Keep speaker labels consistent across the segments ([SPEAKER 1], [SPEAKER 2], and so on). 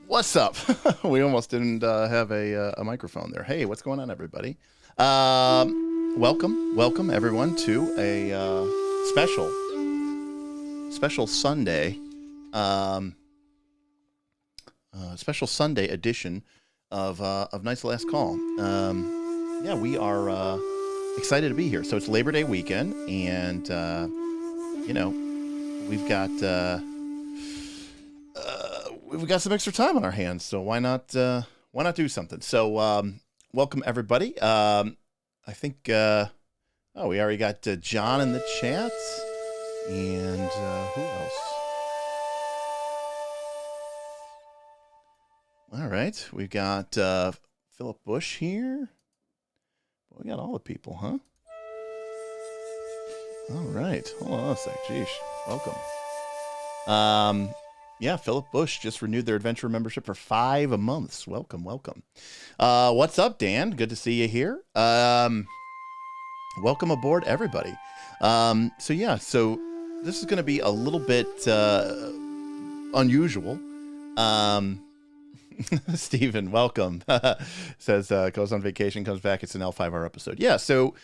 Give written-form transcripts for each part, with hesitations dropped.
[SPEAKER 1] What's up? We almost didn't have a microphone there. Hey, what's going on, everybody? Welcome everyone to a special Sunday, special Sunday edition of Night's Last Call. Yeah, we are excited to be here. So it's Labor Day weekend, and you know, we've got some extra time on our hands, so why not do something? So welcome everybody. I think we already got John in the chat, and who else? All right, we've got Philip Bush here. We got all the people, huh? All right, hold on a sec. Jeez, welcome. Yeah, Philip Bush just renewed their adventure membership for 5 months. Welcome. What's up, Dan? Good to see you here. Welcome aboard, everybody. So this is going to be a little bit unusual. Stephen, welcome. Says goes on vacation, comes back. It's an L5R episode. Yeah, so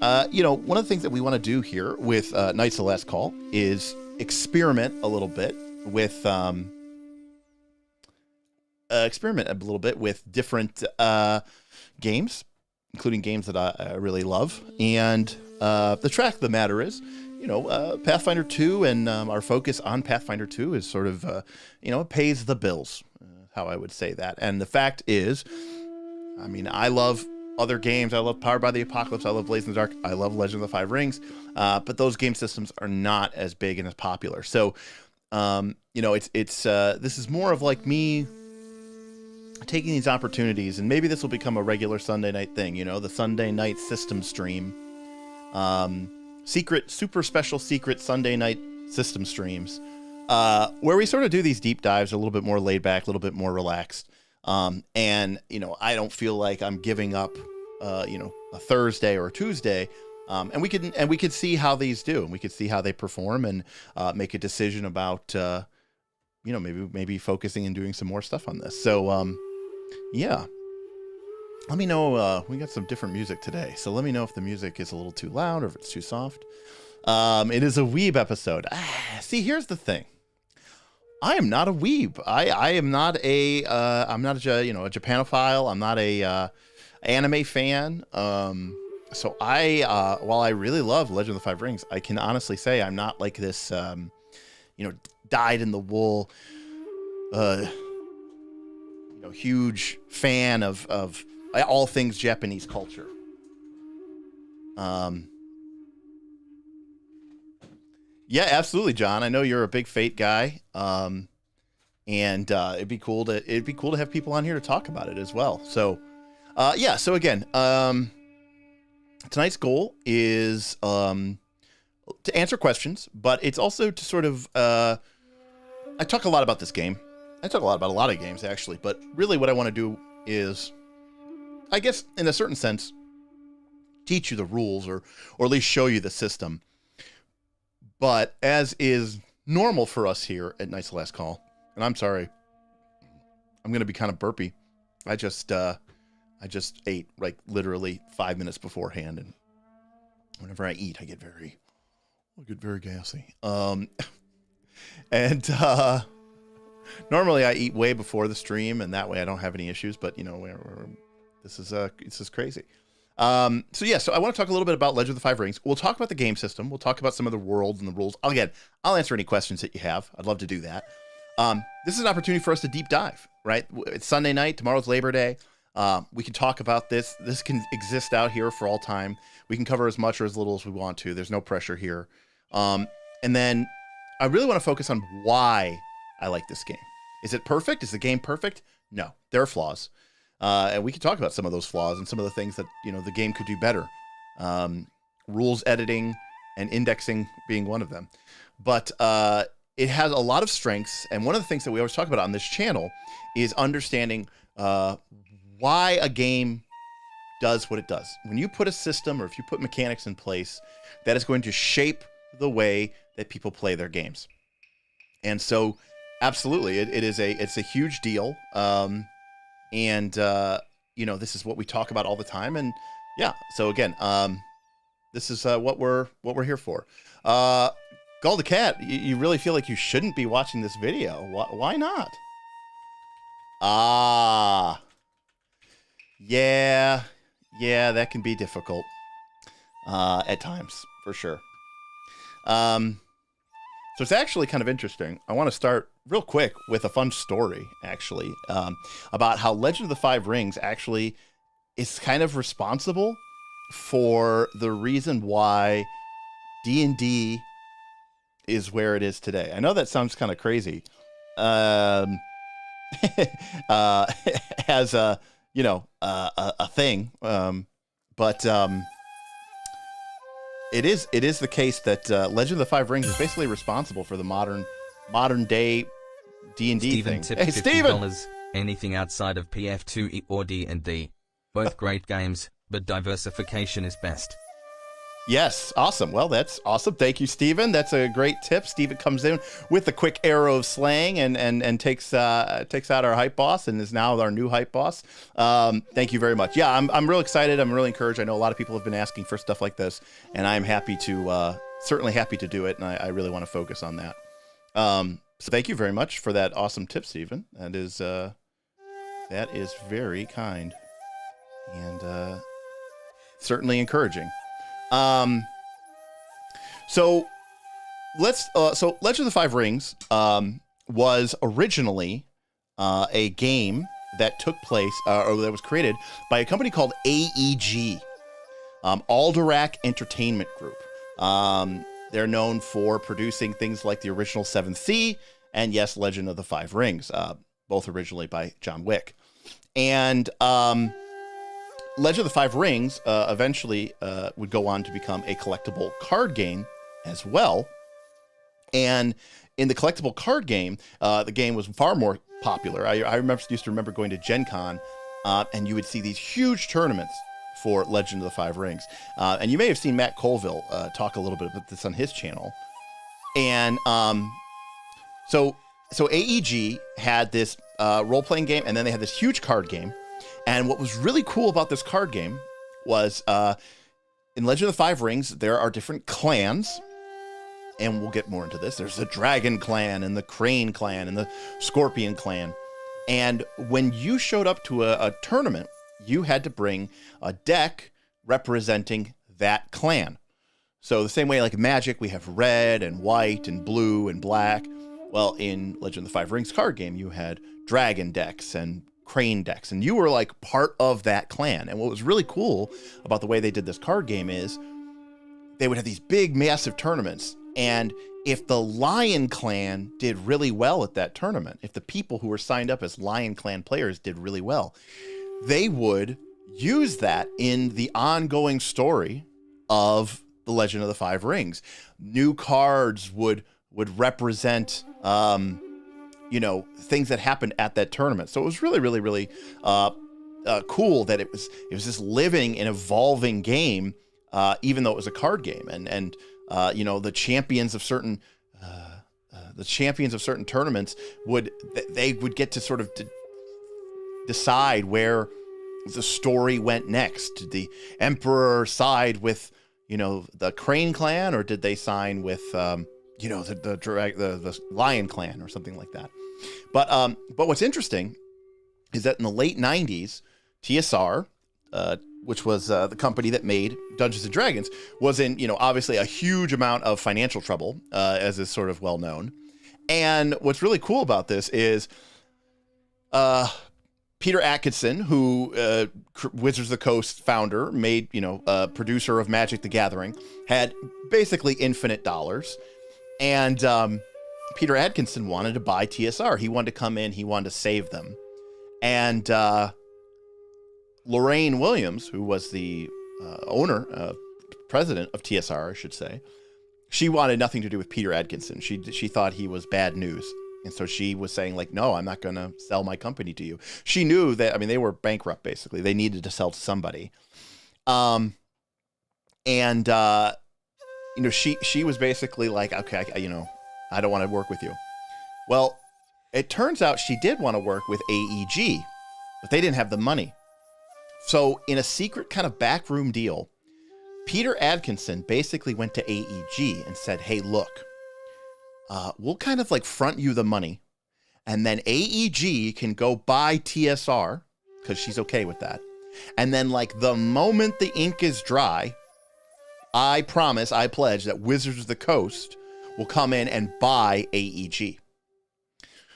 [SPEAKER 1] one of the things that we want to do here with Night's the Last Call is experiment a little bit with experiment a little bit with different games, including games that I really love. And the fact of the matter is, Pathfinder 2 and our focus on Pathfinder 2 is sort of, it pays the bills, how I would say that. And the fact is, I mean, I love other games. I love Powered by the Apocalypse. I love Blades in the Dark. I love Legend of the Five Rings. But those game systems are not as big and as popular. So, this is more of like me taking these opportunities, and maybe this will become a regular Sunday night thing, the Sunday night system stream. Super special secret Sunday night system streams, where we sort of do these deep dives a little bit more laid back, a little bit more relaxed. And I don't feel like I'm giving up, a Thursday or a Tuesday. And we could see how these do, and we could see how they perform, and make a decision about, maybe focusing and doing some more stuff on this. So, yeah. Let me know. We got some different music today, so let me know if the music is a little too loud or if it's too soft. It is a weeb episode. See, here's the thing. I am not a weeb. I am not a. I'm not a Japanophile. I'm not a anime fan. So while I really love Legend of the Five Rings, I can honestly say I'm not like this, dyed in the wool, huge fan of all things Japanese culture. Yeah, absolutely, John. I know you're a big Fate guy, and it'd be cool to have people on here to talk about it as well. So, So again, tonight's goal is to answer questions, but it's also to sort of. I talk a lot about this game. I talk a lot about a lot of games actually, but really, what I want to do is, I guess, in a certain sense, teach you the rules or at least show you the system. But as is normal for us here at Night's Last Call, and I'm sorry, I'm going to be kind of burpy. I just ate like literally 5 minutes beforehand, and whenever I eat, I get very gassy. Normally I eat way before the stream, and that way I don't have any issues. But this is crazy. So I want to talk a little bit about Legend of the Five Rings. We'll talk about the game system. We'll talk about some of the worlds and the rules. Again, I'll answer any questions that you have. I'd love to do that. This is an opportunity for us to deep dive, right? It's Sunday night. Tomorrow's Labor Day. We can talk about this. This can exist out here for all time. We can cover as much or as little as we want to. There's no pressure here. And then I really want to focus on why I like this game. Is it perfect? Is the game perfect? No, there are flaws. And we can talk about some of those flaws and some of the things that, the game could do better. Rules editing and indexing being one of them. But it has a lot of strengths. And one of the things that we always talk about on this channel is understanding why a game does what it does. When you put a system or if you put mechanics in place, that is going to shape the way that people play their games. And so, absolutely, it's a huge deal. This is what we talk about all the time. And yeah, so again, this is what we're here for. Galda Cat, you really feel like you shouldn't be watching this video. Why not? Yeah, that can be difficult at times, for sure. So it's actually kind of interesting. I want to start real quick with a fun story, actually, about how Legend of the Five Rings actually is kind of responsible for the reason why D&D is where it is today. I know that sounds kind of crazy. As a thing, but it is the case that Legend of the Five Rings is basically responsible for the modern day D&D thing.
[SPEAKER 2] Hey, Steven! Anything outside of PF2E or D&D. Both great games, but diversification is best.
[SPEAKER 1] Yes, awesome. Well, that's awesome. Thank you, Steven. That's a great tip. Steven comes in with a quick arrow of slang and takes out our hype boss and is now our new hype boss. Thank you very much. Yeah, I'm real excited. I'm really encouraged. I know a lot of people have been asking for stuff like this, and I'm happy to certainly happy to do it, and I really want to focus on that. So thank you very much for that awesome tip, Steven. That is That is very kind and certainly encouraging. So Legend of the Five Rings was originally a game that took place or that was created by a company called AEG, Alderac Entertainment Group. They're known for producing things like the original Seventh Sea and, yes, Legend of the Five Rings, both originally by John Wick. And Legend of the Five Rings eventually would go on to become a collectible card game as well. And in the collectible card game, the game was far more popular. I used to remember going to Gen Con, and you would see these huge tournaments for Legend of the Five Rings. And you may have seen Matt Colville talk a little bit about this on his channel. And so AEG had this role-playing game, and then they had this huge card game. And what was really cool about this card game was in Legend of the Five Rings, there are different clans. And we'll get more into this. There's the Dragon Clan and the Crane Clan and the Scorpion Clan. And when you showed up to a tournament, you had to bring a deck representing that clan. So the same way like Magic, we have red and white and blue and black. Well, in Legend of the Five Rings card game, you had dragon decks and crane decks, and you were like part of that clan. And what was really cool about the way they did this card game is they would have these big, massive tournaments. And if the Lion Clan did really well at that tournament, if the people who were signed up as Lion Clan players did really well, they would use that in the ongoing story of the Legend of the Five Rings. New cards would represent, things that happened at that tournament. So it was really, really, really cool that it was this living and evolving game, even though it was a card game. And the champions of certain tournaments would get to sort of decide where the story went next. Did the Emperor side with the Crane Clan, or did they sign with the Lion Clan or something like that? But what's interesting is that in the late 90s, TSR, which was the company that made Dungeons and Dragons, was in, obviously a huge amount of financial trouble, as is sort of well known. And what's really cool about this is Peter Atkinson, who Wizards of the Coast founder, made, producer of Magic the Gathering, had basically infinite dollars. And Peter Atkinson wanted to buy TSR. He wanted to come in, he wanted to save them. And Lorraine Williams, who was the president of TSR, I should say, she wanted nothing to do with Peter Atkinson. She thought he was bad news. And so she was saying, like, no, I'm not going to sell my company to you. She knew that, they were bankrupt, basically. They needed to sell to somebody. She was basically like, okay, I don't want to work with you. Well, it turns out she did want to work with AEG, but they didn't have the money. So in a secret kind of backroom deal, Peter Atkinson basically went to AEG and said, hey, look, we'll kind of like front you the money, and then AEG can go buy TSR because she's okay with that. And then like the moment the ink is dry, I pledge that Wizards of the Coast will come in and buy AEG.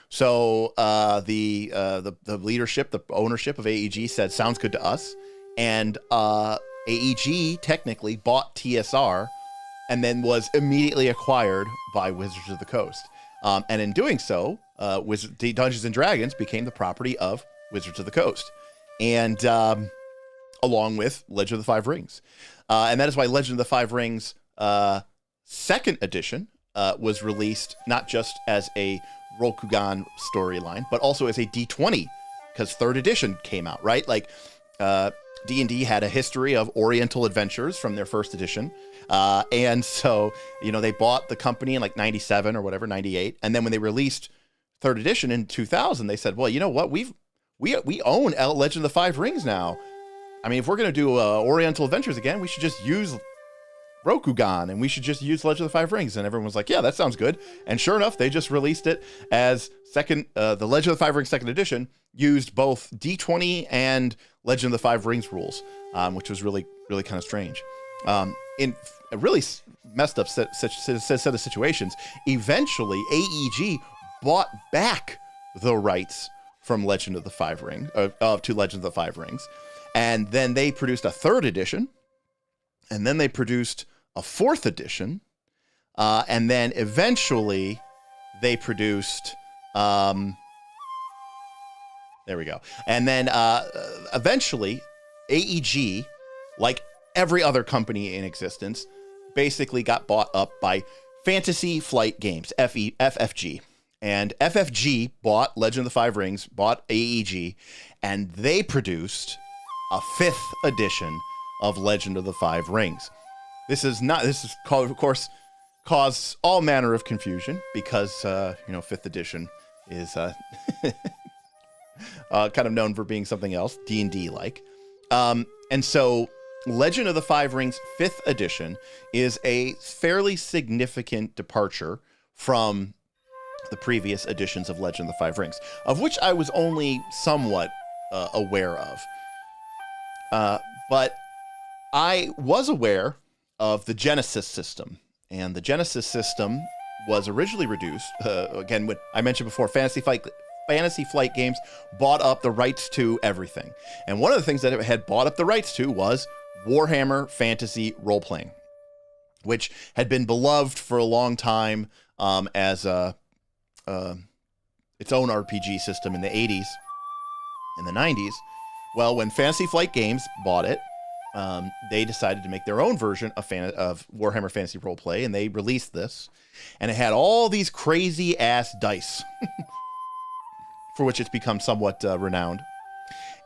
[SPEAKER 1] So the leadership, the ownership of AEG said, sounds good to us. And AEG technically bought TSR and then was immediately acquired by Wizards of the Coast. And in doing so, Dungeons & Dragons became the property of Wizards of the Coast. And along with Legend of the Five Rings. And that is why Legend of the Five Rings second edition was released not just as a Rokugan storyline, but also as a D20, because third edition came out, right? Like D&D had a history of Oriental adventures from their first edition. And so, they bought the company in like 97 or whatever, 98. And then when they released third edition in 2000, they said, well, you know what? We own Legend of the Five Rings now. If we're going to do Oriental adventures again, we should just use Rokugan, and we should just use Legend of the Five Rings. And everyone was like, yeah, that sounds good. And sure enough, they just released it as the Legend of the Five Rings second edition used both D20 and Legend of the Five Rings rules, which was really, really kind of strange. In a really messed up set of situations, eventually AEG bought back the rights from Legend of the Five Rings, to Legend of the Five Rings. And then they produced a third edition, and then they produced a fourth edition, and then eventually they produced, there we go. And then eventually AEG, like every other company in existence, basically got bought up by Fantasy Flight Games, FFG. And FFG bought Legend of the Five Rings, bought AEG, and they produced a fifth edition of Legend of the Five Rings. This is, of course, caused all manner of confusion because, fifth edition is kind of known for being something else, D&D like. And so Legend of the Five Rings fifth edition is a fairly significant departure from the previous editions of Legend of the Five Rings, of which I was only somewhat aware of. But I was aware of the Genesis system, and the Genesis system was originally reduced, again, what I mentioned before, Fantasy Flight Games bought up the rights to everything. And one of the things that it had bought up the rights to was Warhammer Fantasy Role-Playing, which had been beloved for a long time as its own RPG system in the 80s and the 90s. Well, when Fantasy Flight Games bought it, they decided to make their own version of Warhammer Fantasy Roleplay, and they released this. And it had all these crazy-ass dice, for which it's become somewhat renowned.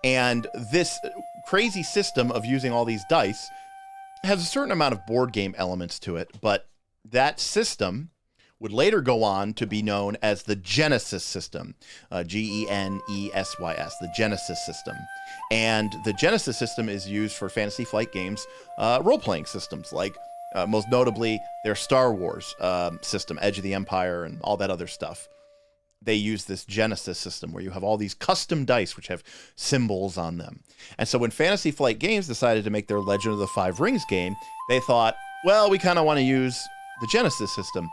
[SPEAKER 1] And this crazy system of using all these dice has a certain amount of board game elements to it, but that system would later go on to be known as the Genesis system, Genesys, the Genesis system. And the Genesis system is used for Fantasy Flight Games role-playing systems, like most notably their Star Wars system, Edge of the Empire, and all that other stuff. They use this Genesis system where you have all these custom dice which have symbols on them. And so when Fantasy Flight Games decided to make their Legend of the Five Rings game, they thought, well, we kind of want to use the Genesis system.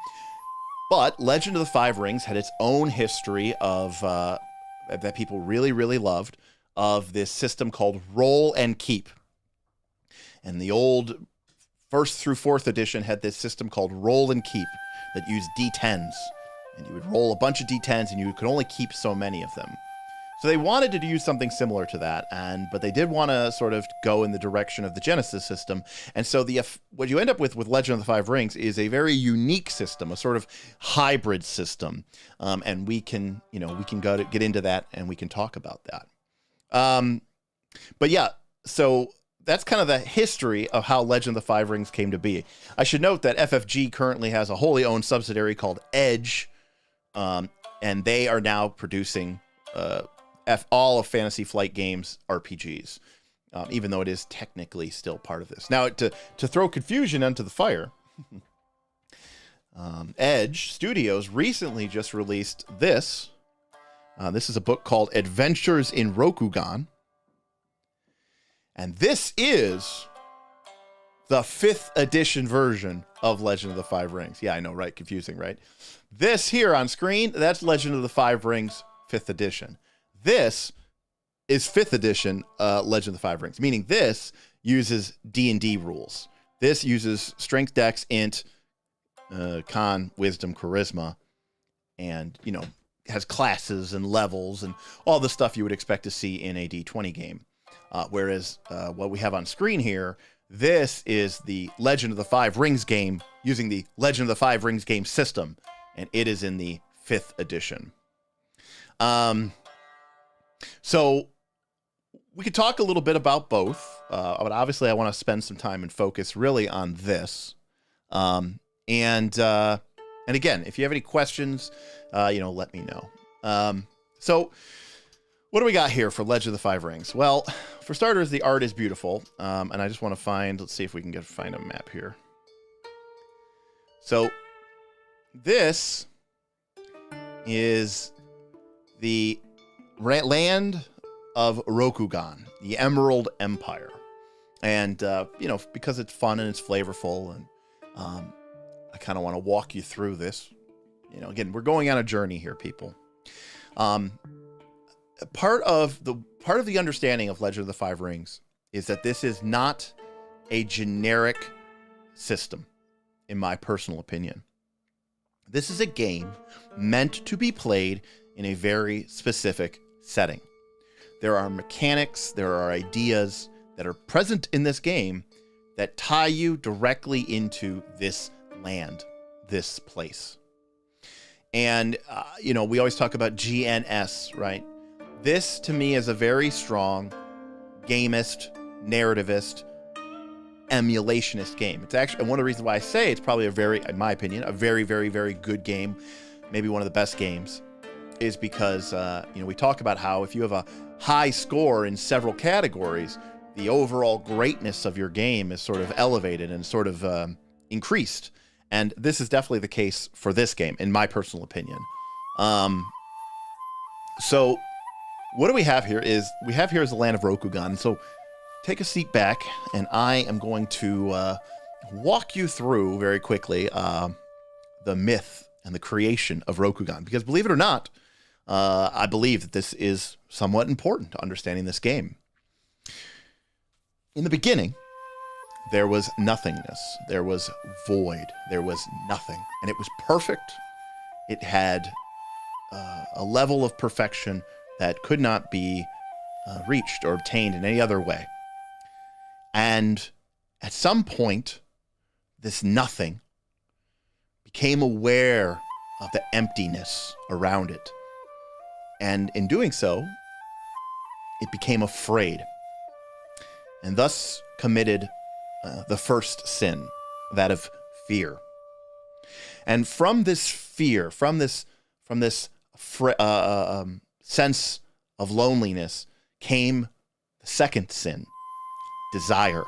[SPEAKER 1] But Legend of the Five Rings had its own history of that people really, really loved, of this system called Roll and Keep. And the old first through fourth edition had this system called Roll and Keep that used D10s. And you would roll a bunch of D10s and you could only keep so many of them. So they wanted to use something similar to that, but they did want to sort of go in the direction of the Genesis system. And so what you end up with Legend of the Five Rings is a very unique system, a sort of hybrid system. And we can get into that and we can talk about that. But yeah, so that's kind of the history of how Legend of the Five Rings came to be. I should note that FFG currently has a wholly owned subsidiary called Edge, and they are now producing all of Fantasy Flight Games RPGs, even though it is technically still part of this. Now, to throw confusion into the fire, Edge Studios recently just released this. This is a book called Adventures in Rokugan. And this is the 5th edition version of Legend of the Five Rings. Yeah, I know, right? Confusing, right? This here on screen, that's Legend of the Five Rings 5th edition. This is 5th edition Legend of the Five Rings, meaning this uses D&D rules. This uses Strength, Dex, Int, Con, Wisdom, Charisma, and, has classes and levels and all the stuff you would expect to see in a D20 game. Whereas what we have on screen here, this is the Legend of the Five Rings game using the Legend of the Five Rings game system, and it is in the 5th edition. So we could talk a little bit about both, but obviously I want to spend some time and focus really on this. And again, if you have any questions, let me know. So what do we got here for Legend of the Five Rings? Well, for starters, the art is beautiful. And I just want to let's see if we can find a map here. So this is the land of Rokugan, the Emerald Empire. And, because it's fun and it's flavorful, and I kind of want to walk you through this. Again, we're going on a journey here, people. Part of the understanding of Legend of the Five Rings is that this is not a generic system, in my personal opinion. This is a game meant to be played in a very specific setting. There are mechanics, there are ideas that are present in this game that tie you directly into this land, this place. And, we always talk about GNS, right? This, to me, is a very strong gamist, narrativist, emulationist game. It's actually, and one of the reasons why I say it's probably in my opinion, a very, very, very good game, maybe one of the best games, is because, we talk about how if you have a high score in several categories, the overall greatness of your game is sort of elevated and sort of increased. And this is definitely the case for this game, in my personal opinion. So what do we have here is the land of Rokugan. So take a seat back, and I am going to walk you through very quickly the myth and the creation of Rokugan. Because believe it or not, I believe that this is somewhat important to understanding this game. In the beginning, there was nothingness. There was void. There was nothing. And it was perfect. It had a level of perfection that could not be reached or obtained in any other way. And at some point, this nothing became aware of the emptiness around it. And in doing so, it became afraid. And thus committed the first sin, that of fear. And from this fear, from this sense of loneliness, came the second sin, desire.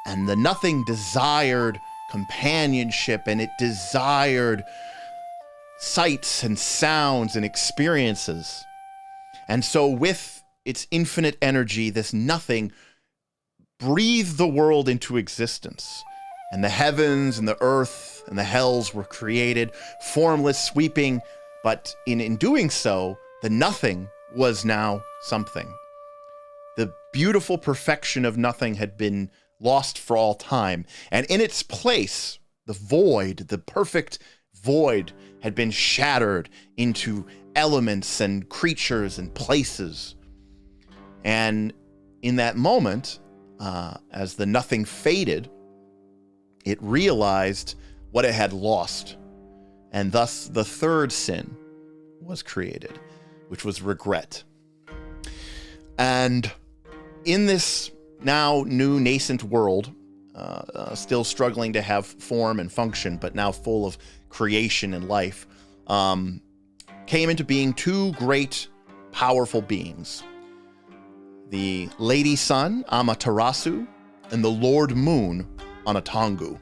[SPEAKER 1] And the nothing desired companionship, and it desired sights and sounds and experiences. And so with its infinite energy, this nothing breathed the world into existence. And the heavens and the earth and the hells were created, formless, sweeping. But in doing so, the nothing was now something. The beautiful perfection of nothing had been lost for all time. And in its place, the void, the perfect void, had been shattered into elements and creatures and places. And in that moment, as the nothing faded, it realized what it had lost. And thus the third sin was created, which was regret. And in this now new nascent world, still struggling to have form and function, but now full of creation and life, came into being two great, powerful beings. The Lady Sun, Amaterasu, and the Lord Moon, Anatongu.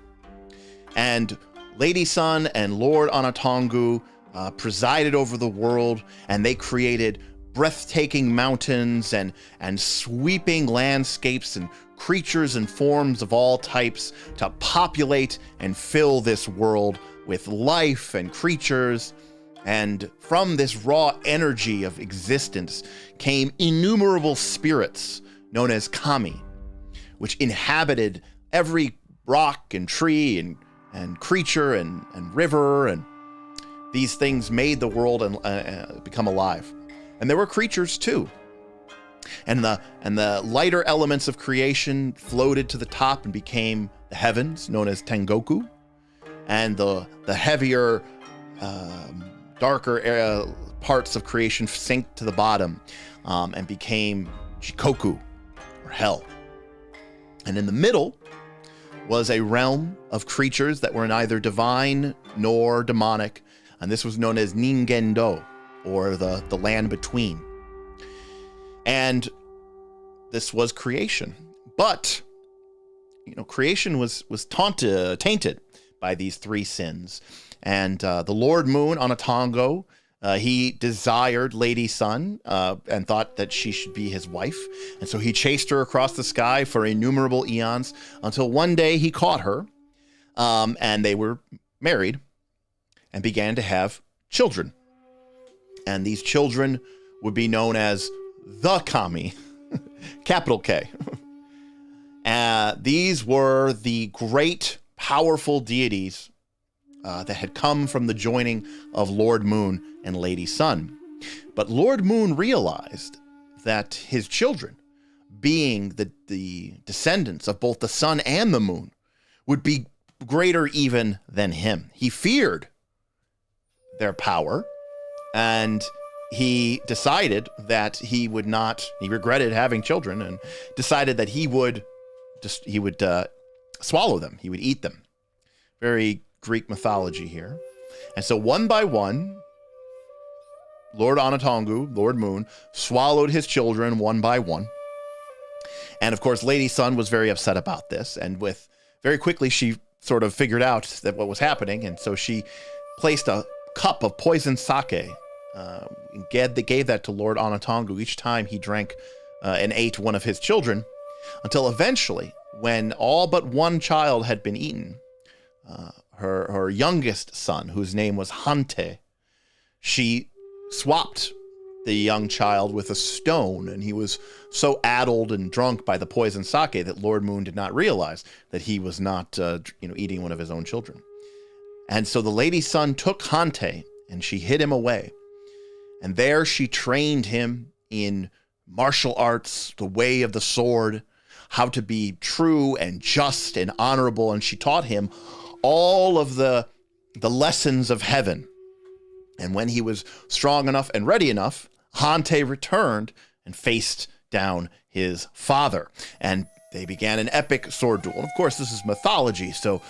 [SPEAKER 1] And Lady Sun and Lord Anatongu presided over the world, and they created breathtaking mountains and sweeping landscapes and creatures and forms of all types to populate and fill this world with life and creatures. And from this raw energy of existence came innumerable spirits known as kami, which inhabited every rock and tree and creature and river, and these things made the world and become alive. And there were creatures too. And the lighter elements of creation floated to the top and became the heavens, known as Tengoku, and the heavier, darker parts of creation sank to the bottom and became Jikoku, or hell. And in the middle was a realm of creatures that were neither divine nor demonic, and this was known as Ningendo, or the land between. And this was creation. But, creation was tainted by these three sins. And the Lord Moon, Onatongo, he desired Lady Sun and thought that she should be his wife. And so he chased her across the sky for innumerable eons until one day he caught her, and they were married and began to have children. And these children would be known as the Kami, capital K. These were the great, powerful deities that had come from the joining of Lord Moon and Lady Sun. But Lord Moon realized that his children, being the descendants of both the sun and the moon, would be greater even than him. He feared their power, and he decided that he regretted having children, and decided that he would swallow them. He would eat them. Very Greek mythology here. And so one by one, Lord Onatongo, Lord Moon, swallowed his children one by one. And of course, Lady Sun was very upset about this. And very quickly, she sort of figured out that what was happening. And so she placed a cup of poisoned sake, and gave that to Lord Onatongo each time he drank and ate one of his children, until eventually, when all but one child had been eaten, her youngest son, whose name was Hante, she swapped the young child with a stone, and he was so addled and drunk by the poisoned sake that Lord Moon did not realize that he was not eating one of his own children. And so the Lady Sun took Hante and she hid him away. And there she trained him in martial arts, the way of the sword, how to be true and just and honorable. And she taught him all of the lessons of heaven. And when he was strong enough and ready enough, Hante returned and faced down his father. And they began an epic sword duel. And of course, this is mythology, so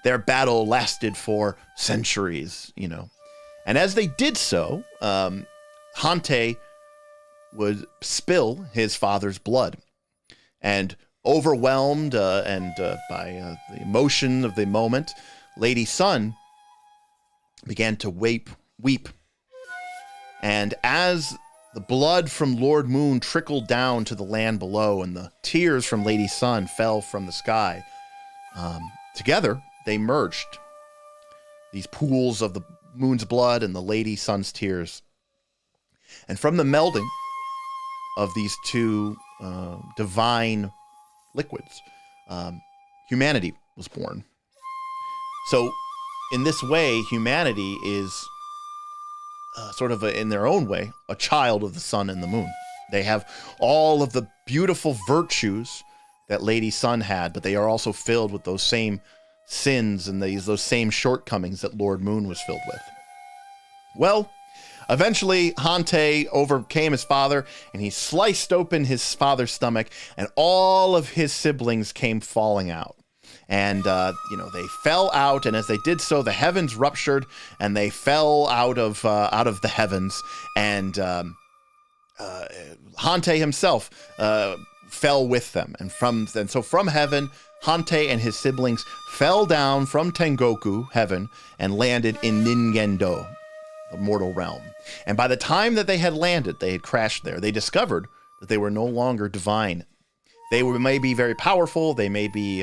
[SPEAKER 1] their battle lasted for centuries, And as they did so, Hante would spill his father's blood. And overwhelmed by the emotion of the moment, Lady Sun began to weep. And as the blood from Lord Moon trickled down to the land below, and the tears from Lady Sun fell from the sky, together they merged, these pools of the moon's blood and the Lady Sun's tears. And from the melding of these two divine liquids, humanity was born. So in this way, humanity is in their own way, a child of the sun and the moon. They have all of the beautiful virtues that Lady Sun had, but they are also filled with those same sins and those same shortcomings that Lord Moon was filled with. Well, eventually Hante overcame his father, and he sliced open his father's stomach, and all of his siblings came falling out. And, they fell out, and as they did so, the heavens ruptured, and they fell out of the heavens, and Hante himself fell with them. And so from heaven, Hante and his siblings fell down from Tengoku, heaven, and landed in Ningendo, the mortal realm. And by the time that they had landed, they had crashed there, they discovered that they were no longer divine. They may be very powerful, they may be,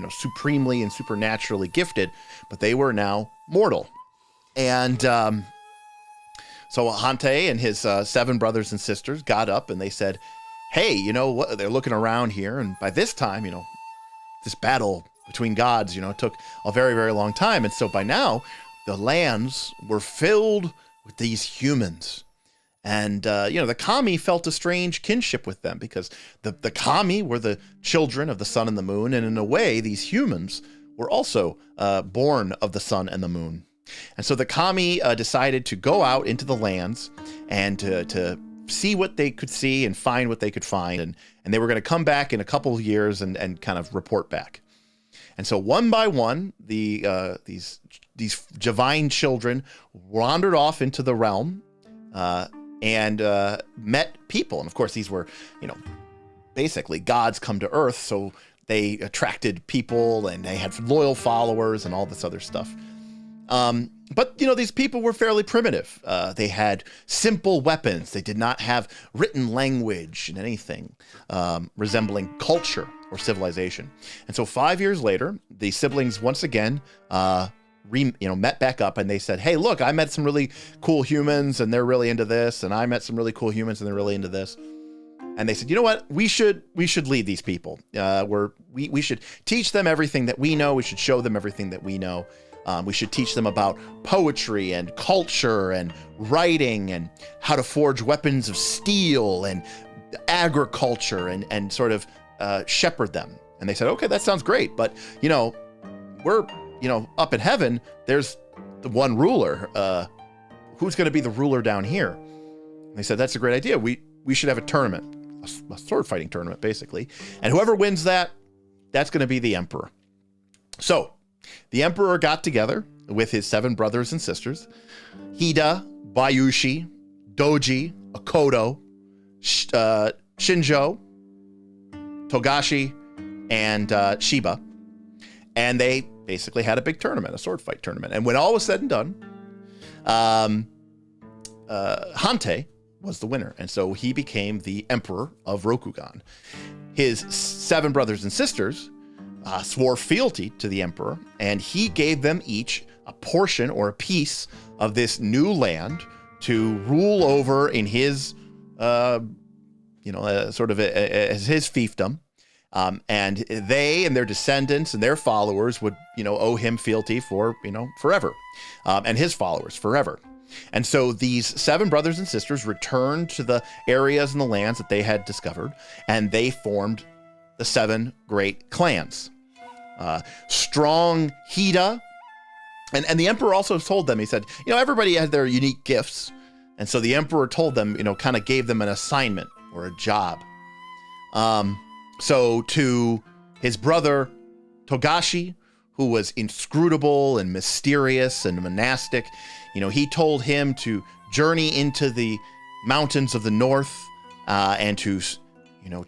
[SPEAKER 1] supremely and supernaturally gifted, but they were now mortal. And so Hante and his 7 brothers and sisters got up and they said, hey, you know what? They're looking around here, and by this time, this battle between gods, took a very, very long time. And so by now, the lands were filled with these humans. And, the Kami felt a strange kinship with them, because the Kami were the children of the sun and the moon. And in a way, these humans were also born of the sun and the moon. And so the Kami decided to go out into the lands and to see what they could see and find what they could find. And they were going to come back in a couple of years and kind of report back. And so one by one, these divine children wandered off into the realm, and met people. And of course, these were, basically gods come to earth. So they attracted people and they had loyal followers and all this other stuff. But, you know, these people were fairly primitive. They had simple weapons. They did not have written language and anything resembling culture or civilization. And so 5 years later, the siblings once again met back up, and they said, hey, look, I met some really cool humans and they're really into this. And I met some really cool humans and they're really into this. And they said, you know what? We should lead these people. We should teach them everything that we know. We should show them everything that we know. We should teach them about poetry and culture and writing and how to forge weapons of steel and agriculture and sort of shepherd them. And they said, okay, that sounds great. But, you know, we're, you know, up in heaven, there's the one ruler. Who's going to be the ruler down here? And they said, that's a great idea. We should have a tournament, a sword fighting tournament, basically. And whoever wins that, that's going to be the emperor. So the emperor got together with his 7 brothers and sisters, Hida, Bayushi, Doji, Akodo, Shinjo, Togashi, and Shiba. And they basically had a big tournament, a sword fight tournament. And when all was said and done, Hante was the winner. And so he became the emperor of Rokugan. His 7 brothers and sisters swore fealty to the emperor, and he gave them each a portion or a piece of this new land to rule over in his, sort of as his fiefdom. And they and their descendants and their followers would, owe him fealty for, forever, and his followers forever. And so these 7 brothers and sisters returned to the areas and the lands that they had discovered, and they formed the 7 great clans. Strong Hida, and the emperor also told them, he said, everybody had their unique gifts. And so the emperor told them, kind of gave them an assignment or a job. So to his brother Togashi, who was inscrutable and mysterious and monastic, he told him to journey into the mountains of the north, and to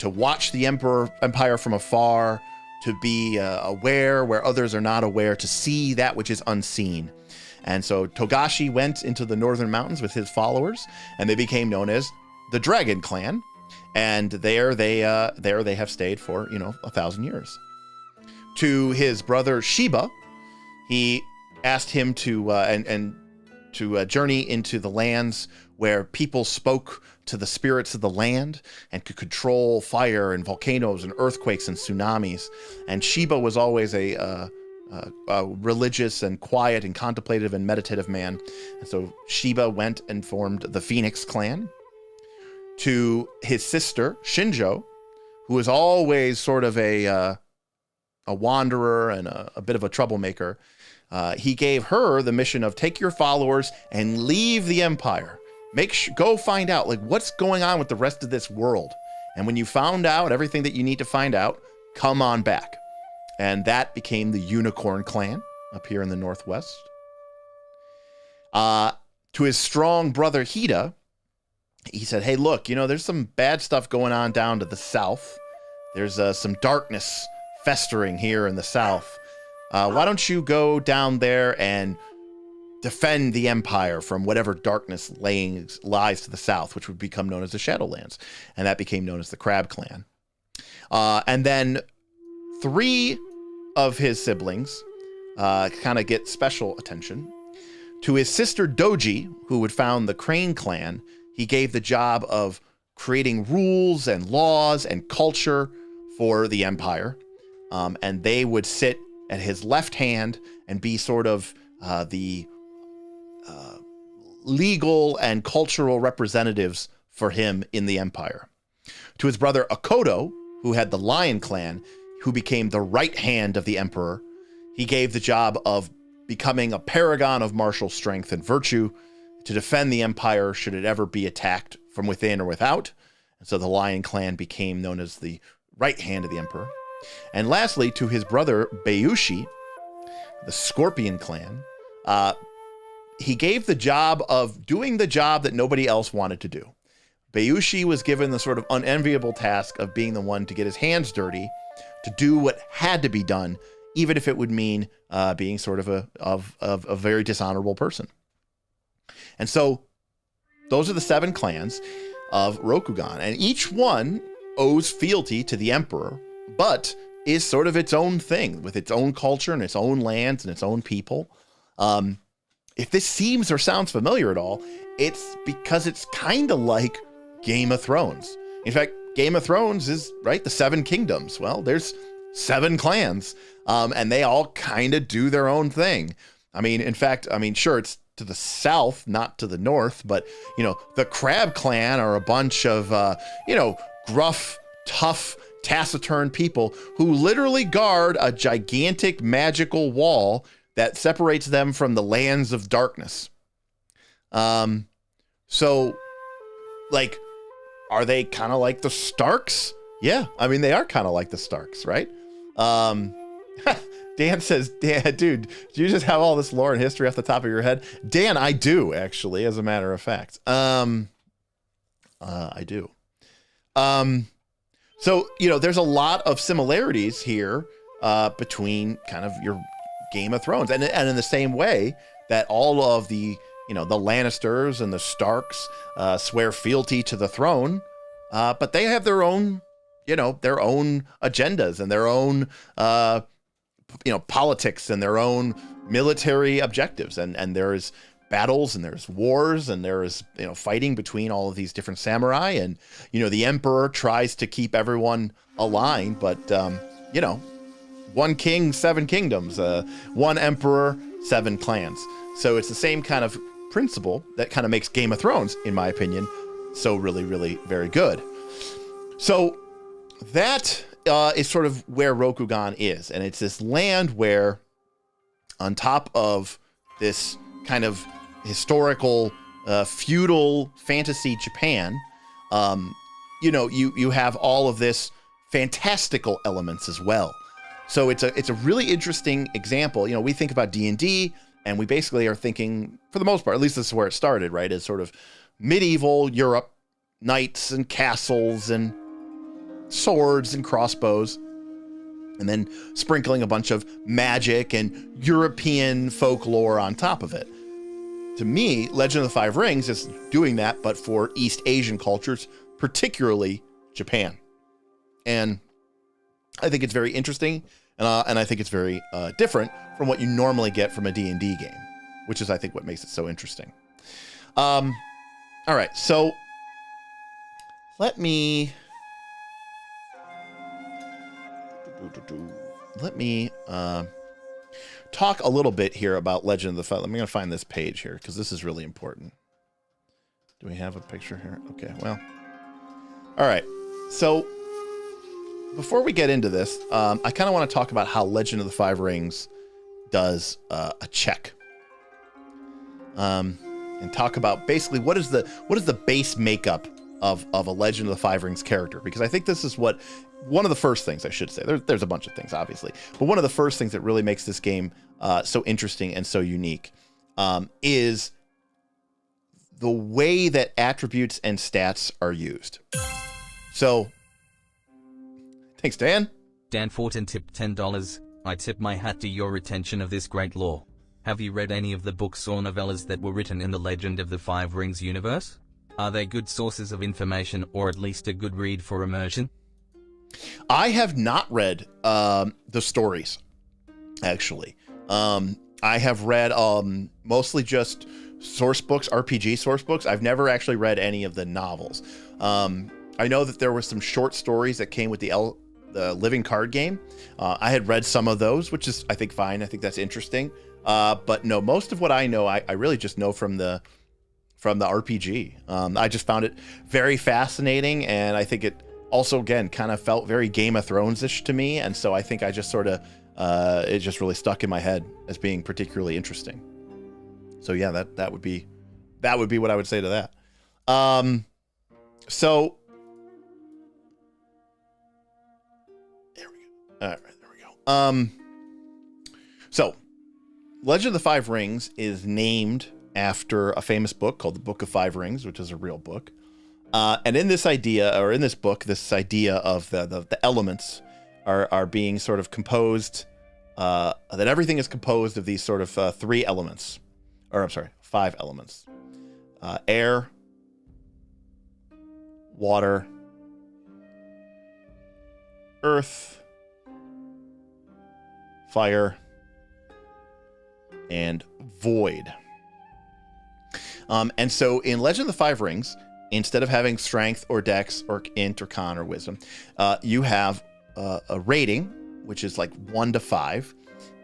[SPEAKER 1] watch the empire from afar, to be aware where others are not aware, to see that which is unseen. And so Togashi went into the northern mountains with his followers, and they became known as the Dragon Clan. And there they have stayed for 1,000 years. To his brother Shiba, he asked him to journey into the lands where people spoke to the spirits of the land and could control fire and volcanoes and earthquakes and tsunamis. And Shiba was always a religious and quiet and contemplative and meditative man. And so Shiba went and formed the Phoenix Clan. To his sister Shinjo, who was always sort of a wanderer and a bit of a troublemaker, he gave her the mission of take your followers and leave the empire. Go find out what's going on with the rest of this world. And when you found out everything that you need to find out, come on back. And that became the Unicorn Clan up here in the Northwest. To his strong brother Hida, he said, hey, look, there's some bad stuff going on down to the south. There's some darkness festering here in the south. Why don't you go down there and defend the empire from whatever darkness lies to the south, which would become known as the Shadowlands. And that became known as the Crab Clan. And then 3 of his siblings kind of get special attention. To his sister Doji, who would found the Crane Clan, he gave the job of creating rules and laws and culture for the empire. And they would sit at his left hand and be sort of the legal and cultural representatives for him in the empire. To his brother Akodo, who had the Lion Clan, who became the right hand of the emperor, he gave the job of becoming a paragon of martial strength and virtue to defend the empire should it ever be attacked from within or without. And so the Lion Clan became known as the right hand of the emperor. And lastly, to his brother Bayushi, the Scorpion Clan, he gave the job of doing the job that nobody else wanted to do. Bayushi was given the sort of unenviable task of being the one to get his hands dirty to do what had to be done, even if it would mean being sort of a very dishonorable person. And so those are the 7 clans of Rokugan, and each one owes fealty to the emperor, but is sort of its own thing with its own culture and its own lands and its own people. If this seems or sounds familiar at all, it's because it's kind of like Game of Thrones. In fact, Game of Thrones is, right, the 7 kingdoms. Well, there's 7 clans, and they all kind of do their own thing. I mean, in fact, sure, it's to the south, not to the north, but, the Crab Clan are a bunch of, gruff, tough, taciturn people who literally guard a gigantic magical wall that separates them from the lands of darkness. So, like, are they kind of like the Starks? Yeah, they are kind of like the Starks, right? Dan says, Dan, dude, do you just have all this lore and history off the top of your head? Dan, I do, actually, as a matter of fact. I do. So, there's a lot of similarities here between kind of your Game of Thrones. And in the same way that all of the, the Lannisters and the Starks swear fealty to the throne, but they have their own, their own agendas and their own, politics and their own military objectives. And there's battles and there's wars and there's, fighting between all of these different samurai. And, the emperor tries to keep everyone aligned, but, one king, 7 kingdoms, one emperor, 7 clans. So it's the same kind of principle that kind of makes Game of Thrones, in my opinion, so really, really very good. So that is sort of where Rokugan is. And it's this land where, on top of this kind of historical, feudal fantasy Japan, you have all of this fantastical elements as well. So it's a really interesting example. We think about D&D, and we basically are thinking, for the most part, at least this is where it started, right, as sort of medieval Europe, knights and castles and swords and crossbows, and then sprinkling a bunch of magic and European folklore on top of it. To me, Legend of the Five Rings is doing that, but for East Asian cultures, particularly Japan. And I think it's very interesting, and I think it's very different from what you normally get from a D&D game, which is, I think, what makes it so interesting. All right, so let me talk a little bit here about Legend of the Five. I'm going to find this page here because this is really important. Do we have a picture here? Okay, well, all right. So before we get into this, I kind of want to talk about how Legend of the Five Rings does a check, and talk about basically what is the base makeup of a Legend of the Five Rings character, because I think this is one of the first things, I should say. There's a bunch of things, obviously, but one of the first things that really makes this game so interesting and so unique is the way that attributes and stats are used. So, thanks, Dan.
[SPEAKER 2] Dan Fortin tipped $10. I tip my hat to your retention of this great lore. Have you read any of the books or novellas that were written in the Legend of the Five Rings universe? Are they good sources of information, or at least a good read for immersion?
[SPEAKER 1] I have not read the stories, actually. I have read mostly just source books, RPG source books. I've never actually read any of the novels. I know that there were some short stories that came with the living card game. I had read some of those, which is, I think, fine. I think that's interesting. But no, most of what I know, I really just know from the RPG. I just found it very fascinating, and I think it also, again, kind of felt very Game of Thrones-ish to me, and so I think I just sort of, it just really stuck in my head as being particularly interesting. So yeah, that would be what I would say to that. So there we go. All right, there we go. So Legend of the Five Rings is named after a famous book called The Book of Five Rings, which is a real book. And in this book, this idea of the elements are being sort of composed, that everything is composed of these sort of 3 elements, or I'm sorry, 5 elements: air, water, earth, fire, and void. And so in Legend of the Five Rings, instead of having strength or dex or int or con or wisdom, you have a rating, which is like 1 to 5,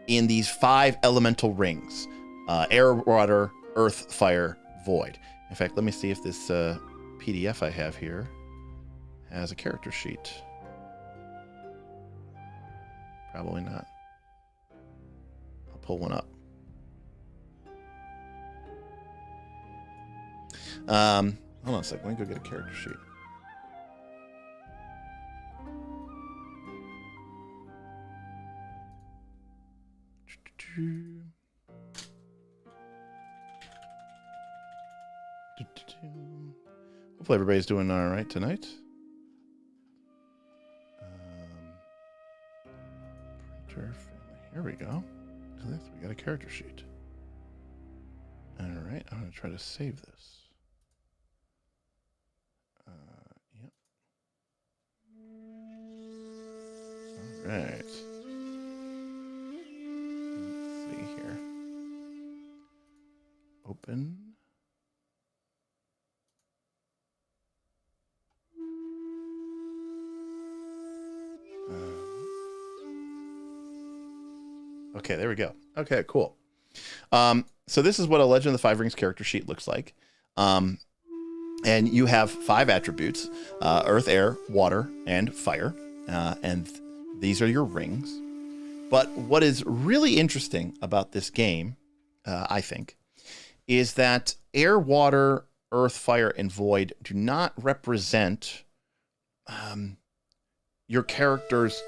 [SPEAKER 1] in these 5 elemental rings: air, water, earth, fire, void. In fact, let me see if this PDF I have here has a character sheet. Probably not. I'll pull one up. Hold on a second. Let me go get a character sheet. Hopefully everybody's doing all right tonight. Printer family. Here we go. We got a character sheet. All right. I'm going to try to save this. Yep. All right. Let's see here. Open. Okay, there we go. Okay, cool. So this is what a Legend of the Five Rings character sheet looks like. And you have 5 attributes: earth, air, water, and fire. And these are your rings. But what is really interesting about this game, I think, is that air, water, earth, fire, and void do not represent your character's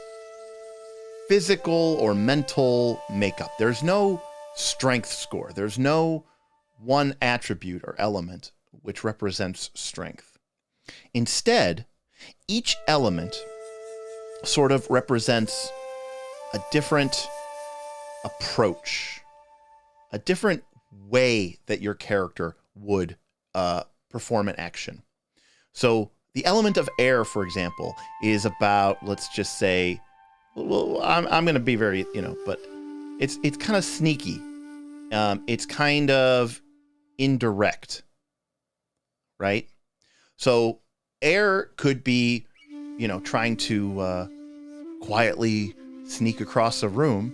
[SPEAKER 1] physical or mental makeup. There's no strength score. There's no one attribute or element which represents strength. Instead, each element sort of represents a different approach, a different way that your character would perform an action. So the element of air, for example, is about, let's just say, well, I'm going to be very, but it's kind of sneaky. It's kind of indirect, right? So air could be, trying to quietly sneak across a room,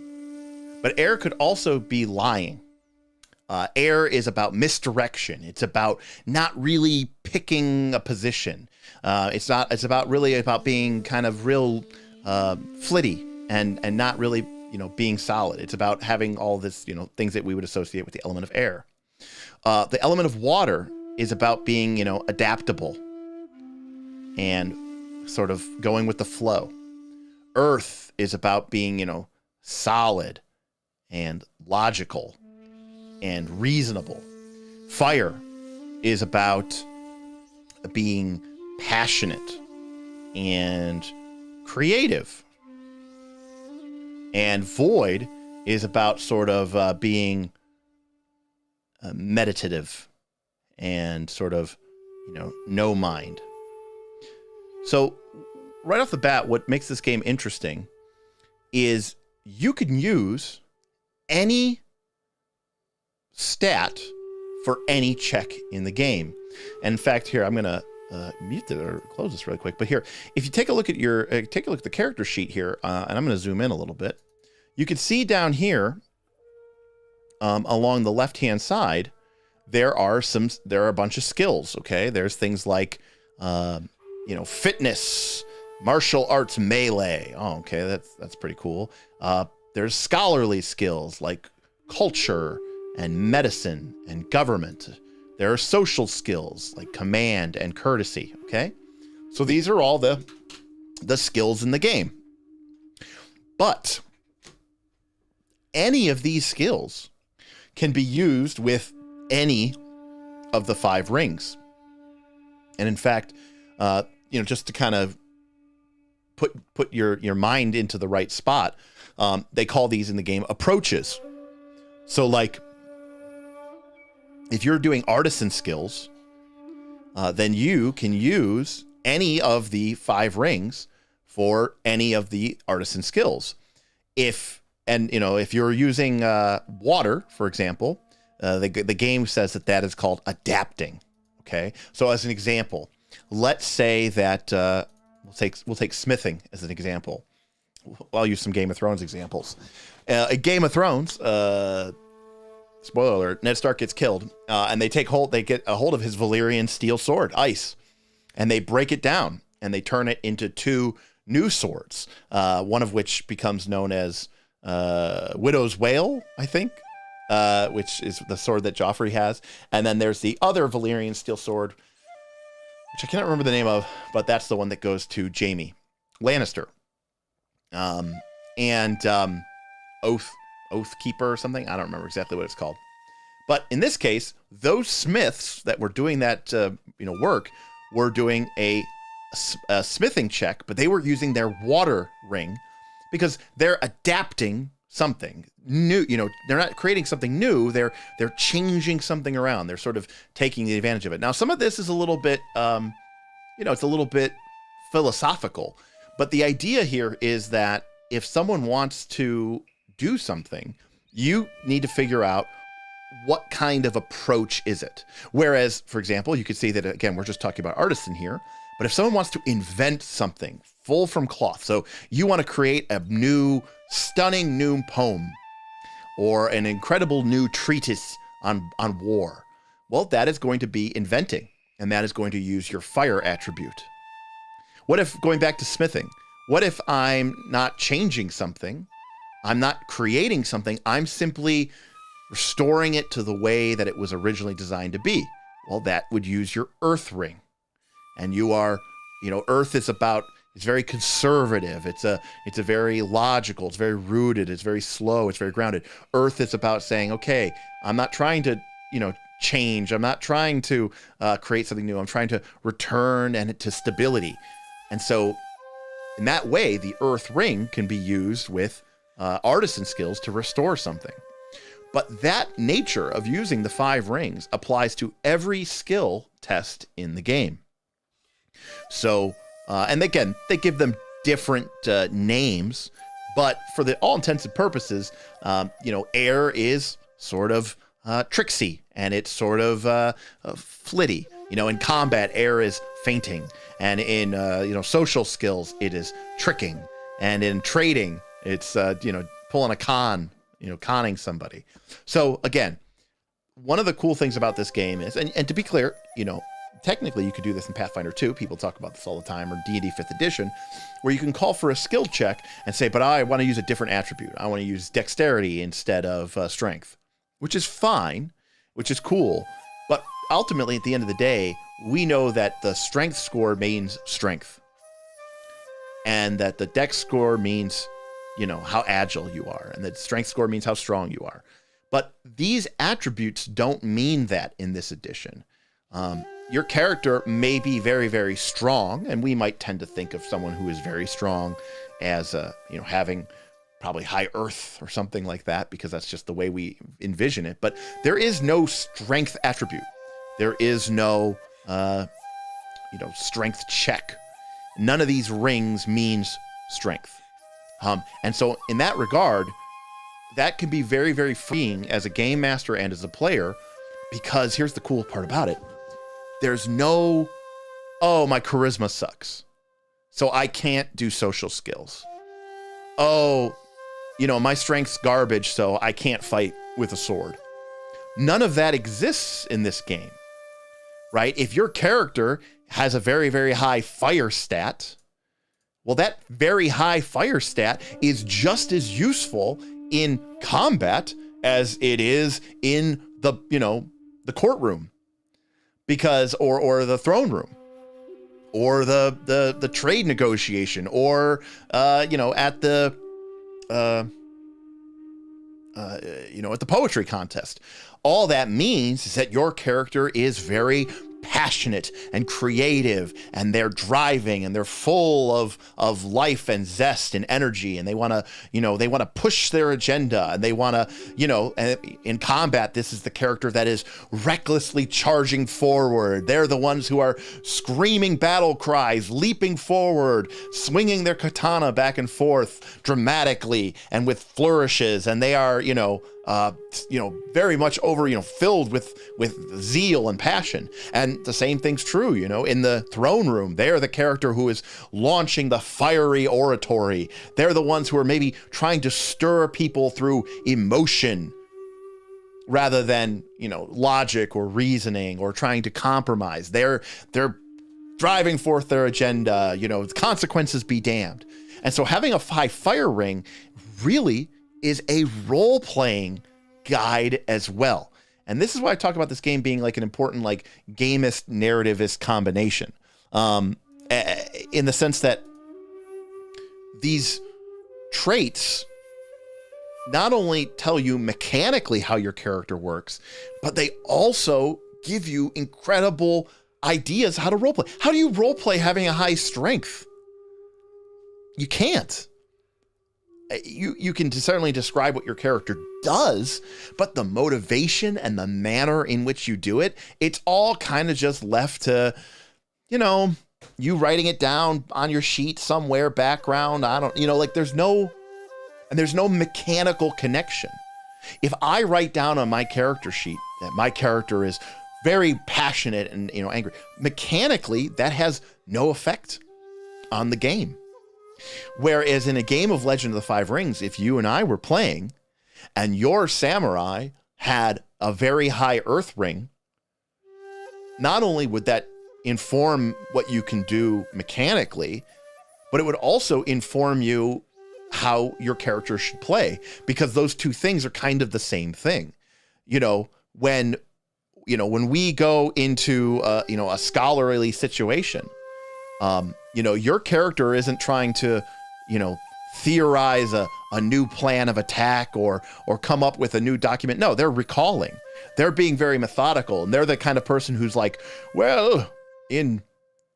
[SPEAKER 1] but air could also be lying. Air is about misdirection. It's about not really picking a position. It's about really about being kind of real flitty and not really, being solid. It's about having all this, things that we would associate with the element of air. The element of water is about being, adaptable and sort of going with the flow. Earth is about being, solid and logical and reasonable. Fire is about being passionate and creative. And void is about sort of being meditative and sort of, no mind. So right off the bat, what makes this game interesting is you can use any stat for any check in the game. And in fact, here, I'm going to mute it or close this really quick. But here, if you take a look at the character sheet here, and I'm going to zoom in a little bit, you can see down here, along the left-hand side, there are a bunch of skills. Okay, there's things like, fitness, martial arts, melee. Oh, okay, that's pretty cool. There's scholarly skills like culture and medicine and government. There are social skills like command and courtesy. Okay, so these are all the skills in the game. But any of these skills can be used with any of the 5 rings. And in fact, just to kind of put your mind into the right spot. They call these in the game approaches. So like, if you're doing artisan skills, then you can use any of the 5 rings for any of the artisan skills. If you're using water, for example, the game says that is called adapting. Okay, so as an example, let's say that we'll take smithing as an example. I'll use some Game of Thrones examples. A Game of Thrones, spoiler alert, Ned Stark gets killed, and they get a hold of his Valyrian steel sword, ice, and they break it down, and they turn it into 2 new swords, one of which becomes known as Widow's Wail, I think, which is the sword that Joffrey has. And then there's the other Valyrian steel sword, which I cannot remember the name of, but that's the one that goes to Jaime Lannister. Oathkeeper or something. I don't remember exactly what it's called. But in this case, those smiths that were doing that work were doing a smithing check, but they were using their water ring because they're adapting something new. They're not creating something new. They're changing something around. They're sort of taking the advantage of it. Now, some of this is a little bit, it's a little bit philosophical, but the idea here is that if someone wants to do something, you need to figure out what kind of approach is it. Whereas, for example, you could see that, again, we're just talking about artisan here, but if someone wants to invent something full from cloth, so you want to create a new, stunning new poem or an incredible new treatise on war, well, that is going to be inventing, and that is going to use your fire attribute. What if, going back to smithing, what if I'm not changing something, I'm not creating something, I'm simply restoring it to the way that it was originally designed to be? Well, that would use your earth ring. And you are, earth is it's very conservative. It's a very logical, it's very rooted, it's very slow, it's very grounded. Earth is about saying, okay, I'm not trying to, change. I'm not trying to create something new. I'm trying to return to stability. And so in that way, the earth ring can be used with artisan skills to restore something. But that nature of using the 5 rings applies to every skill test in the game. So, and again, they give them different names, but for all intents and purposes, air is sort of tricksy, and it's sort of flitty. In combat, air is feinting, and in social skills, it is tricking, and in trading, it's pulling a con, conning somebody. So again, one of the cool things about this game is, and to be clear, technically you could do this in Pathfinder 2. People talk about this all the time, or D&D 5th edition, where you can call for a skill check and say, but I want to use a different attribute. I want to use dexterity instead of strength, which is fine, which is cool. But ultimately, at the end of the day, we know that the strength score means strength, and that the dex score means, how agile you are, and the strength score means how strong you are. But these attributes don't mean that in this edition. Your character may be very, very strong, and we might tend to think of someone who is very strong as, having probably high earth or something like that, because that's just the way we envision it. But there is no strength attribute. There is no, strength check. None of these rings means strength. And so in that regard, that can be very, very freeing as a game master and as a player, because here's the cool part about it. There's no, my charisma sucks, so I can't do social skills. My strength's garbage, so I can't fight with a sword. None of that exists in this game, right? If your character has a very, very high fire stat, well, that very high fire stat is just as useful in combat as it is in the courtroom, because or the throne room, or the trade negotiation, or at the at the poetry contest. All that means is that your character is very passionate and creative, and they're driving, and they're full of life and zest and energy, and they want to push their agenda, and they want to, in combat, this is the character that is recklessly charging forward. They're the ones who are screaming battle cries, leaping forward, swinging their katana back and forth dramatically and with flourishes, and they are, very much filled with zeal and passion. And the same thing's true, in the throne room. They're the character who is launching the fiery oratory. They're the ones who are maybe trying to stir people through emotion rather than, logic or reasoning or trying to compromise. They're driving forth their agenda, consequences be damned. And so having a high fire ring really is a role-playing guide as well. And this is why I talk about this game being like an important, like, gamist narrativist combination. In the sense that these traits not only tell you mechanically how your character works, but they also give you incredible ideas how to roleplay. How do you roleplay having a high strength? You can't. You can certainly describe what your character does, but the motivation and the manner in which you do it, it's all kind of just left to, you writing it down on your sheet somewhere, background. There's no mechanical connection. If I write down on my character sheet that my character is very passionate and, angry, mechanically, that has no effect on the game. Whereas in a game of Legend of the Five Rings, if you and I were playing and your samurai had a very high earth ring, not only would that inform what you can do mechanically, but it would also inform you how your character should play, because those two things are kind of the same thing. When we go into a scholarly situation, your character isn't trying to, theorize a new plan of attack or come up with a new document. No, they're recalling. They're being very methodical, and they're the kind of person who's like, well, in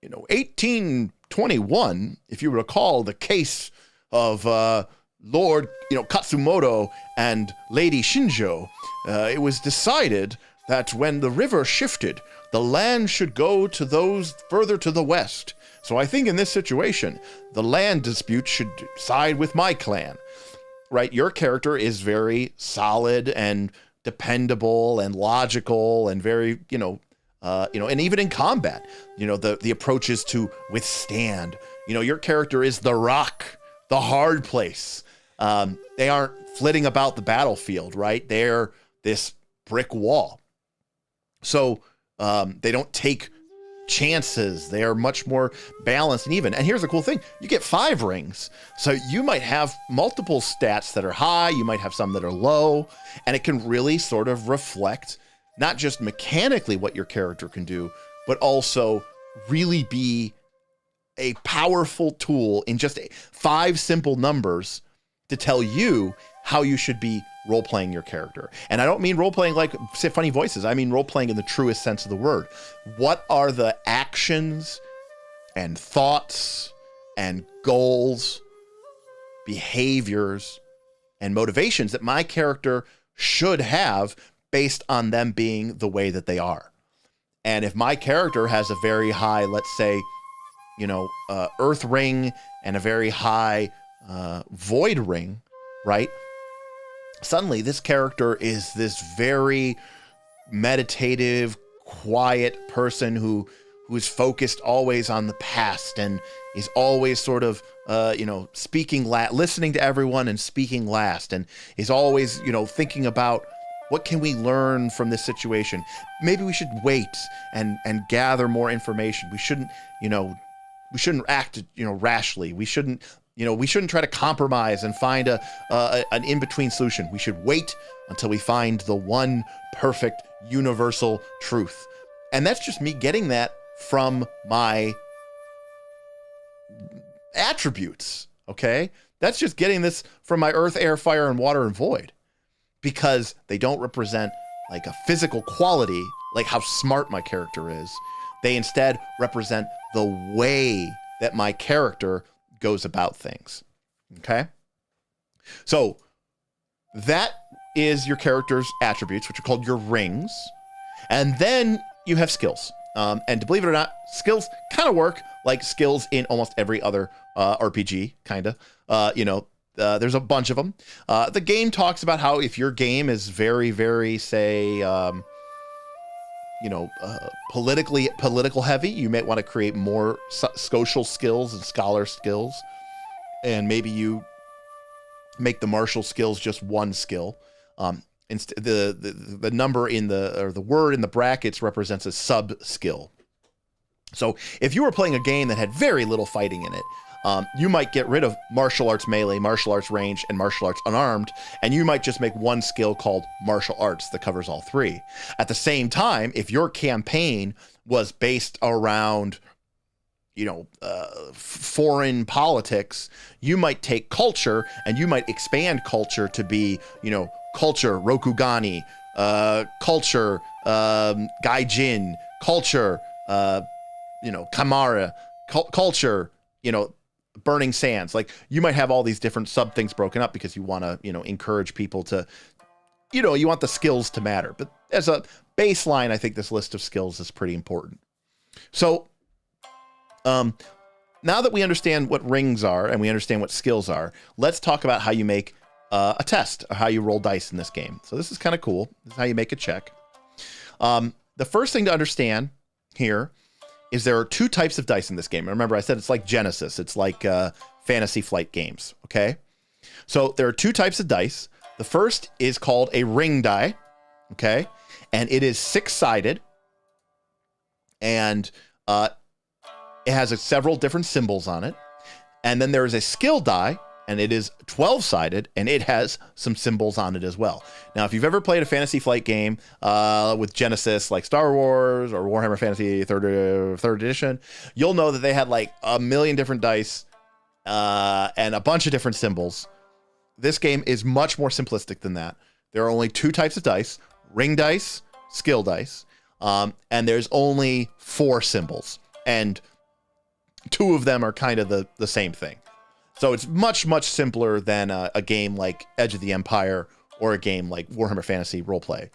[SPEAKER 1] 1821, if you recall the case of Lord Katsumoto and Lady Shinjo, it was decided that when the river shifted, the land should go to those further to the west. So I think in this situation, the land dispute should side with my clan, right? Your character is very solid and dependable and logical and very, and even in combat, the approach is to withstand. Your character is the rock, the hard place. They aren't flitting about the battlefield, right? They're this brick wall. So they don't take chances. They are much more balanced and even. And here's the cool thing. You get 5 rings. So you might have multiple stats that are high. You might have some that are low. And it can really sort of reflect not just mechanically what your character can do, but also really be a powerful tool in just 5 simple numbers to tell you how you should be role-playing your character. And I don't mean role-playing like say funny voices. I mean role-playing in the truest sense of the word. What are the actions and thoughts and goals, behaviors, and motivations that my character should have based on them being the way that they are? And if my character has a very high, let's say, earth ring and a very high void ring, right? Suddenly this character is this very meditative, quiet person who is focused always on the past and is always sort of, speaking listening to everyone and speaking last, and is always, thinking about what can we learn from this situation? Maybe we should wait and gather more information. We shouldn't act, rashly. We shouldn't try to compromise and find an in-between solution. We should wait until we find the one perfect universal truth. And that's just me getting that from my attributes, okay? That's just getting this from my earth, air, fire, and water, and void. Because they don't represent like a physical quality, like how smart my character is. They instead represent the way that my character goes about things. Okay? So that is your character's attributes, which are called your rings. And then you have skills. And to believe it or not, skills kind of work like skills in almost every other RPG, kind of. There's a bunch of them. The game talks about how if your game is very, very, say, political heavy, you might want to create more social skills and scholar skills. And maybe you make the martial skills just one skill. The number in the word in the brackets represents a sub skill. So if you were playing a game that had very little fighting in it, you might get rid of martial arts melee, martial arts range, and martial arts unarmed, and you might just make one skill called martial arts that covers all three. At the same time, if your campaign was based around foreign politics, you might take culture and you might expand culture to be, culture, Rokugani, culture, Gaijin, culture, Kamara, culture, burning sands. Like, you might have all these different sub things broken up because you want to, encourage people to, you want the skills to matter. But as a baseline, I think this list of skills is pretty important. So, now that we understand what rings are and we understand what skills are, let's talk about how you make a test, or how you roll dice in this game. So this is kind of cool. This is how you make a check. The first thing to understand here is there are two types of dice in this game. Remember, I said it's like Genesis. It's like Fantasy Flight games, okay? So there are two types of dice. The first is called a ring die, okay? And it is 6-sided. And it has several different symbols on it. And then there is a skill die, and it is 12-sided, and it has some symbols on it as well. Now, if you've ever played a Fantasy Flight game with Genesis, like Star Wars or Warhammer Fantasy 3rd edition, you'll know that they had like a million different dice and a bunch of different symbols. This game is much more simplistic than that. There are only two types of dice: ring dice, skill dice, and there's only 4 symbols. And 2 of them are kind of the same thing. So it's much, much simpler than a game like Edge of the Empire or a game like Warhammer Fantasy Roleplay.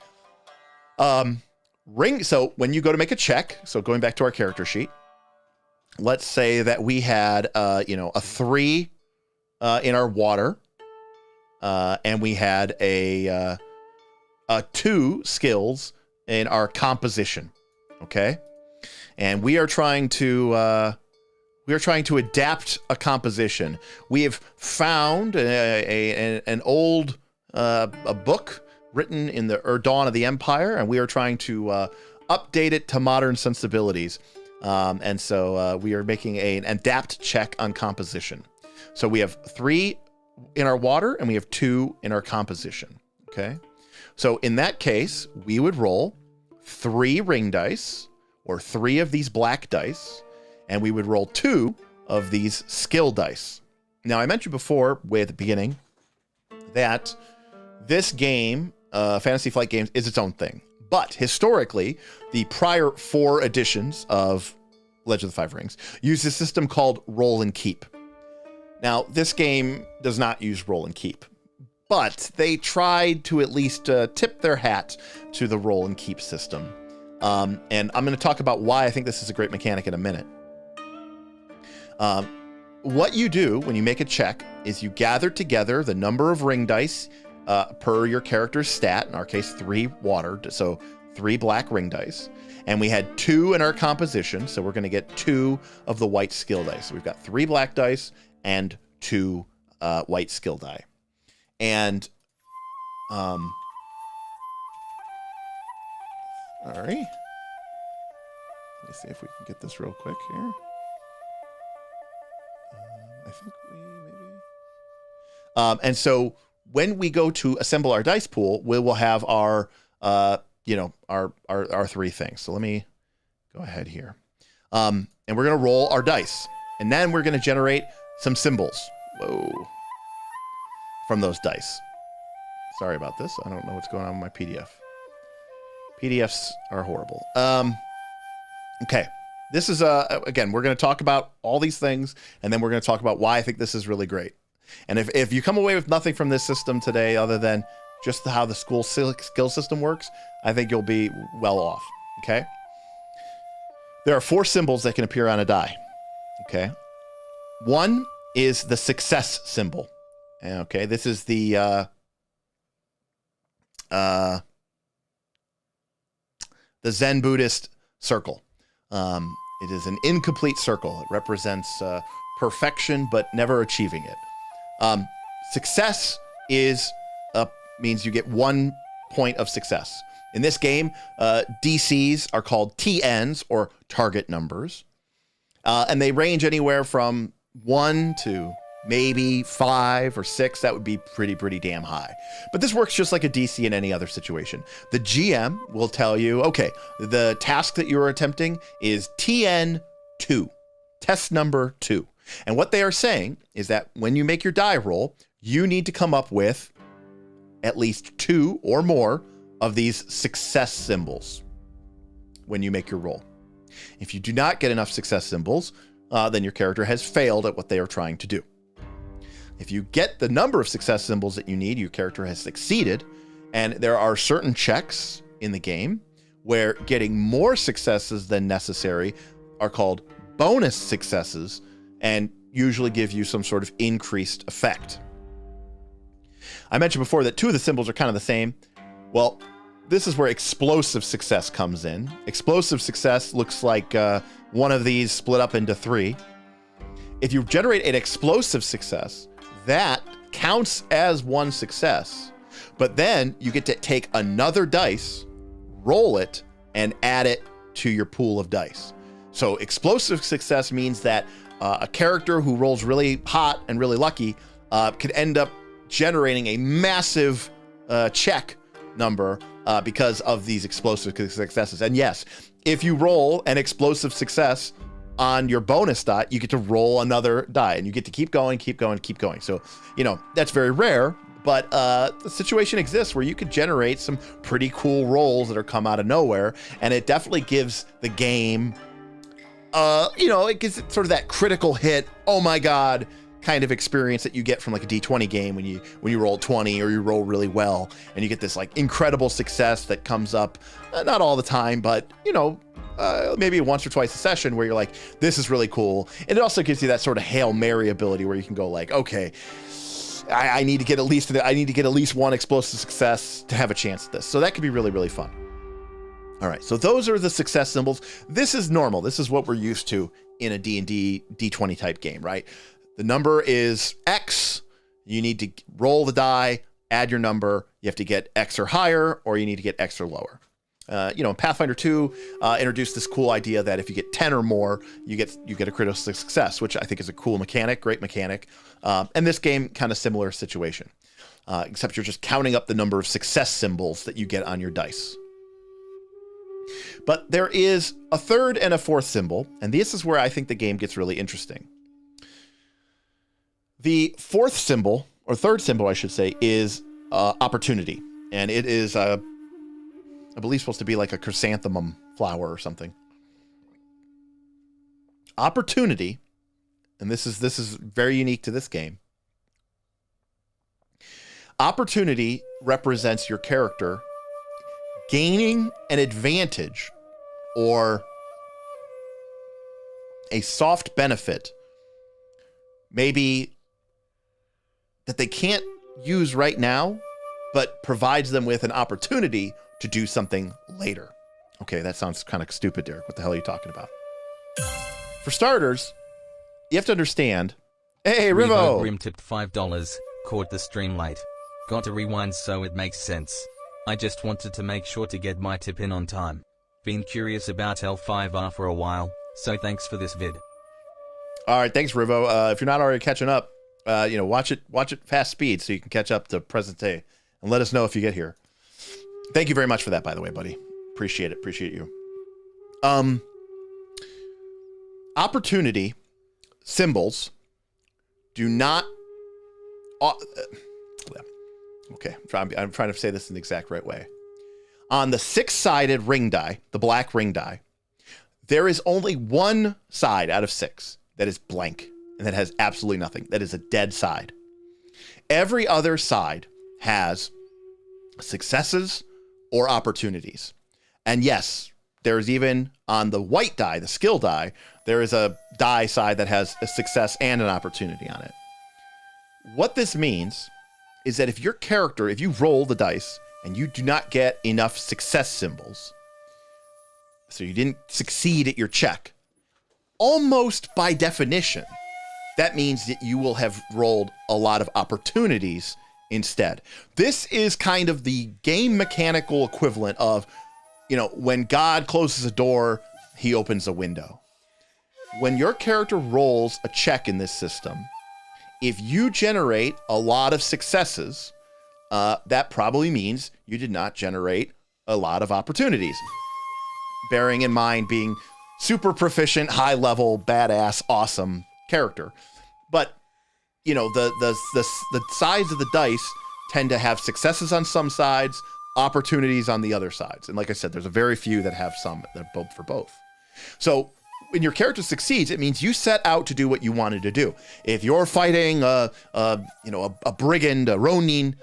[SPEAKER 1] So when you go to make a check, so going back to our character sheet, let's say that we had a 3 in our water, and we had a 2 skills in our composition. Okay, and we are trying to adapt a composition. We have found an old book written in the dawn of the Empire, and we are trying to update it to modern sensibilities. And so we are making an adapt check on composition. So we have 3 in our water, and we have 2 in our composition. Okay. So in that case, we would roll 3 ring dice, or 3 of these black dice, and we would roll 2 of these skill dice. Now, I mentioned before, way at the beginning, that this game, Fantasy Flight Games, is its own thing. But historically, the prior 4 editions of Legend of the Five Rings used a system called Roll and Keep. Now, this game does not use Roll and Keep, but they tried to at least tip their hat to the Roll and Keep system. And I'm going to talk about why I think this is a great mechanic in a minute. What you do when you make a check is you gather together the number of ring dice per your character's stat, in our case 3 water, so 3 black ring dice, and we had 2 in our composition, so we're going to get 2 of the white skill dice. So we've got 3 black dice and 2 white skill die. And sorry, let me see if we can get this real quick here. I think we maybe. And so when we go to assemble our dice pool, we will have our, our 3 things. So let me go ahead here. And we're going to roll our dice, and then we're going to generate some symbols. Whoa. From those dice. Sorry about this. I don't know what's going on with my PDF. PDFs are horrible. Okay. This is, again, we're going to talk about all these things, and then we're going to talk about why I think this is really great. And if you come away with nothing from this system today other than just how the school skill system works, I think you'll be well off. Okay? There are 4 symbols that can appear on a die. Okay? One is the success symbol. Okay, this is the Zen Buddhist circle. It is an incomplete circle. It represents perfection, but never achieving it. Success means you get 1 point of success. In this game, DCs are called TNs, or target numbers. And they range anywhere from 1 to maybe 5 or 6. That would be pretty damn high. But this works just like a DC in any other situation. The GM will tell you, okay, the task that you're attempting is TN2, test number 2. And what they are saying is that when you make your die roll, you need to come up with at least 2 or more of these success symbols when you make your roll. If you do not get enough success symbols, then your character has failed at what they are trying to do. If you get the number of success symbols that you need, your character has succeeded. And there are certain checks in the game where getting more successes than necessary are called bonus successes and usually give you some sort of increased effect. I mentioned before that 2 of the symbols are kind of the same. Well, this is where explosive success comes in. Explosive success looks like one of these split up into 3. If you generate an explosive success, that counts as 1 success, but then you get to take another dice, roll it, and add it to your pool of dice. So explosive success means that a character who rolls really hot and really lucky could end up generating a massive check number because of these explosive successes. And yes, if you roll an explosive success on your bonus dot, you get to roll another die, and you get to keep going. So, that's very rare, but the situation exists where you could generate some pretty cool rolls that are come out of nowhere, and it definitely gives the game, it gives it sort of that critical hit, oh my god, kind of experience that you get from like a D20 game when you roll 20 or you roll really well, and you get this like incredible success that comes up, not all the time, but maybe once or twice a session where you're like, this is really cool. And it also gives you that sort of Hail Mary ability where you can go like, okay, I need to get at least 1 explosive success to have a chance at this. So that could be really, really fun. All right, so those are the success symbols. This is normal. This is what we're used to in a D&D D20 type game, right? The number is X. You need to roll the die, add your number. You have to get X or higher, or you need to get X or lower. Pathfinder 2 introduced this cool idea that if you get 10 or more, you get a critical success, which I think is a cool mechanic, great mechanic. And this game, kind of similar situation, except you're just counting up the number of success symbols that you get on your dice. But there is a 3rd and a 4th symbol, and this is where I think the game gets really interesting. The 4th symbol, or 3rd symbol, I should say, is opportunity, and it is I believe supposed to be like a chrysanthemum flower or something. Opportunity, and this is very unique to this game. Opportunity represents your character gaining an advantage or a soft benefit, maybe that they can't use right now, but provides them with an opportunity to do something later. Okay, that sounds kind of stupid, Derek. What the hell are you talking about? For starters, you have to understand. Hey, Rivo!
[SPEAKER 2] Grim tipped $5. Caught the stream late. Got to rewind so it makes sense. I just wanted to make sure to get my tip in on time. Been curious about L5R for a while, so thanks for this vid.
[SPEAKER 1] All right, thanks, Rivo. If you're not already catching up, watch it fast speed so you can catch up to present day, and let us know if you get here. Thank you very much for that, by the way, buddy. Appreciate it. Appreciate you. Opportunity symbols do not. Okay, I'm trying to say this in the exact right way. On the 6-sided ring die, the black ring die, there is only one side out of 6 that is blank and that has absolutely nothing. That is a dead side. Every other side has successes or opportunities. And yes, there is even on the white die, the skill die, there is a die side that has a success and an opportunity on it. What this means is that if your character, if you roll the dice and you do not get enough success symbols, so you didn't succeed at your check, almost by definition, that means that you will have rolled a lot of opportunities instead. This is kind of the game mechanical equivalent of, when God closes a door, he opens a window. When your character rolls a check in this system, if you generate a lot of successes, that probably means you did not generate a lot of opportunities. Bearing in mind being super proficient, high level, badass, awesome character. But, the sides of the dice tend to have successes on some sides, opportunities on the other sides. And like I said, there's a very few that have some that are both for both. So when your character succeeds, it means you set out to do what you wanted to do. If you're fighting a brigand, a Ronin,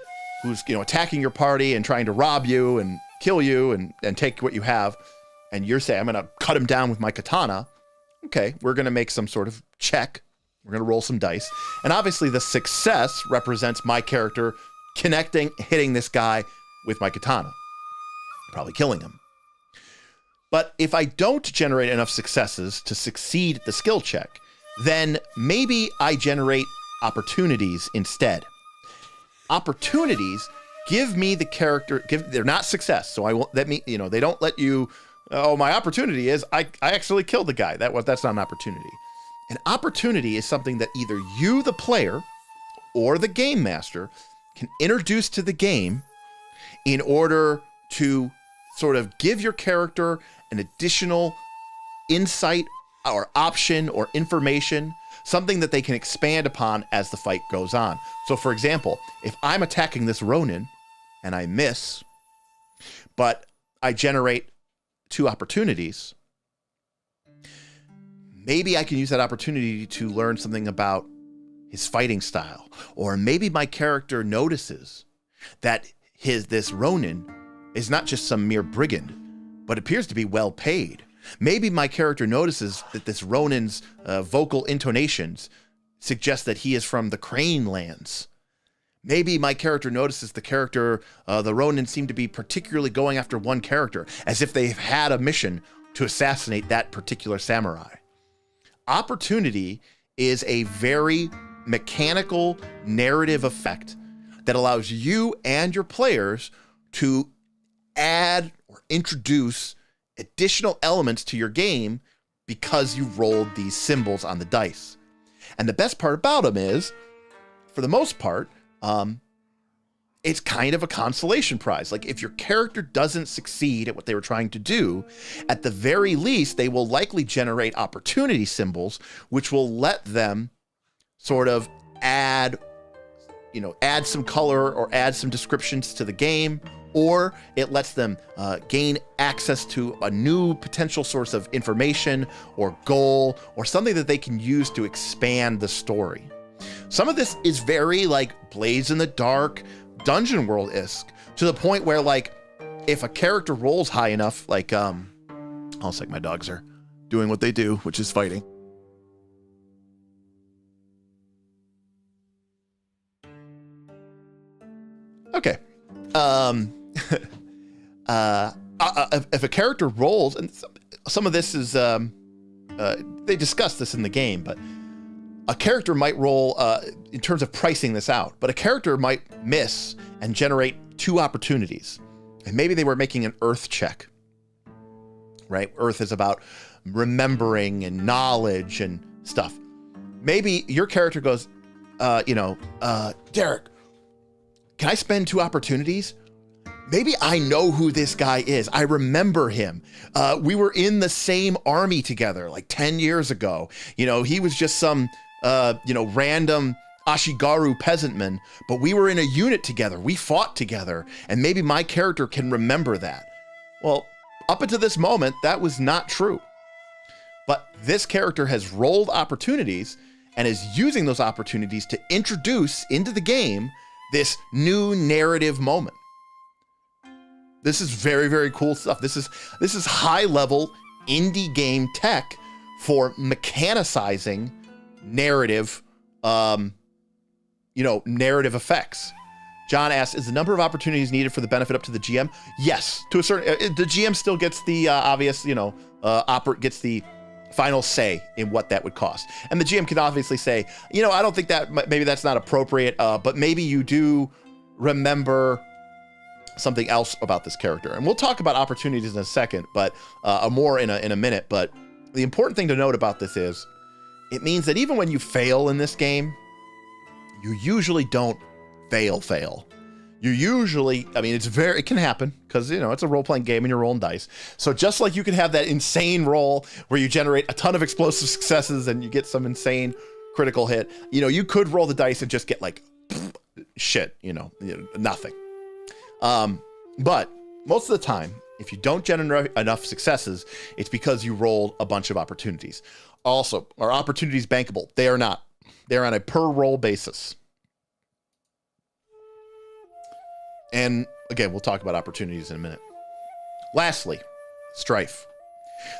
[SPEAKER 1] who's attacking your party and trying to rob you and kill you and take what you have, and you're saying, I'm going to cut him down with my katana, okay, we're going to make some sort of check. We're going to roll some dice. And obviously the success represents my character hitting this guy with my katana, probably killing him. But if I don't generate enough successes to succeed at the skill check, then maybe I generate opportunities instead. Opportunities give me the character, they're not success. So they don't let you, my opportunity is I actually killed the guy. That's not an opportunity. An opportunity is something that either you, the player, or the game master can introduce to the game in order to sort of give your character an additional insight or option or information, something that they can expand upon as the fight goes on. So for example, if I'm attacking this Ronin and I miss, but I generate 2 opportunities, maybe I can use that opportunity to learn something about his fighting style. Or maybe my character notices that this Ronin is not just some mere brigand, but appears to be well paid. Maybe my character notices that this Ronin's vocal intonations suggest that he is from the Crane lands. Maybe my character notices the Ronin seem to be particularly going after one character, as if they've had a mission to assassinate that particular samurai. Opportunity is a very mechanical narrative effect that allows you and your players to add or introduce additional elements to your game because you rolled these symbols on the dice. And the best part about them is, for the most part, it's kind of a consolation prize. Like if your character doesn't succeed at what they were trying to do, at the very least, they will likely generate opportunity symbols, which will let them sort of add some color or add some descriptions to the game, or it lets them gain access to a new potential source of information or goal or something that they can use to expand the story. Some of this is very like Blades in the Dark, Dungeon World-esque, to the point where like if a character rolls high enough, like I'll say my dogs are doing what they do, which is fighting. Okay. If a character rolls, and some of this is, they discuss this in the game, but a character might roll, in terms of pricing this out, but a character might miss and generate 2 opportunities. And maybe they were making an earth check, right? Earth is about remembering and knowledge and stuff. Maybe your character goes, Derek, can I spend 2 opportunities? Maybe I know who this guy is. I remember him. We were in the same army together like 10 years ago. He was just some, random Ashigaru peasantman, but we were in a unit together. We fought together, and maybe my character can remember that. Well, up until this moment, that was not true. But this character has rolled opportunities and is using those opportunities to introduce into the game this new narrative moment. This is very, very cool stuff. This is high level indie game tech for mechanicizing narrative, narrative effects. John asks, is the number of opportunities needed for the benefit up to the GM? Yes, to a certain, the GM still gets the obvious, gets the final say in what that would cost. And the GM can obviously say, I don't think that, maybe that's not appropriate, but maybe you do remember something else about this character. And we'll talk about opportunities in a second, but more in a minute. But the important thing to note about this is it means that even when you fail in this game, you usually don't fail. You usually, it can happen because, it's a role-playing game and you're rolling dice. So just like you can have that insane roll where you generate a ton of explosive successes and you get some insane critical hit, you could roll the dice and just get like shit, nothing. But most of the time, if you don't generate enough successes, it's because you rolled a bunch of opportunities. Also, are opportunities bankable? They are not. They're on a per roll basis. And again, we'll talk about opportunities in a minute. Lastly, strife.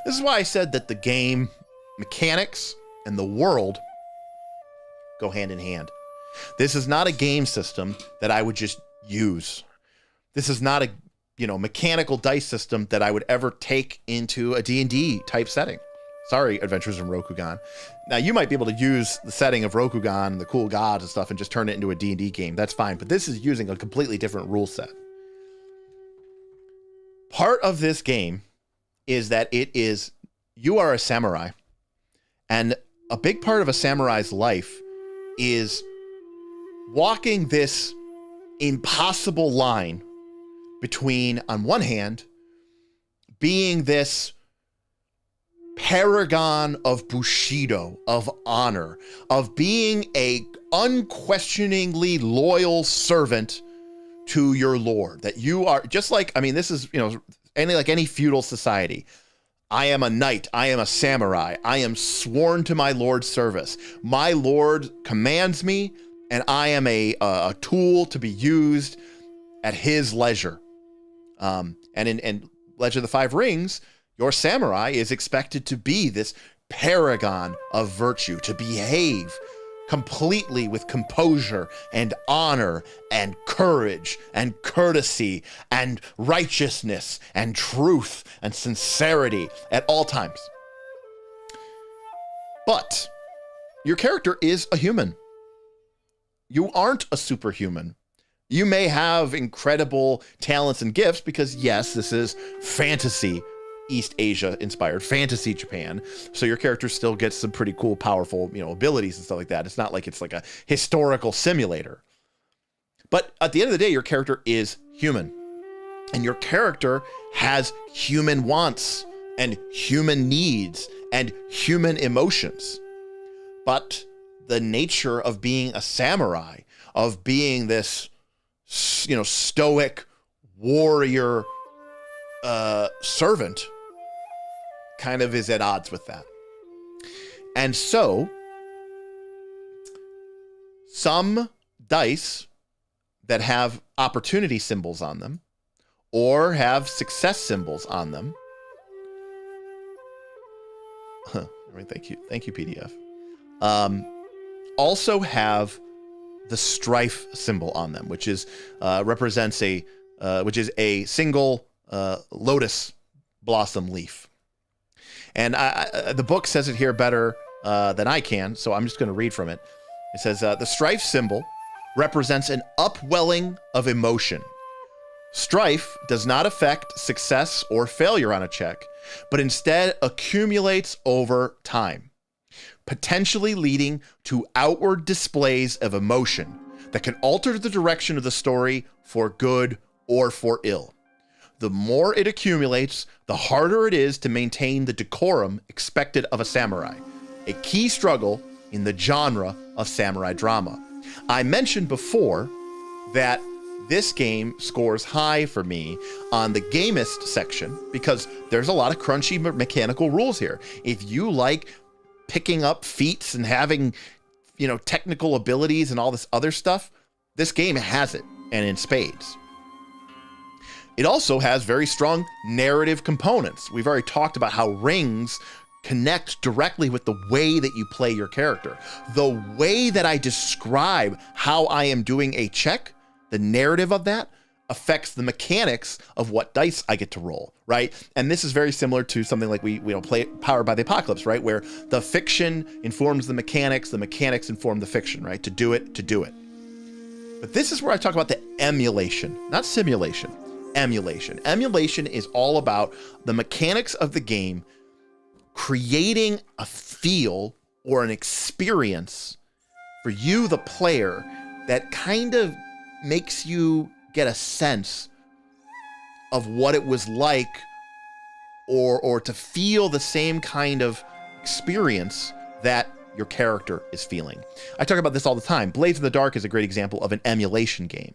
[SPEAKER 1] This is why I said that the game mechanics and the world go hand in hand. This is not a game system that I would just use. This is not a, mechanical dice system that I would ever take into a D&D type setting. Sorry, Adventures in Rokugan. Now, you might be able to use the setting of Rokugan and the cool gods and stuff and just turn it into a D&D game. That's fine. But this is using a completely different rule set. Part of this game is that you are a samurai. And a big part of a samurai's life is walking this impossible line between, on one hand, being this paragon of Bushido, of honor, of being a unquestioningly loyal servant to your lord. That you are just like, this is, any feudal society. I am a knight. I am a samurai. I am sworn to my lord's service. My lord commands me, and I am a tool to be used at his leisure. And in Legend of the Five Rings, your samurai is expected to be this paragon of virtue, to behave completely with composure and honor and courage and courtesy and righteousness and truth and sincerity at all times. But your character is a human. You aren't a superhuman. You may have incredible talents and gifts because, yes, this is fantasy, East Asia inspired fantasy Japan. So your character still gets some pretty cool, powerful, abilities and stuff like that. It's not like it's like a historical simulator. But at the end of the day, your character is human. And your character has human wants and human needs and human emotions. But the nature of being a samurai, of being this, stoic warrior servant, kind of is at odds with that. And so some dice that have opportunity symbols on them or have success symbols on them. All right, thank you, PDF. Also have the strife symbol on them, which is represents a single lotus blossom leaf. And the book says it here better than I can, so I'm just going to read from it. It says, the strife symbol represents an upwelling of emotion. Strife does not affect success or failure on a check, but instead accumulates over time, potentially leading to outward displays of emotion that can alter the direction of the story for good or for ill. The more it accumulates, the harder it is to maintain the decorum expected of a samurai, a key struggle in the genre of samurai drama. I mentioned before that this game scores high for me on the gamist section because there's a lot of crunchy mechanical rules here. If you like picking up feats and having, technical abilities and all this other stuff, this game has it, and in spades. It also has very strong narrative components. We've already talked about how rings connect directly with the way that you play your character. The way that I describe how I am doing a check, the narrative of that affects the mechanics of what dice I get to roll, right? And this is very similar to something like we play Powered by the Apocalypse, right? Where the fiction informs the mechanics inform the fiction, right? To do it. But this is where I talk about the emulation, not simulation. Emulation. Emulation is all about the mechanics of the game creating a feel or an experience for you, the player, that kind of makes you get a sense of what it was like or to feel the same kind of experience that your character is feeling. I talk about this all the time. Blades in the Dark is a great example of an emulation game.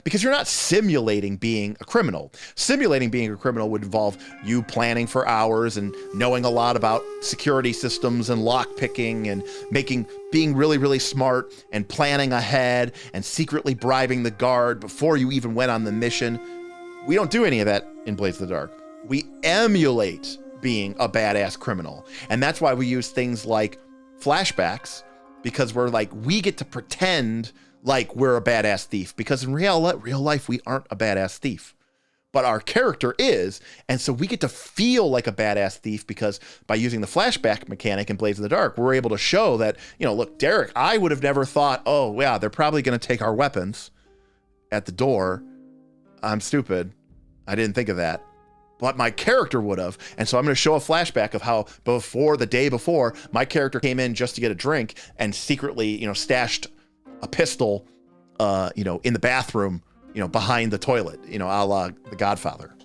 [SPEAKER 1] Because you're not simulating being a criminal. Simulating being a criminal would involve you planning for hours and knowing a lot about security systems and lock picking and being really, really smart and planning ahead and secretly bribing the guard before you even went on the mission. We don't do any of that in Blades of the Dark. We emulate being a badass criminal. And that's why we use things like flashbacks, because we get to pretend like we're a badass thief, because in real life, we aren't a badass thief, but our character is. And so we get to feel like a badass thief because by using the flashback mechanic in Blades of the Dark, we're able to show that, look, Derek, I would have never thought, oh yeah, they're probably going to take our weapons at the door. I'm stupid. I didn't think of that. But my character would have. And so I'm going to show a flashback of how the day before, my character came in just to get a drink and secretly, stashed a pistol, in the bathroom, behind the toilet, a la The Godfather,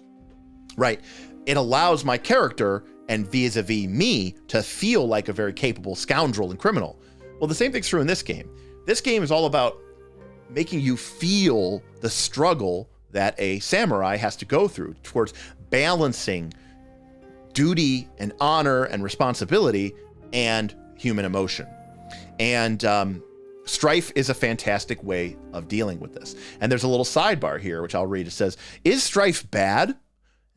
[SPEAKER 1] right? It allows my character and vis-a-vis me to feel like a very capable scoundrel and criminal. Well, the same thing's true in this game. This game is all about making you feel the struggle that a samurai has to go through towards balancing duty and honor and responsibility and human emotion. And, strife is a fantastic way of dealing with this. And there's a little sidebar here, which I'll read. It says, is strife bad?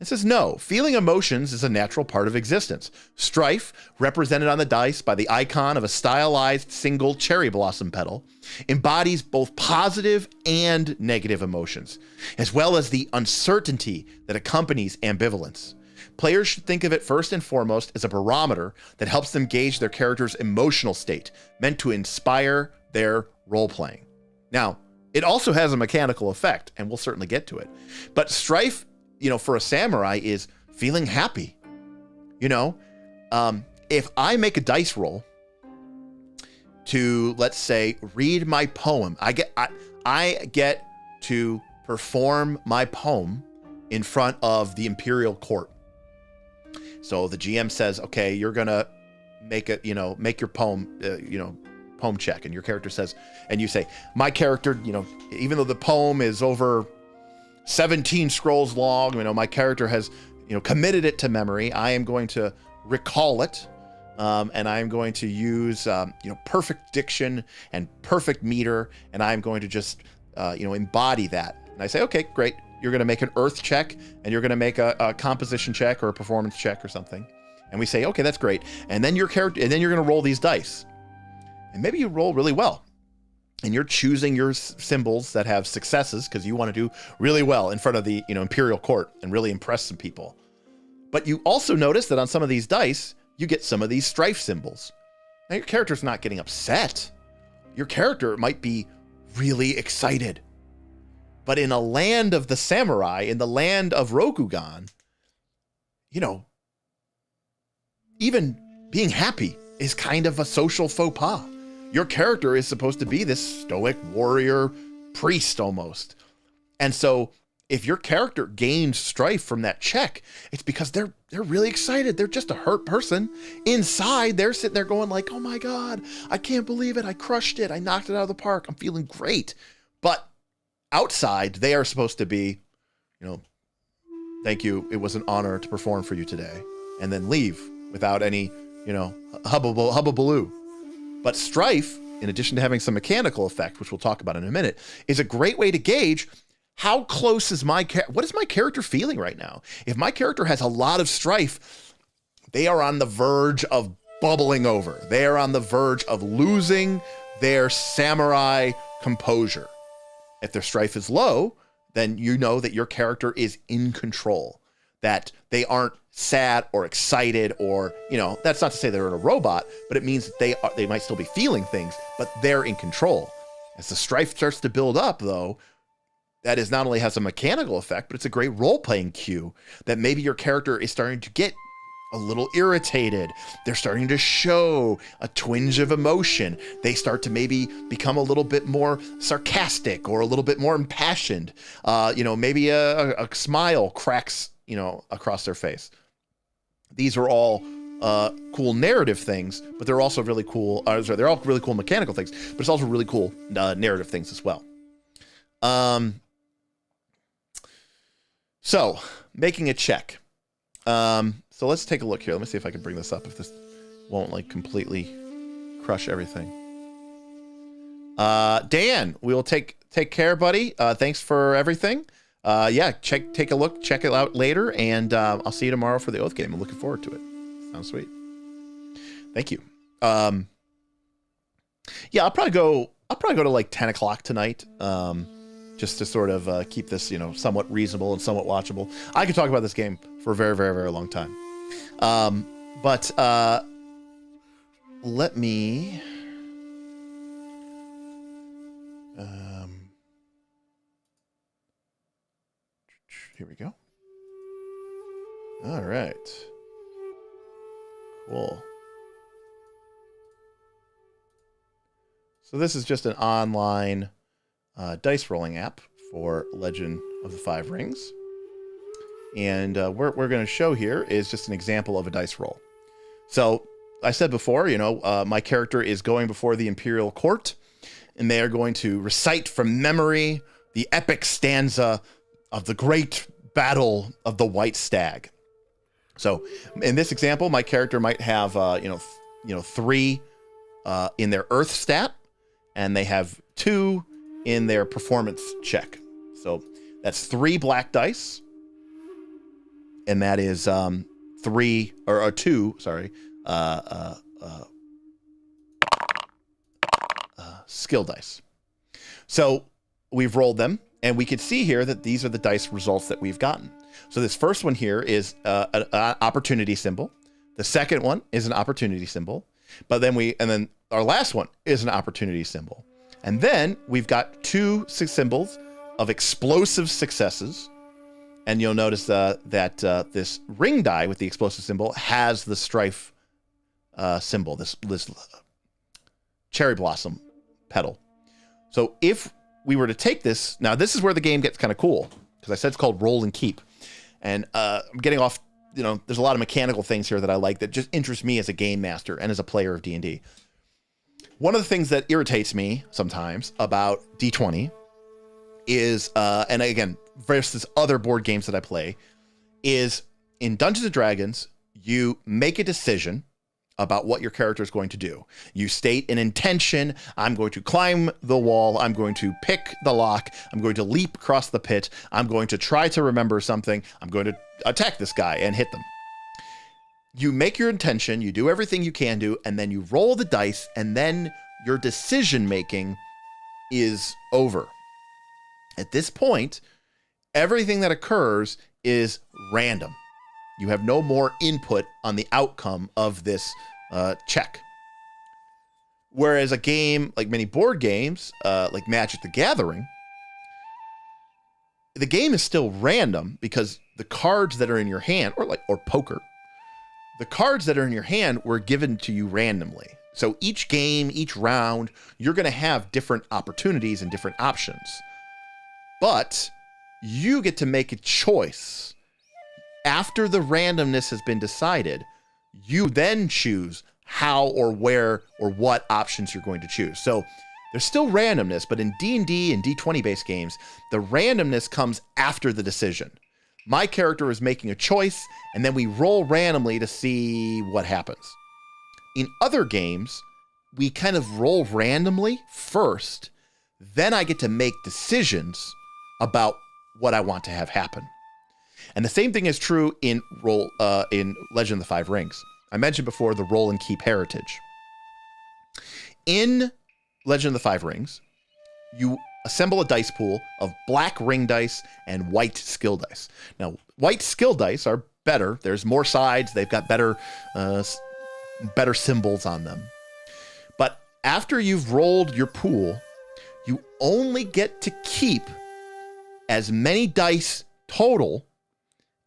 [SPEAKER 1] It says, no. Feeling emotions is a natural part of existence. Strife, represented on the dice by the icon of a stylized single cherry blossom petal, embodies both positive and negative emotions, as well as the uncertainty that accompanies ambivalence. Players should think of it first and foremost as a barometer that helps them gauge their character's emotional state, meant to inspire their role-playing. Now, it also has a mechanical effect, and we'll certainly get to it. But strife, for a samurai is feeling happy. If I make a dice roll to, let's say, read my poem, I get to perform my poem in front of the imperial court. So the GM says, okay, you're gonna make your poem, poem check, and your character says, and you say, my character, even though the poem is over 17 scrolls long, my character has, committed it to memory. I am going to recall it, and I am going to use, perfect diction and perfect meter, and I am going to just, embody that. And I say, okay, great. You're going to make an earth check, and you're going to make a composition check or a performance check or something. And we say, okay, that's great. And then you're going to roll these dice. And maybe you roll really well. And you're choosing your symbols that have successes because you want to do really well in front of the imperial court and really impress some people. But you also notice that on some of these dice, you get some of these strife symbols. Now your character's not getting upset. Your character might be really excited. But in a land of the samurai, in the land of Rokugan, even being happy is kind of a social faux pas. Your character is supposed to be this stoic warrior priest almost. And so if your character gains strife from that check, it's because they're really excited. They're just a hurt person. Inside, they're sitting there going like, oh my God, I can't believe it. I crushed it. I knocked it out of the park. I'm feeling great. But outside, they are supposed to be, thank you, it was an honor to perform for you today, and then leave without any, hubbubaloo. But strife, in addition to having some mechanical effect, which we'll talk about in a minute, is a great way to gauge how close is what is my character feeling right now? If my character has a lot of strife, they are on the verge of bubbling over. They are on the verge of losing their samurai composure. If their strife is low, then you know that your character is in control, that they aren't sad or excited or, that's not to say they're a robot, but it means that they might still be feeling things, but they're in control. As the strife starts to build up, though, that is not only has a mechanical effect, but it's a great role-playing cue that maybe your character is starting to get a little irritated. They're starting to show a twinge of emotion. They start to maybe become a little bit more sarcastic or a little bit more impassioned. Maybe a smile cracks, across their face. These are all cool narrative things, but they're also really cool. They're all really cool mechanical things, but it's also really cool narrative things as well. So making a check. So let's take a look here. Let me see if I can bring this up, if this won't completely crush everything. Dan, we will take care, buddy. Thanks for everything. Take a look, check it out later, and I'll see you tomorrow for the Oath game. I'm looking forward to it. Sounds sweet. Thank you. I'll probably go to 10 o'clock tonight. Just to sort of keep this, somewhat reasonable and somewhat watchable. I could talk about this game for a very, very, very long time. But let me... here we go. All right. Cool. So this is just an online dice rolling app for Legend of the Five Rings. And what we're going to show here is just an example of a dice roll. So I said before, my character is going before the Imperial Court, and they are going to recite from memory the epic stanza of the great battle of the White Stag. So in this example, my character might have, 3 in their Earth stat, and they have 2 in their performance check. So that's 3 black dice, and that is 2 skill dice. So we've rolled them, and we can see here that these are the dice results that we've gotten. So this first one here is an opportunity symbol. The second one is an opportunity symbol, but then our last one is an opportunity symbol. And then we've got 2 symbols of explosive successes. And you'll notice that this ring die with the explosive symbol has the strife symbol, this cherry blossom petal. So if we were to take this, now this is where the game gets kind of cool, because I said it's called roll and keep. And I'm getting off, there's a lot of mechanical things here that I like that just interest me as a game master and as a player of D&D. One of the things that irritates me sometimes about D20 is, and again, versus other board games that I play, is in Dungeons & Dragons, you make a decision about what your character is going to do. You state an intention. I'm going to climb the wall. I'm going to pick the lock. I'm going to leap across the pit. I'm going to try to remember something. I'm going to attack this guy and hit them. You make your intention, you do everything you can do, and then you roll the dice, and then your decision making is over. At this point, everything that occurs is random. You have no more input on the outcome of this check. Whereas a game, like many board games, like Magic the Gathering, the game is still random because the cards that are in your hand, or poker, the cards that are in your hand were given to you randomly. So each game, each round, you're going to have different opportunities and different options. But you get to make a choice. After the randomness has been decided, you then choose how or where or what options you're going to choose. So There's still randomness, but in D&D and D20 based games, the randomness comes after the decision. My character is making a choice, and then we roll randomly to see what happens. In other games, we kind of roll randomly first, then I get to make decisions about what I want to have happen. And the same thing is true in Legend of the Five Rings. I mentioned before the roll and keep heritage. In Legend of the Five Rings, you assemble a dice pool of black ring dice and white skill dice. Now, white skill dice are better. There's more sides. They've got better symbols on them. But after you've rolled your pool, you only get to keep as many dice total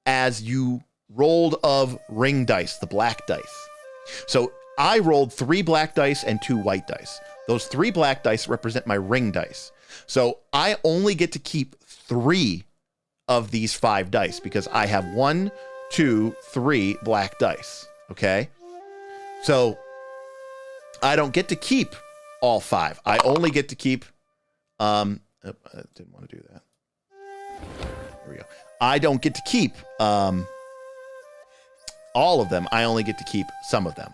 [SPEAKER 1] as you rolled of ring dice, the black dice. So I rolled 3 black dice and 2 white dice. Those 3 black dice represent my ring dice. So I only get to keep 3 of these 5 dice because I have 1, 2, 3 black dice. Okay? So I don't get to keep all 5. I only get to keep, I didn't want to do that. There we go. I don't get to keep all of them. I only get to keep some of them.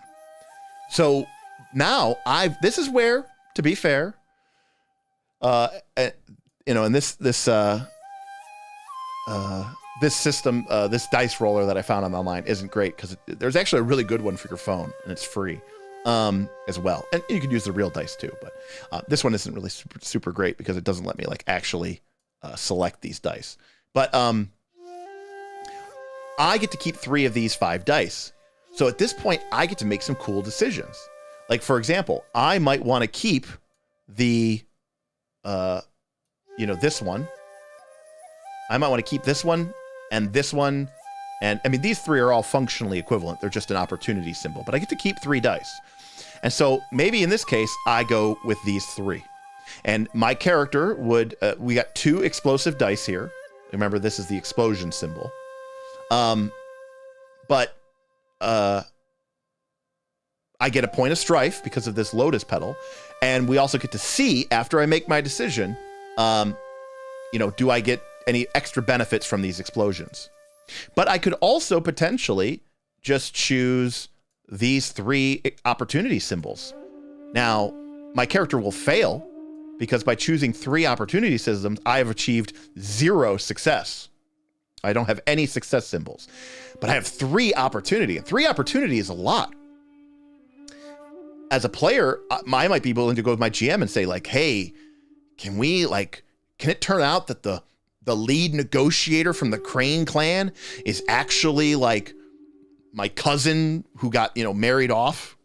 [SPEAKER 1] So now this is where, to be fair, and this system, this dice roller that I found online isn't great because there's actually a really good one for your phone and it's free as well. And you can use the real dice too, but this one isn't really super great because it doesn't let me like actually select these dice. But I get to keep 3 of these 5 dice. So at this point, I get to make some cool decisions. Like, for example, I might want to keep the, this one. I might want to keep this one and this one. And I mean, these 3 are all functionally equivalent. They're just an opportunity symbol, but I get to keep 3 dice. And so maybe in this case, I go with these 3. And my character would, we got 2 explosive dice here. Remember, this is the explosion symbol. But I get a point of strife because of this lotus petal. And we also get to see, after I make my decision, do I get any extra benefits from these explosions? But I could also potentially just choose these 3 opportunity symbols. Now, my character will fail because by choosing 3 opportunity systems, I have achieved 0 success. I don't have any success symbols, but I have 3 opportunity, and 3 opportunity is a lot. As a player, I might be willing to go with my GM and say like, hey, can it turn out that the lead negotiator from the Crane clan is actually like my cousin who got, married off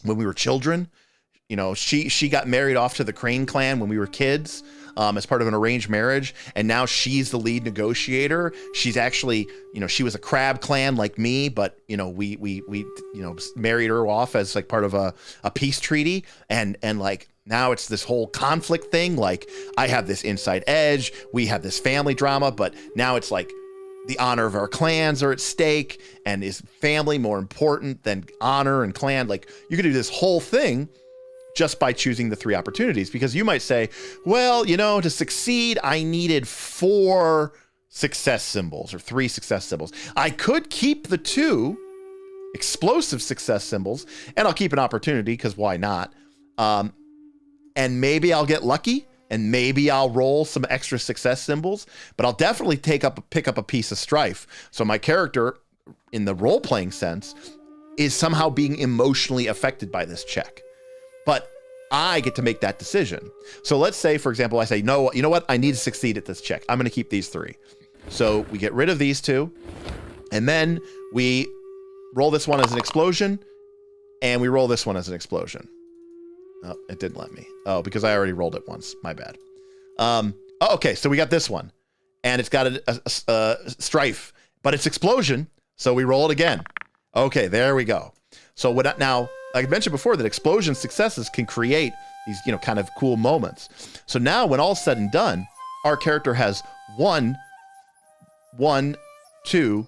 [SPEAKER 1] when we were children? She got married off to the Crane clan when we were kids, as part of an arranged marriage. And now she's the lead negotiator. She's actually, she was a Crab clan like me, but, we married her off as like part of a peace treaty. And like, now it's this whole conflict thing. Like, I have this inside edge. We have this family drama, but now it's like the honor of our clans are at stake. And is family more important than honor and clan? Like, you could do this whole thing just by choosing the 3 opportunities, because you might say, well, to succeed, I needed 4 success symbols or 3 success symbols. I could keep the 2 explosive success symbols and I'll keep an opportunity because why not? And maybe I'll get lucky and maybe I'll roll some extra success symbols, but I'll definitely pick up a piece of strife. So my character, in the role-playing sense, is somehow being emotionally affected by this check. But I get to make that decision. So let's say, for example, I say, no, you know what? I need to succeed at this check. I'm going to keep these 3. So we get rid of these 2. And then we roll this one as an explosion. And we roll this one as an explosion. Oh, it didn't let me. Oh, because I already rolled it once. My bad. Okay, so we got this one. And it's got a strife. But it's explosion. So we roll it again. Okay, there we go. So now, like I mentioned before, that explosion successes can create these, kind of cool moments. So now when all's said and done, our character has 1, 2,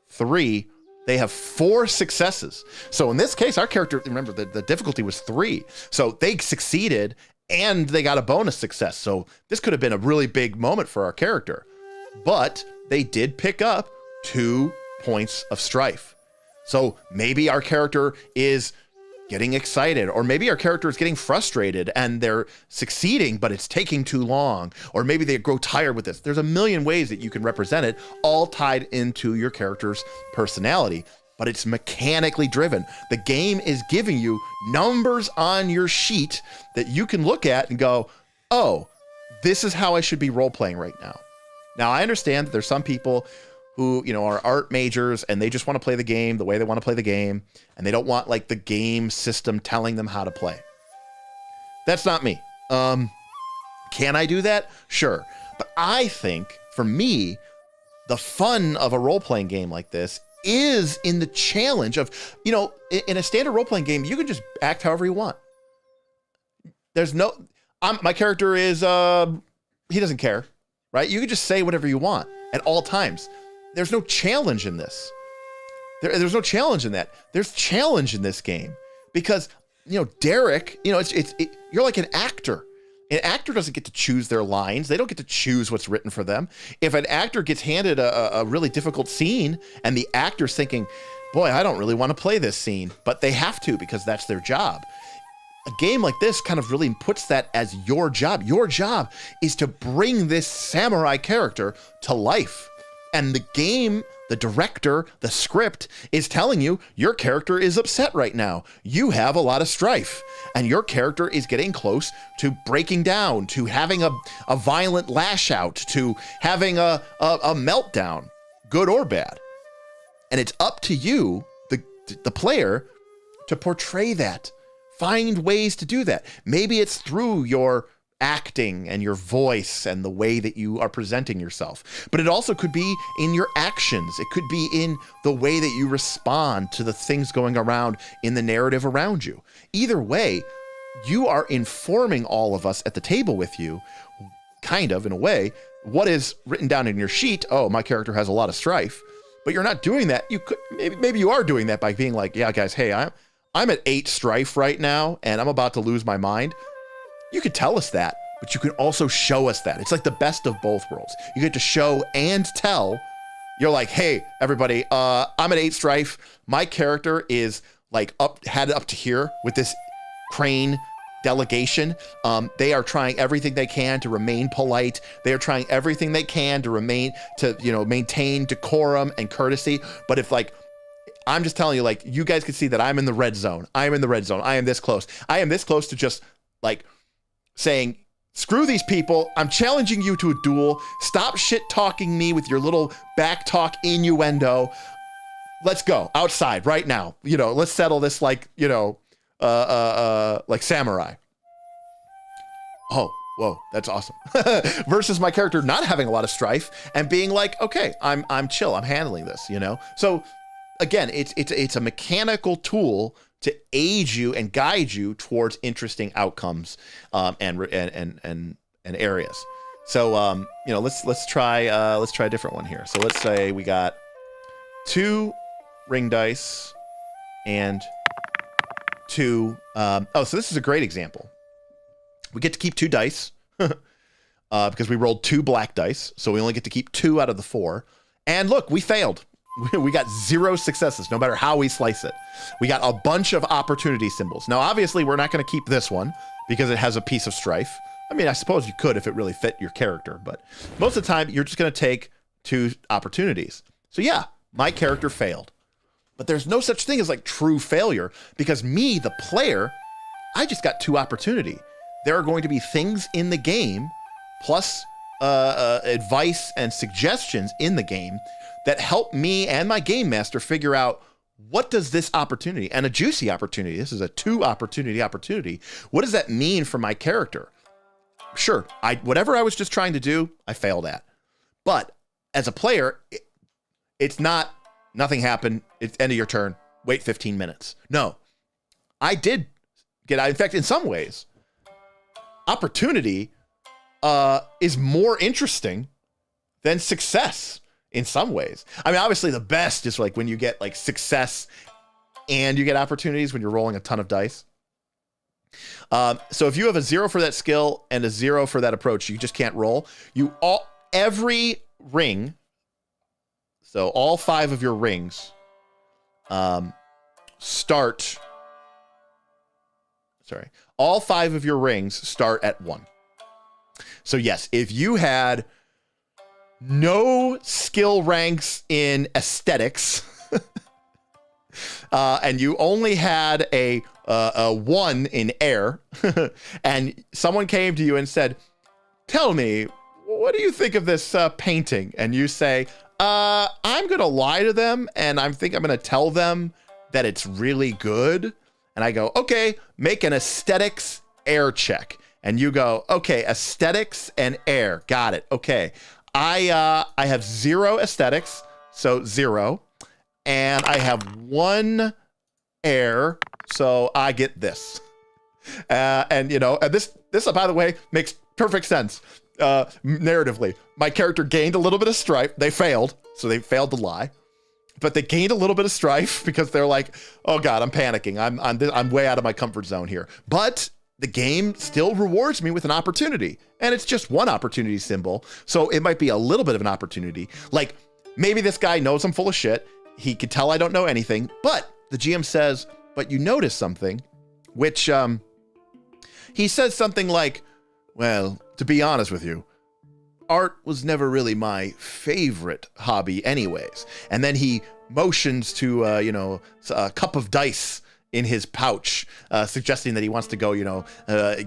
[SPEAKER 1] 3, They have 4 successes. So in this case, our character, remember, the difficulty was 3. So they succeeded and they got a bonus success. So this could have been a really big moment for our character. But they did pick up 2 points of strife. So maybe our character is getting excited, or maybe our character is getting frustrated and they're succeeding, but it's taking too long, or maybe they grow tired with this. There's a million ways that you can represent it, all tied into your character's personality, but it's mechanically driven. The game is giving you numbers on your sheet that you can look at and go, oh, this is how I should be role-playing right now. Now, I understand that there's some people who, you know, are art majors and they just want to play the game the way they want to play the game, and they don't want like the game system telling them how to play. That's not me. Can I do that? Sure. But I think for me, the fun of a role-playing game like this is in the challenge of, you know, in a standard role-playing game, you can just act however you want. There's no, my character is, he doesn't care, right? You can just say whatever you want at all times. There's no challenge in this. There's no challenge in that. There's challenge in this game because, you know, Derek, you know, you're like an actor. An actor doesn't get to choose their lines. They don't get to choose what's written for them. If an actor gets handed a really difficult scene and the actor's thinking, boy, I don't really want to play this scene, but they have to because that's their job. A game like this kind of really puts that as your job. Your job is to bring this samurai character to life. And the game, the director, the script is telling you your character is upset right now. You have a lot of strife and your character is getting close to breaking down, to having a violent lash out, to having a meltdown, good or bad. And it's up to you, the player, to portray that. Find ways to do that. Maybe it's through your acting and your voice and the way that you are presenting yourself. But it also could be in your actions. It could be in the way that you respond to the things going around in the narrative around you. Either way, you are informing all of us at the table with you, kind of, in a way, what is written down in your sheet. Oh, my character has a lot of strife. But you're not doing that. You could, maybe you are doing that by being like, yeah, guys, hey, I'm at 8 strife right now, and I'm about to lose my mind. You could tell us that, but you can also show us that. It's like the best of both worlds. You get to show and tell. You're like, hey, everybody, I'm at 8 strife. My character is like headed up to here with this crane delegation. They are trying everything they can to remain polite. They are trying everything they can to maintain decorum and courtesy. But if like, I'm just telling you, like, you guys can see that I'm in the red zone. I am in the red zone. I am this close. I am this close to just like saying, screw these people. I'm challenging you to a duel. Stop shit talking me with your little back talk innuendo. Let's go outside right now. You know, let's settle this like, you know, like samurai. Oh, whoa, that's awesome. Versus my character not having a lot of strife and being like, okay, I'm chill. I'm handling this, you know? So again, it's a mechanical tool to aid you and guide you towards interesting outcomes and areas. So you know, let's try a different one here. So let's say we got 2 ring dice and 2. So this is a great example. We get to keep 2 dice because we rolled 2 black dice, so we only get to keep 2 out of the 4. And look, we failed. We got 0 successes, no matter how we slice it. We got a bunch of opportunity symbols. Now, obviously, we're not going to keep this one because it has a piece of strife. I mean, I suppose you could if it really fit your character, but most of the time, you're just going to take 2 opportunities. So yeah, my character failed. But there's no such thing as like true failure because me, the player, I just got 2 opportunity. There are going to be things in the game, plus advice and suggestions in the game that help me and my game master figure out what does this opportunity, and a juicy opportunity, this is a 2 opportunity, what does that mean for my character? Sure, whatever I was just trying to do, I failed at. But as a player, it's not, nothing happened, it's end of your turn, wait 15 minutes. No, I did get, in fact, in some ways, opportunity is more interesting than success. in some ways. I mean, obviously the best is like when you get like success and you get opportunities when you're rolling a ton of dice. So if you have a 0 for that skill and a 0 for that approach, you just can't roll. Every ring, so all 5 of your rings start. Sorry, all 5 of your rings start at 1. So yes, if you had no skill ranks in aesthetics, and you only had a 1 in air, and someone came to you and said, "Tell me, what do you think of this painting?" And you say, "I'm gonna lie to them, and I'm gonna tell them that it's really good." And I go, "Okay, make an aesthetics air check." And you go, "Okay, aesthetics and air, got it. Okay, I have 0 aesthetics, so 0, and I have 1 air, so I get this." And you know, and this by the way makes perfect sense narratively. My character gained a little bit of strife. They failed, so they failed to lie, but they gained a little bit of strife because they're like, "Oh God, I'm panicking. I'm way out of my comfort zone here." But the game still rewards me with an opportunity, and it's just 1 opportunity symbol, so it might be a little bit of an opportunity. Like maybe this guy knows I'm full of shit. He could tell I don't know anything, but the GM says, "But you notice something," which he says something like, "Well, to be honest with you, art was never really my favorite hobby anyways." And then he motions to a cup of dice in his pouch, suggesting that he wants to go,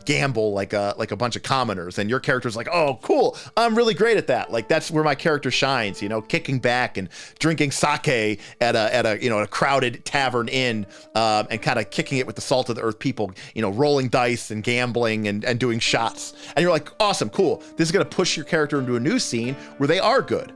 [SPEAKER 1] gamble like a bunch of commoners. And your character's like, "Oh, cool. I'm really great at that." Like that's where my character shines, kicking back and drinking sake at a crowded tavern inn, and kind of kicking it with the salt of the earth people, rolling dice and gambling and doing shots. And you're like, "Awesome, cool. This is going to push your character into a new scene where they are good."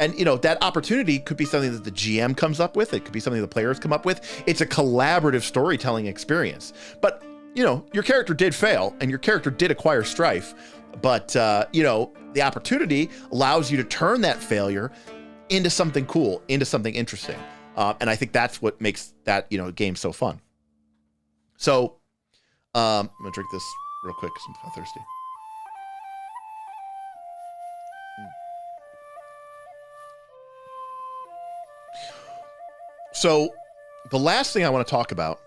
[SPEAKER 1] And that opportunity could be something that the GM comes up with. It could be something the players come up with. It's a collaborative storytelling experience. But, your character did fail and your character did acquire strife. But, the opportunity allows you to turn that failure into something cool, into something interesting. And I think that's what makes that, game so fun. So, I'm going to drink this real quick because I'm thirsty. So the last thing I want to talk about,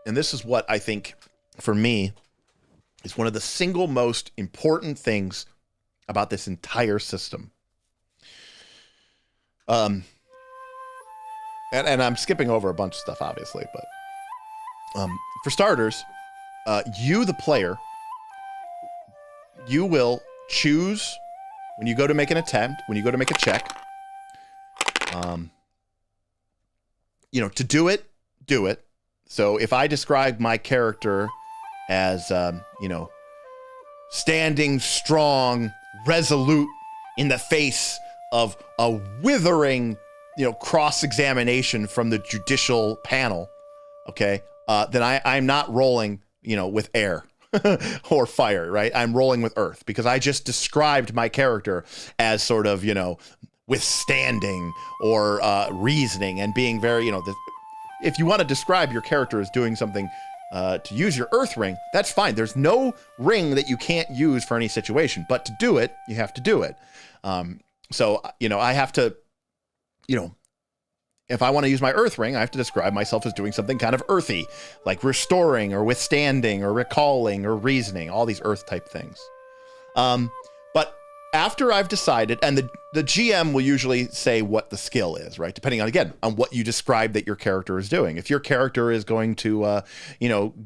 [SPEAKER 1] and this is what I think for me is one of the single most important things about this entire system. And I'm skipping over a bunch of stuff, obviously, but for starters, you, the player, you will choose when you go to make an attempt, when you go to make a check, to do it. So if I describe my character as, standing strong, resolute in the face of a withering, cross-examination from the judicial panel, okay, then I'm not rolling, with air or fire, right? I'm rolling with earth because I just described my character as sort of, withstanding or reasoning and being very, if you want to describe your character as doing something to use your earth ring, that's fine. There's no ring that you can't use for any situation, but to do it, you have to do it. So, I have to, if I want to use my earth ring, I have to describe myself as doing something kind of earthy, like restoring or withstanding or recalling or reasoning, all these earth type things. But after I've decided, and the GM will usually say what the skill is, right? Depending on what you describe that your character is doing. If your character is going to,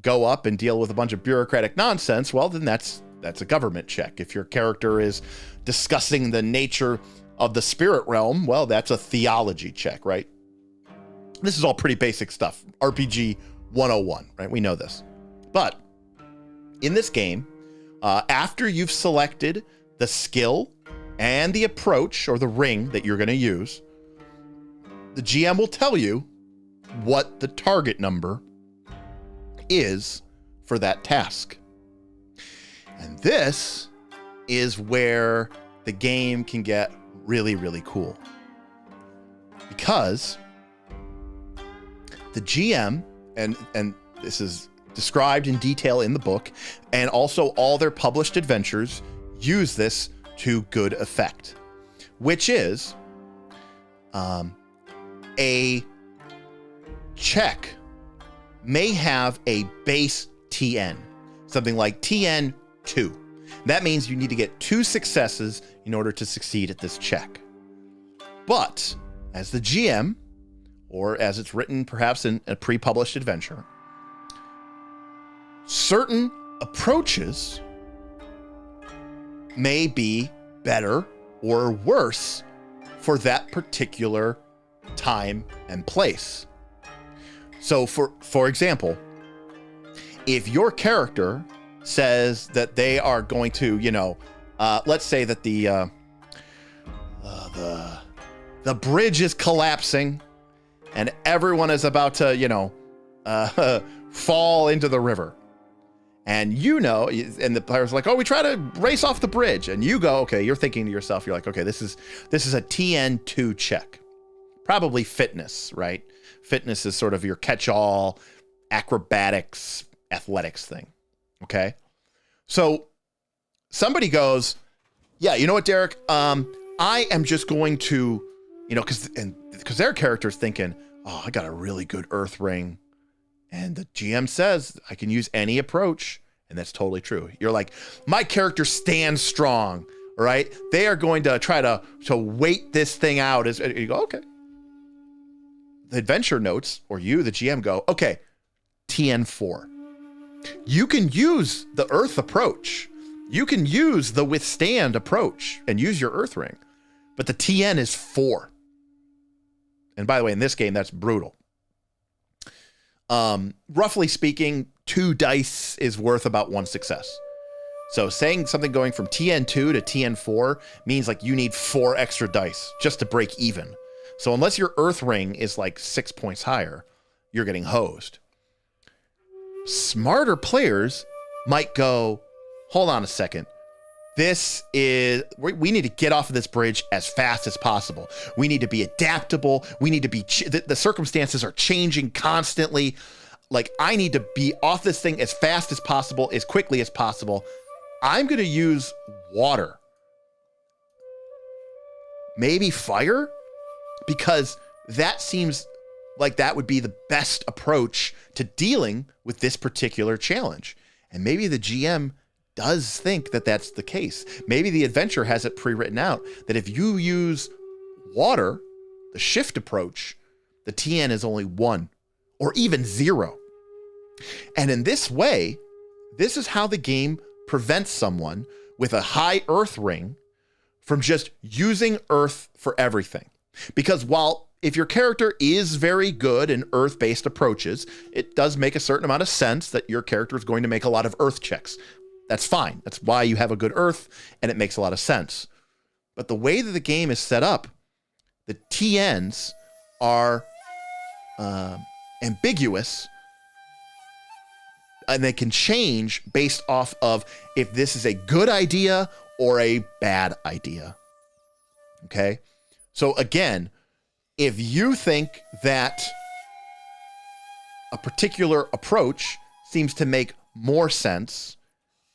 [SPEAKER 1] go up and deal with a bunch of bureaucratic nonsense, well, then that's a government check. If your character is discussing the nature of the spirit realm, well, that's a theology check, right? This is all pretty basic stuff. RPG 101, right? We know this. But in this game, after you've selected the skill and the approach or the ring that you're going to use, the GM will tell you what the target number is for that task. And this is where the game can get really, really cool. Because the GM, and this is described in detail in the book, and also all their published adventures use this to good effect, which is a check may have a base TN, something like TN 2. That means you need to get 2 successes in order to succeed at this check. But as the GM, or as it's written perhaps in a pre-published adventure, certain approaches may be better or worse for that particular time and place. So for example, if your character says that they are going to, let's say that the bridge is collapsing and everyone is about to, fall into the river. And and the player's like, oh, we try to race off the bridge. And you go, okay, you're thinking to yourself, you're like, okay, this is a TN2 check. Probably fitness, right? Fitness is sort of your catch-all acrobatics, athletics thing. Okay. So somebody goes, yeah, you know what, Derek? I am just going to, because their character's thinking, oh, I got a really good earth ring. And the GM says I can use any approach. And that's totally true. You're like, my character stands strong, right? They are going to try to wait this thing out. You go, okay. The adventure notes, or you, the GM, go, okay, TN4. You can use the earth approach. You can use the withstand approach and use your earth ring. But the TN is 4. And by the way, in this game, that's brutal. Roughly speaking, 2 dice is worth about 1 success. So saying something going from TN2 to TN4 means like you need 4 extra dice just to break even. So unless your earth ring is like 6 points higher, you're getting hosed. Smarter players might go, hold on a second. We need to get off of this bridge as fast as possible. We need to be adaptable. We need to be, the circumstances are changing constantly. Like, I need to be off this thing as fast as possible, as quickly as possible. I'm going to use water. Maybe fire? Because that seems like that would be the best approach to dealing with this particular challenge. And maybe the GM does think that that's the case. Maybe the adventure has it pre-written out that if you use water, the shift approach, the TN is only 1 or even 0. And in this way, this is how the game prevents someone with a high earth ring from just using earth for everything. Because while if your character is very good in earth-based approaches, it does make a certain amount of sense that your character is going to make a lot of earth checks. That's fine. That's why you have a good earth, and it makes a lot of sense. But the way that the game is set up, the TNs are ambiguous, and they can change based off of if this is a good idea or a bad idea. Okay? So again, if you think that a particular approach seems to make more sense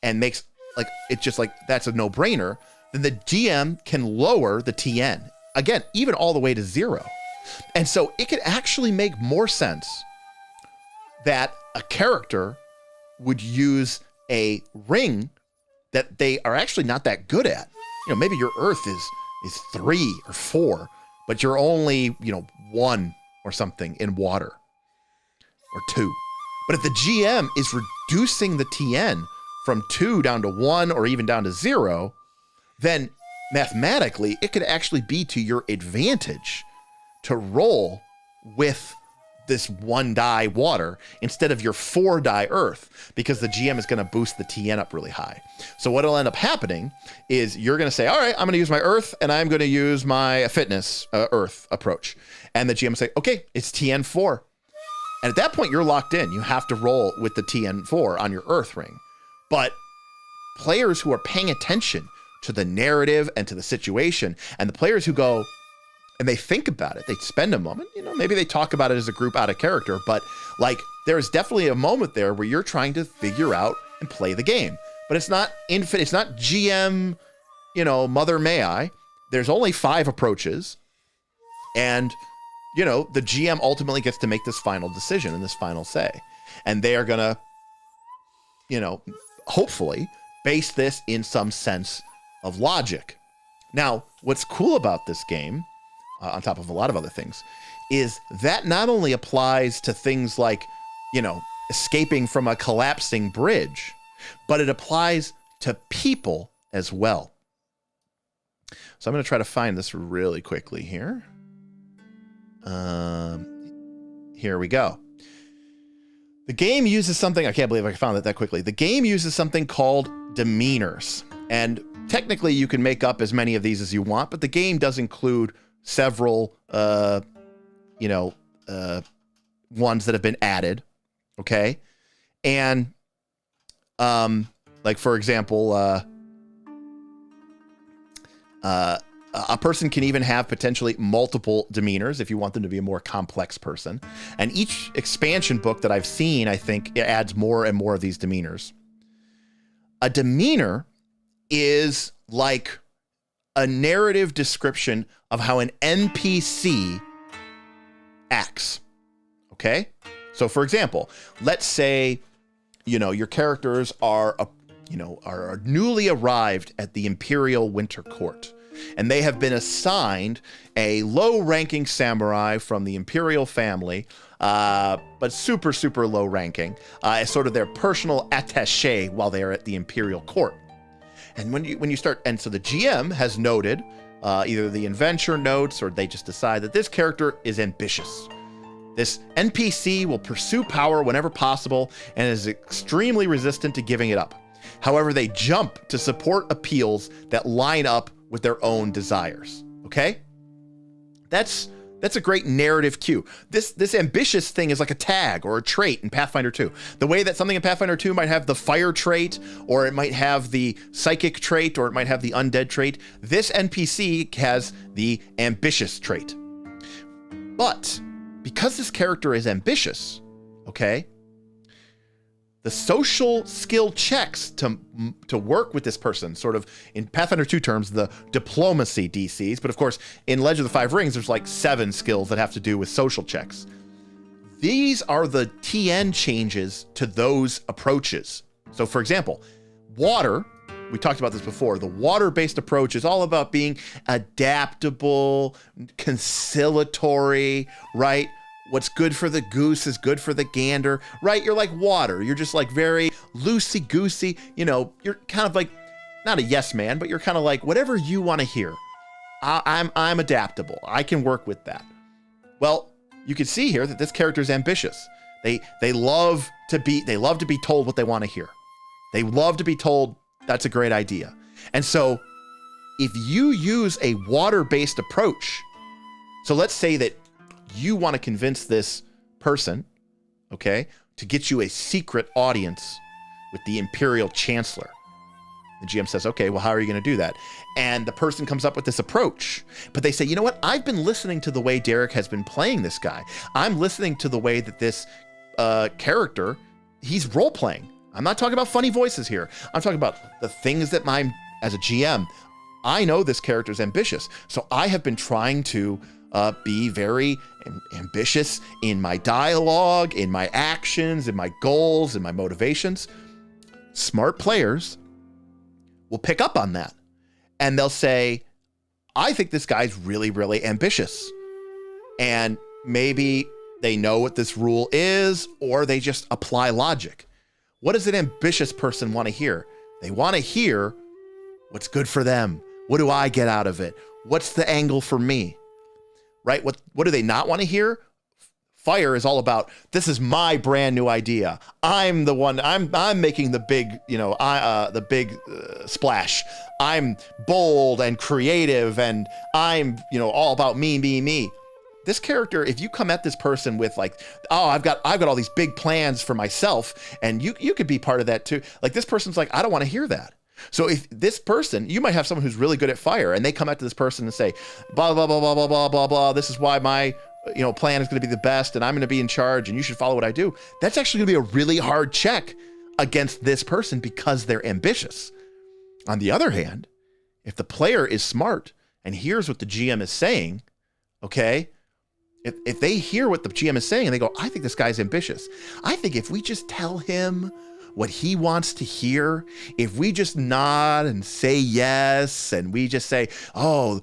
[SPEAKER 1] and makes like it's just like that's a no-brainer, then the GM can lower the TN. Again, even all the way to 0. And so it could actually make more sense that a character would use a ring that they are actually not that good at. Maybe your earth is 3 or 4, but you're only, 1 or something in water, or 2. But if the GM is reducing the TN from 2 down to 1 or even down to 0, then mathematically it could actually be to your advantage to roll with this 1 die water instead of your 4 die earth, because the GM is going to boost the TN up really high. So what will end up happening is you're going to say, all right, I'm going to use my earth and I'm going to use my fitness earth approach. And the GM will say, okay, it's TN 4. And at that point you're locked in. You have to roll with the TN 4 on your earth ring. But players who are paying attention to the narrative and to the situation. And the players who go and they think about it, they spend a moment, maybe they talk about it as a group out of character, but like there's definitely a moment there where you're trying to figure out and play the game. But it's not infinite, it's not GM, mother may I. There's only 5 approaches. And, the GM ultimately gets to make this final decision and this final say. And they are going to, hopefully base this in some sense of logic. Now, what's cool about this game, on top of a lot of other things, is that not only applies to things like, escaping from a collapsing bridge, but it applies to people as well. So I'm going to try to find this really quickly here. Here we go. The game uses something, I can't believe I found it that quickly. The game uses something called demeanors. And technically you can make up as many of these as you want, but the game does include several, ones that have been added. Okay. And, like for example, a person can even have potentially multiple demeanors if you want them to be a more complex person. And each expansion book that I've seen, I think it adds more and more of these demeanors. A demeanor is like a narrative description of how an NPC acts. Okay? So for example, let's say, your characters are newly arrived at the Imperial Winter Court. And they have been assigned a low-ranking samurai from the Imperial family, but super, super low-ranking, as sort of their personal attaché while they are at the Imperial Court. And when you start, and so the GM has noted, either the adventure notes or they just decide that this character is ambitious. This NPC will pursue power whenever possible and is extremely resistant to giving it up. However, they jump to support appeals that line up with their own desires. Okay? That's a great narrative cue. This ambitious thing is like a tag or a trait in Pathfinder 2. The way that something in Pathfinder 2 might have the fire trait, or it might have the psychic trait, or it might have the undead trait, this NPC has the ambitious trait. But because this character is ambitious, okay, the social skill checks to work with this person, sort of in Pathfinder 2 terms, the diplomacy DCs. But of course, in Legend of the Five Rings, there's like 7 skills that have to do with social checks. These are the TN changes to those approaches. So for example, water, we talked about this before, the water-based approach is all about being adaptable, conciliatory, right? What's good for the goose is good for the gander, right? You're like water. You're just like very loosey-goosey. You're kind of like, not a yes man, but you're kind of like, whatever you want to hear. I'm adaptable. I can work with that. Well, you can see here that this character is ambitious. They love to be told what they want to hear. They love to be told that's a great idea. And so if you use a water-based approach, so let's say that you want to convince this person, okay, to get you a secret audience with the Imperial Chancellor. The GM says, okay, well, how are you going to do that? And the person comes up with this approach, but they say, you know what? I've been listening to the way Derek has been playing this guy. I'm listening to the way that this character, he's role-playing. I'm not talking about funny voices here. I'm talking about the things that as a GM, I know this character is ambitious. So I have been trying to be very ambitious in my dialogue, in my actions, in my goals, in my motivations. Smart players will pick up on that. And they'll say, I think this guy's really, really ambitious. And maybe they know what this rule is, or they just apply logic. What does an ambitious person want to hear? They want to hear what's good for them. What do I get out of it? What's the angle for me? Right? What do they not want to hear? Fire is all about, this is my brand new idea. I'm the one, I'm making the big, splash. I'm bold and creative, and I'm, all about me. This character, if you come at this person with like, oh, I've got all these big plans for myself, and you could be part of that too. Like, this person's like, I don't want to hear that. So if this person, you might have someone who's really good at fire, and they come out to this person and say, blah, blah, blah, blah, blah, blah, blah, blah. This is why my plan is going to be the best, and I'm going to be in charge, and you should follow what I do. That's actually going to be a really hard check against this person because they're ambitious. On the other hand, if the player is smart and hears what the GM is saying, okay, if they hear what the GM is saying and they go, I think this guy's ambitious. I think if we just tell him what he wants to hear, if we just nod and say yes, and we just say, oh,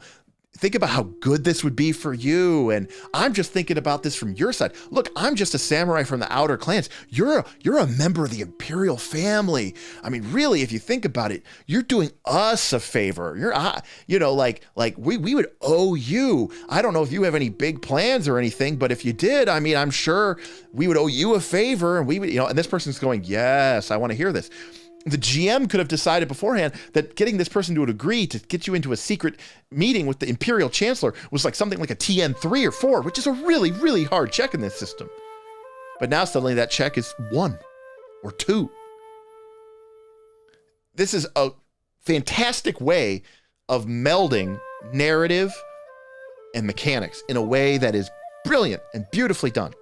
[SPEAKER 1] think about how good this would be for you. And I'm just thinking about this from your side. Look, I'm just a samurai from the outer clans. You're a member of the imperial family. I mean, really, if you think about it, you're doing us a favor. We would owe you. I don't know if you have any big plans or anything, but if you did, I mean, I'm sure we would owe you a favor, and we would, and this person's going, yes, I want to hear this. The GM could have decided beforehand that getting this person to agree to get you into a secret meeting with the Imperial Chancellor was like something like a TN 3 or 4, which is a really, really hard check in this system. But now suddenly that check is 1 or 2. This is a fantastic way of melding narrative and mechanics in a way that is brilliant and beautifully done.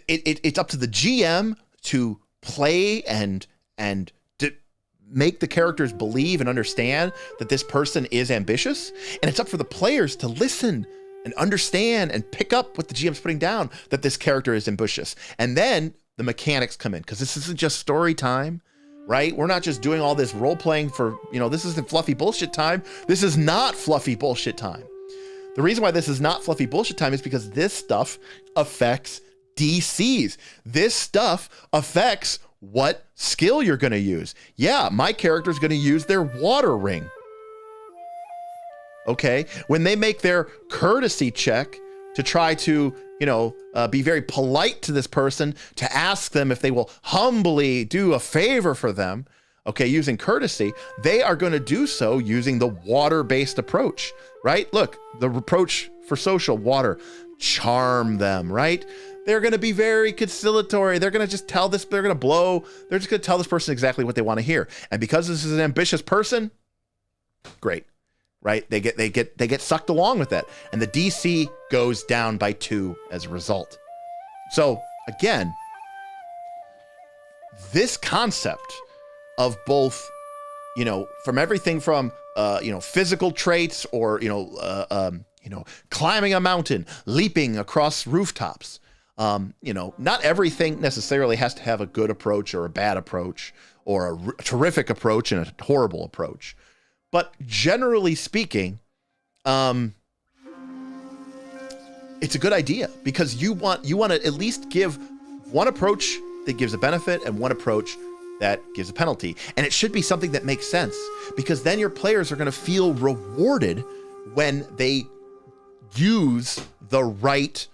[SPEAKER 1] It's up to the GM to play and to make the characters believe and understand that this person is ambitious. And it's up for the players to listen and understand and pick up what the GM's putting down, that this character is ambitious. And then the mechanics come in, because this isn't just story time, right? We're not just doing all this role playing for, this isn't fluffy bullshit time. This is not fluffy bullshit time. The reason why this is not fluffy bullshit time is because this stuff affects DCs. This stuff affects what skill you're going to use. Yeah, my character is going to use their water ring. Okay, when they make their courtesy check to try to, be very polite to this person, to ask them if they will humbly do a favor for them, okay, using courtesy, they are going to do so using the water-based approach, right? Look, the approach for social, water, charm them, right? They're going to be very conciliatory. They're going to just tell this, they're just going to tell this person exactly what they want to hear. And because this is an ambitious person, great, right? They get sucked along with that. And the DC goes down by 2 as a result. So again, this concept of both, from everything from, physical traits or, climbing a mountain, leaping across rooftops, not everything necessarily has to have a good approach or a bad approach or a terrific approach and a horrible approach. But generally speaking, it's a good idea, because you want to at least give one approach that gives a benefit and one approach that gives a penalty. And it should be something that makes sense, because then your players are going to feel rewarded when they use the right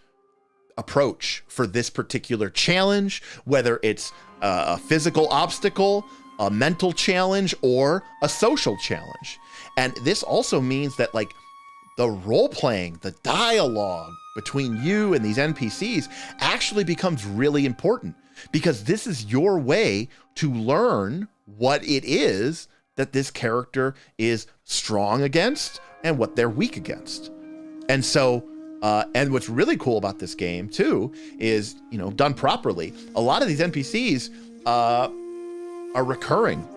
[SPEAKER 1] approach for this particular challenge, whether it's a physical obstacle, a mental challenge, or a social challenge. And this also means that the role playing, the dialogue between you and these NPCs actually becomes really important, because this is your way to learn what it is that this character is strong against and what they're weak against. And so and what's really cool about this game too is, done properly, a lot of these NPCs are recurring.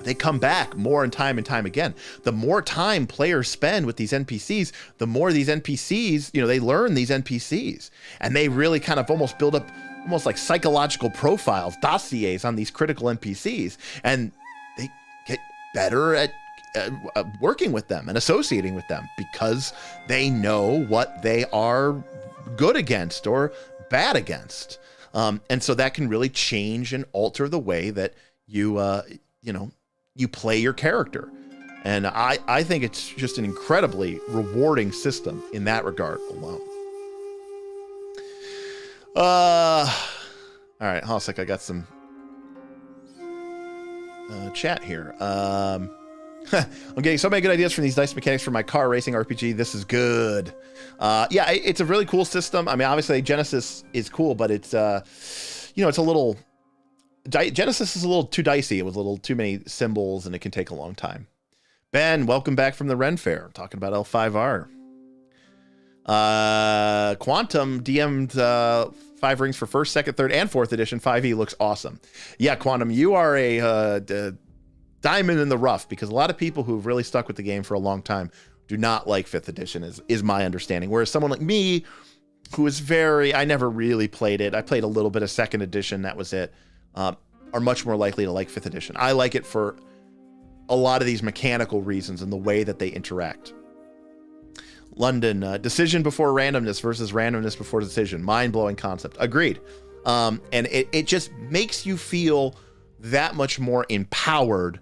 [SPEAKER 1] They come back more and time again. The more time players spend with these NPCs, the more these NPCs, they learn these NPCs, and they really kind of almost build up almost like psychological profiles, dossiers on these critical NPCs, and they get better at working with them and associating with them, because they know what they are good against or bad against. And so that can really change and alter the way that you play your character. And I think it's just an incredibly rewarding system in that regard alone. All right, hold on a sec. I got some chat here. I'm getting so many good ideas from these dice mechanics for my car racing RPG. This is good. Yeah, it's a really cool system. I mean, obviously Genesis is cool, but it's it's a little Genesis is a little too dicey. It was a little too many symbols, and it can take a long time. Ben, welcome back from the Ren Fair. Talking about L5R. Quantum DM'd 5 rings for 1st, 2nd, 3rd, and 4th edition. 5e looks awesome. Yeah, Quantum, you are a diamond in the rough, because a lot of people who've really stuck with the game for a long time do not like 5th edition, is my understanding. Whereas someone like me, who is I never really played it. I played a little bit of 2nd edition. That was it. Are much more likely to like 5th edition. I like it for a lot of these mechanical reasons and the way that they interact. London, decision before randomness versus randomness before decision. Mind-blowing concept. Agreed. And it just makes you feel that much more empowered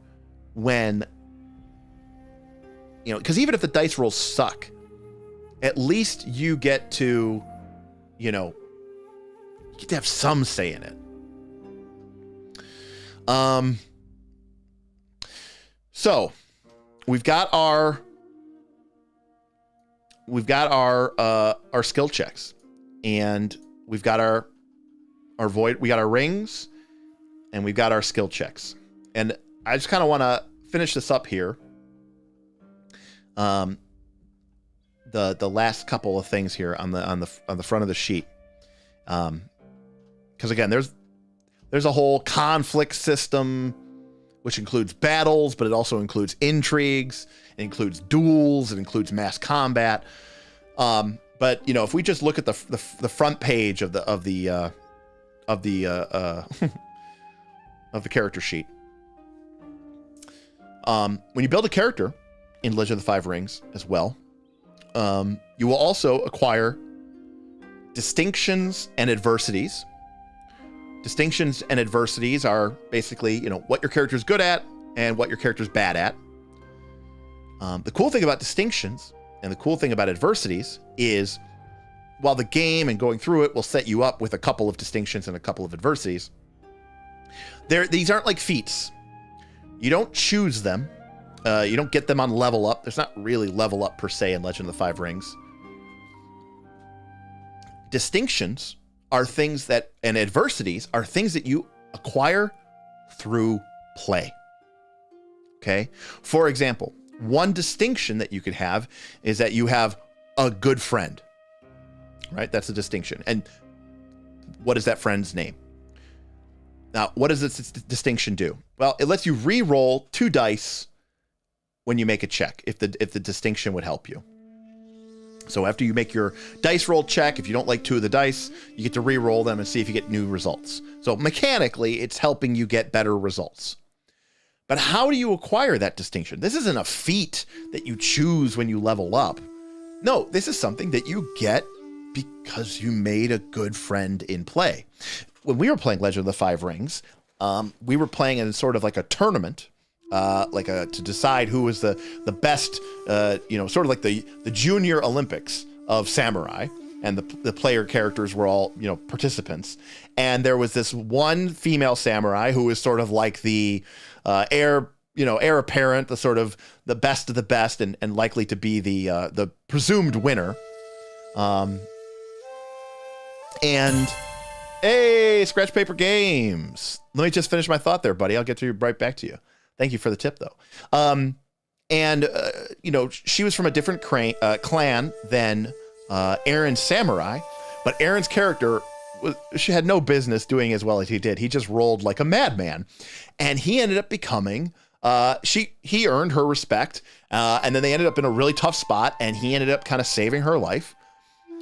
[SPEAKER 1] when, because even if the dice rolls suck, at least you get to, you get to have some say in it. So we've got our skill checks, and we've got our void, we got our rings, and we've got our skill checks. And I just kind of want to finish this up here. The last couple of things here on the front of the sheet. Because again, there's a whole conflict system, which includes battles, but it also includes intrigues, it includes duels, it includes mass combat. But if we just look at the front page of the character sheet, when you build a character in Legend of the Five Rings as well, you will also acquire distinctions and adversities. Distinctions and adversities are basically, what your character is good at and what your character is bad at. The cool thing about distinctions and the cool thing about adversities is, while the game and going through it will set you up with a couple of distinctions and a couple of adversities, these aren't like feats. You don't choose them. You don't get them on level up. There's not really level up per se in Legend of the Five Rings. Distinctions are things and adversities are things that you acquire through play. Okay? For example, one distinction that you could have is that you have a good friend. Right? That's a distinction. And what is that friend's name? Now, what does this distinction do? Well, it lets you re-roll 2 dice when you make a check, if the distinction would help you. So after you make your dice roll check, if you don't like 2 of the dice, you get to re-roll them and see if you get new results. So mechanically, it's helping you get better results. But how do you acquire that distinction? This isn't a feat that you choose when you level up. No, this is something that you get because you made a good friend in play. When we were playing Legend of the Five Rings, we were playing in sort of like a tournament, to decide who was the best, sort of like the Junior Olympics of Samurai, and the player characters were all, participants. And there was this one female samurai who was sort of like the heir apparent, the sort of the best of the best, and likely to be the presumed winner. And hey, Scratch Paper Games. Let me just finish my thought there, buddy. I'll get right back to you. Thank you for the tip, though. She was from a different clan than Aaron's samurai, but Aaron's character, she had no business doing as well as he did. He just rolled like a madman, and he ended up becoming, he earned her respect, and then they ended up in a really tough spot, and he ended up kind of saving her life.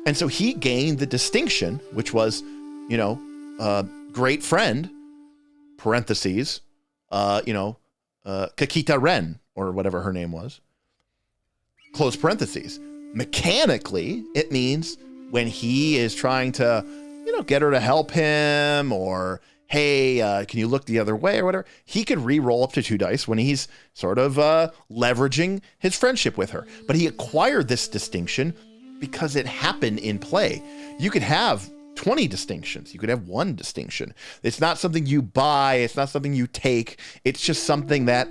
[SPEAKER 1] And so he gained the distinction, which was, great friend, parentheses, Kakita Ren, or whatever her name was, close parentheses. Mechanically, it means when he is trying to, get her to help him, or, hey, can you look the other way, or whatever, he could re-roll up to 2 dice when he's sort of leveraging his friendship with her. But he acquired this distinction because it happened in play. You could have 20 distinctions. You could have 1 distinction. It's not something you buy. It's not something you take. It's just something that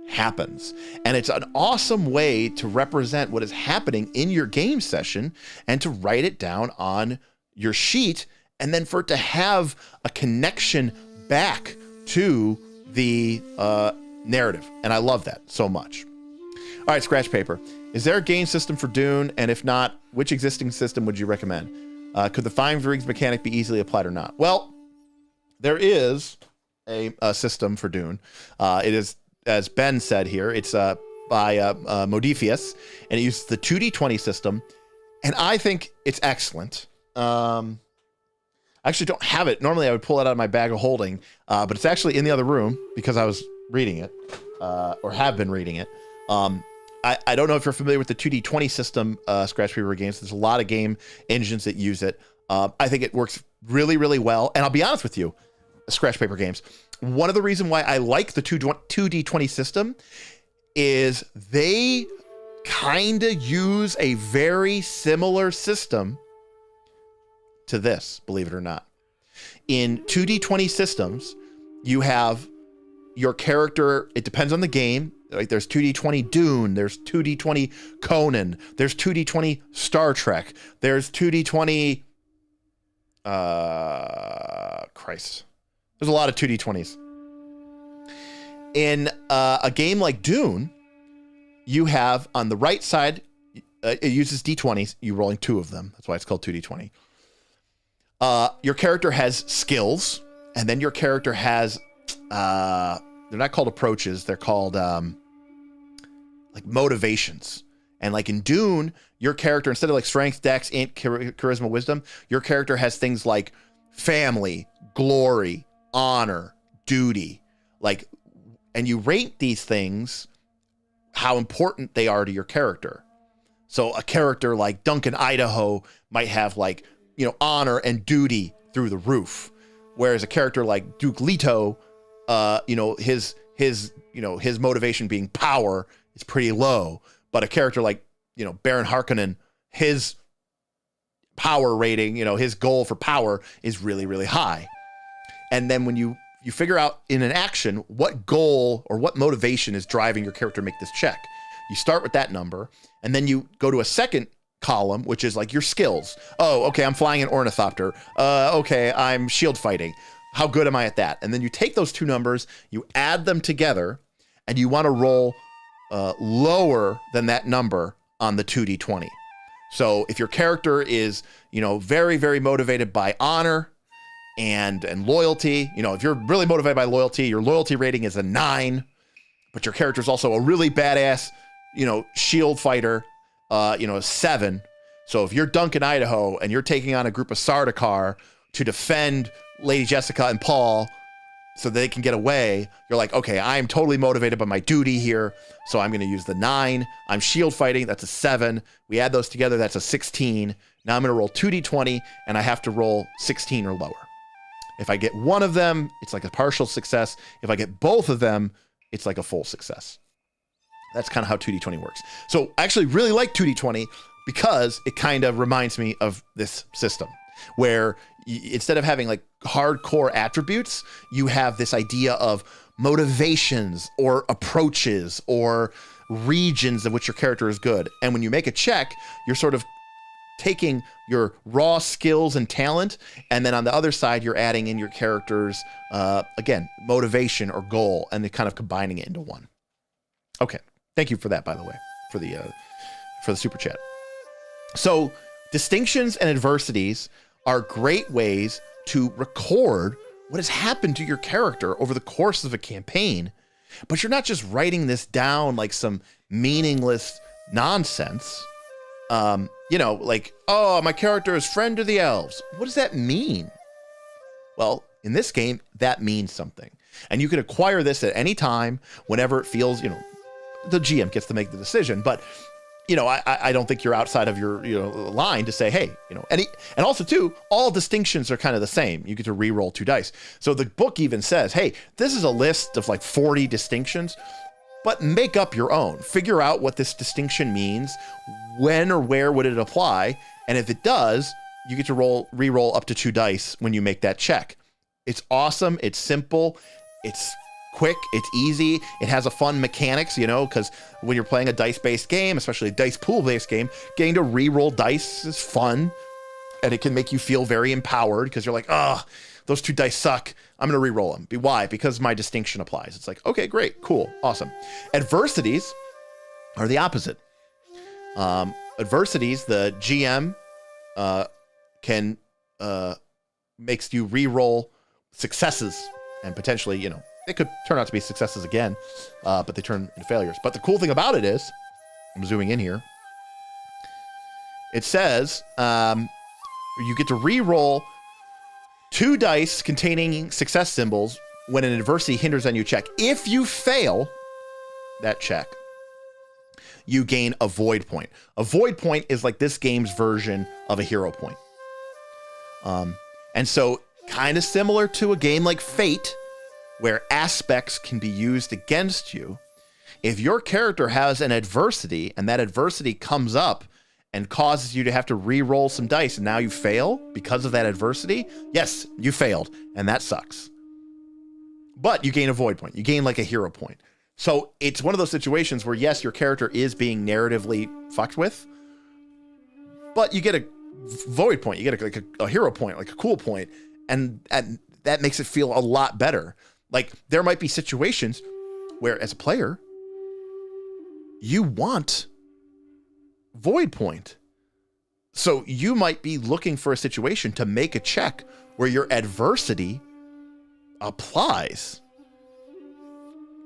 [SPEAKER 1] happens. And it's an awesome way to represent what is happening in your game session and to write it down on your sheet, and then for it to have a connection back to the narrative. And I love that so much. All right, scratch paper. Is there a game system for Dune? And if not, which existing system would you recommend? Could the 5 rings mechanic be easily applied or not? Well, there is a system for Dune. It is, as Ben said here, it's by Modifius, and it uses the 2d20 system, and I think it's excellent. I actually don't have it. Normally I would pull it out of my bag of holding, but it's actually in the other room because I was reading it, or have been reading it. I don't know if you're familiar with the 2d20 system, scratch paper games. There's a lot of game engines that use it. I think it works really, really well. And I'll be honest with you, scratch paper games, one of the reasons why I like the 2d20 system is they kind of use a very similar system to this, believe it or not. In 2d20 systems, you have your character, it depends on the game. Like there's 2d20 Dune, there's 2d20 Conan, there's 2d20 Star Trek, there's 2d20 Christ. There's a lot of 2d20s. In a game like Dune, you have on the right side, it uses d20s, you're rolling 2 of them. That's why it's called 2d20. Your character has skills, and then your character has they're not called approaches, they're called like motivations. And like in Dune, your character, instead of like strength, dex, int, charisma, wisdom, your character has things like family, glory, honor, duty, like, and you rate these things how important they are to your character. So a character like Duncan Idaho might have like, you know, honor and duty through the roof. Whereas a character like Duke Leto, you know, his motivation being power is pretty low. But a character like, you know, Baron Harkonnen, his power rating, you know, his goal for power is really, really high. And then when you figure out in an action what goal or what motivation is driving your character to make this check, you start with that number, and then you go to a second column, which is like your skills. Oh, okay, I'm flying an ornithopter. Okay, I'm shield fighting. How good am I at that? And then you take those two numbers, you add them together, and you want to roll lower than that number on the 2d20. So if your character is, you know, very, very motivated by honor and loyalty, you know, if you're really motivated by loyalty, your loyalty rating is a 9, but your character is also a really badass, you know, shield fighter, you know, a 7. So if you're Duncan Idaho and you're taking on a group of Sardaukar to defend Lady Jessica and Paul so they can get away, you're like, okay, I'm totally motivated by my duty here, so I'm going to use the 9. I'm shield fighting, that's a 7. We add those together, that's a 16. Now I'm going to roll 2d20, and I have to roll 16 or lower. If I get one of them, it's like a partial success. If I get both of them, it's like a full success. That's kind of how 2d20 works. So I actually really like 2d20 because it kind of reminds me of this system where instead of having like hardcore attributes, you have this idea of motivations or approaches or regions of which your character is good. And when you make a check, you're sort of taking your raw skills and talent, and then on the other side, you're adding in your character's, again, motivation or goal, and they're kind of combining it into one. Okay. Thank you for that, by the way, for the super chat. So distinctions and adversities are great ways to record what has happened to your character over the course of a campaign, but you're not just writing this down like some meaningless nonsense. You know, like, oh, my character is friend to the elves. What does that mean? Well, in this game, that means something. And you can acquire this at any time, whenever it feels, you know, the GM gets to make the decision. But, you know, I don't think you're outside of your, you know, line to say, hey, you know, and also too, all distinctions are kind of the same. You get to re-roll 2 dice. So the book even says, hey, this is a list of like 40 distinctions, but make up your own. Figure out what this distinction means. When or where would it apply? And if it does, you get to re-roll up to 2 dice when you make that check. It's awesome. It's simple. It's quick. It's easy. It has a fun mechanics, you know, because when you're playing a dice-based game, especially a dice pool-based game, getting to re-roll dice is fun. And it can make you feel very empowered because you're like, oh, those 2 dice suck. I'm going to re-roll them. Why? Because my distinction applies. It's like, okay, great, cool, awesome. Adversities are the opposite. Adversities, the GM can makes you re-roll successes, and potentially, you know, they could turn out to be successes again, but they turn into failures. But the cool thing about it is, I'm zooming in here, it says you get to re-roll 2 dice containing success symbols when an adversity hinders on your check. If you fail that check, you gain a void point. A void point is like this game's version of a hero point. And so kind of similar to a game like Fate, where aspects can be used against you. If your character has an adversity and that adversity comes up and causes you to have to re-roll some dice and now you fail because of that adversity, yes, you failed, and that sucks. But you gain a void point. You gain like a hero point. So it's one of those situations where, yes, your character is being narratively fucked with, but you get a void point. You get like a hero point, like a cool point, and that makes it feel a lot better. Like, there might be situations where, as a player, you want void point. So you might be looking for a situation to make a check where your adversity applies.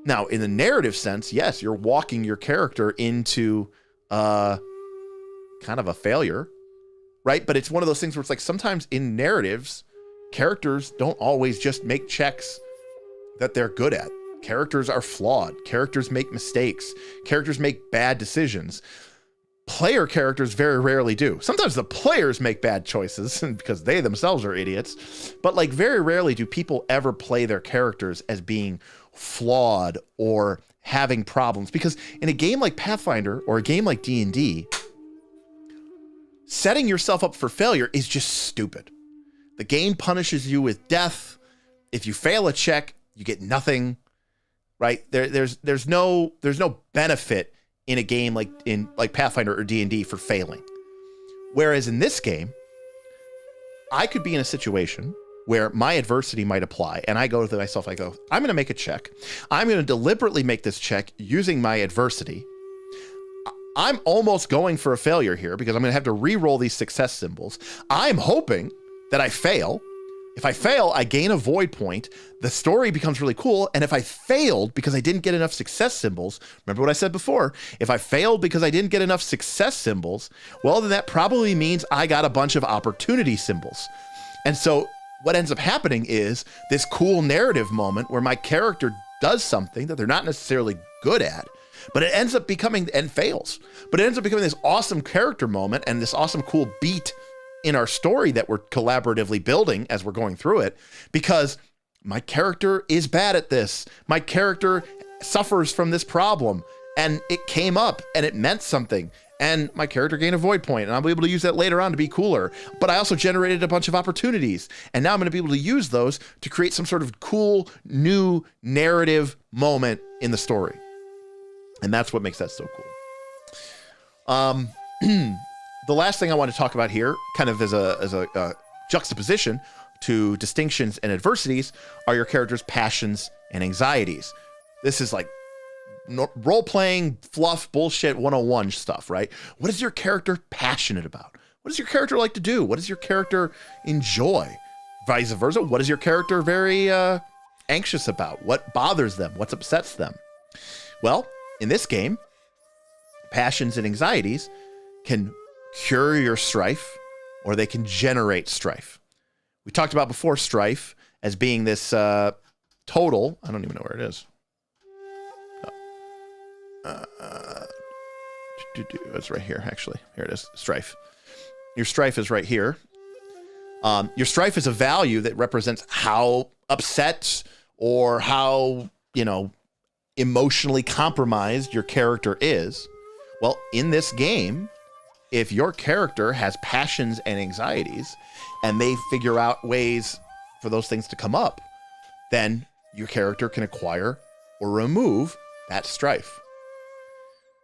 [SPEAKER 1] Now, in the narrative sense, yes, you're walking your character into kind of a failure, right? But it's one of those things where it's like, sometimes in narratives, characters don't always just make checks that they're good at. Characters are flawed. Characters make mistakes. Characters make bad decisions. Player characters very rarely do. Sometimes the players make bad choices because they themselves are idiots, but like very rarely do people ever play their characters as being flawed or having problems. Because in a game like Pathfinder or a game like D&D, setting yourself up for failure is just stupid. The game punishes you with death. If you fail a check, you get nothing, right? There's no benefit in a game like Pathfinder or D&D for failing. Whereas in this game, I could be in a situation where my adversity might apply, and I go to myself, I go, I'm going to make a check. I'm going to deliberately make this check using my adversity. I'm almost going for a failure here because I'm going to have to re-roll these success symbols. I'm hoping that I fail. If I fail, I gain a void point. The story becomes really cool. And if I failed because I didn't get enough success symbols, remember what I said before, if I failed because I didn't get enough success symbols, well, then that probably means I got a bunch of opportunity symbols. And so what ends up happening is this cool narrative moment where my character does something that they're not necessarily good at, but it ends up becoming, and fails, but it ends up becoming this awesome character moment and this awesome cool beat in our story that we're collaboratively building as we're going through it, because my character is bad at this. My character suffers from this problem, and it came up and it meant something, and my character gained a void point, and I'll be able to use that later on to be cooler. But I also generated a bunch of opportunities, and now I'm going to be able to use those to create some sort of cool new narrative moment in the story. And that's what makes that so cool. The last thing I want to talk about here, kind of as a juxtaposition to distinctions and adversities, are your character's passions and anxieties. This is like role-playing fluff bullshit 101 stuff, right? What is your character passionate about? What does your character like to do? What does your character enjoy? Vice versa, what is your character very anxious about? What bothers them? What upsets them? Well, in this game, passions and anxieties can cure your strife, or they can generate strife. We talked about before strife as being this total. I don't even know where it is. It's right here, actually. Here it is, strife. Your strife is right here. Your strife is a value that represents how upset or how, emotionally compromised your character is. Well, in this game, if your character has passions and anxieties and they figure out ways for those things to come up, then your character can acquire or remove that strife.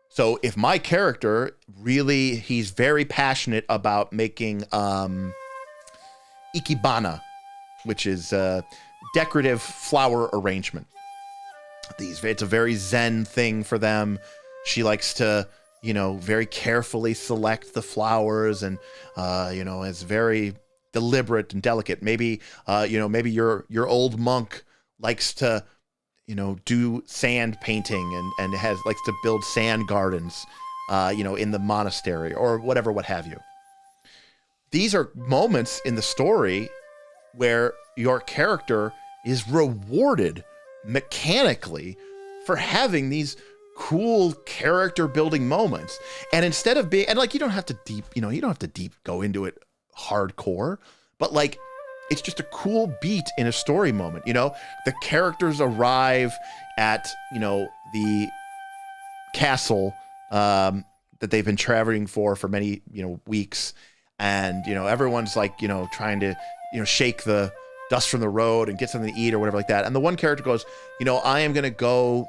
[SPEAKER 1] So if my character he's very passionate about making ikebana, which is decorative flower arrangement. It's a very zen thing for them. She likes to, very carefully select the flowers and, is very deliberate and delicate. Maybe, maybe your old monk likes to, do sand painting and likes to build sand gardens, in the monastery or whatever, what have you. These are moments in the story where your character is rewarded mechanically for having these cool character building moments. And instead of being, and like, you don't have to deep go into it hardcore, but like, it's just a cool beat in a story moment. The characters arrive at, the castle, that they've been traveling for many, weeks. And, everyone's like, trying to, shake the dust from the road and get something to eat or whatever like that. And the one character goes, I am going to go,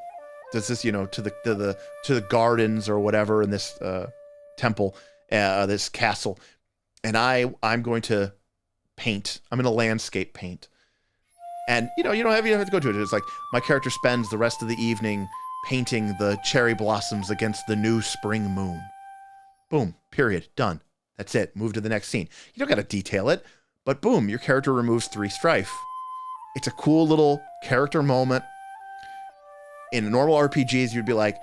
[SPEAKER 1] to the gardens or whatever in this temple, this castle. And I'm going to paint. I'm going to landscape paint. And, you don't have to go to it. It's like my character spends the rest of the evening painting the cherry blossoms against the new spring moon. Boom, period, done. That's it. Move to the next scene. You don't got to detail it, but boom, your character removes 3 strife. It's a cool little character moment. In normal RPGs, you'd be like,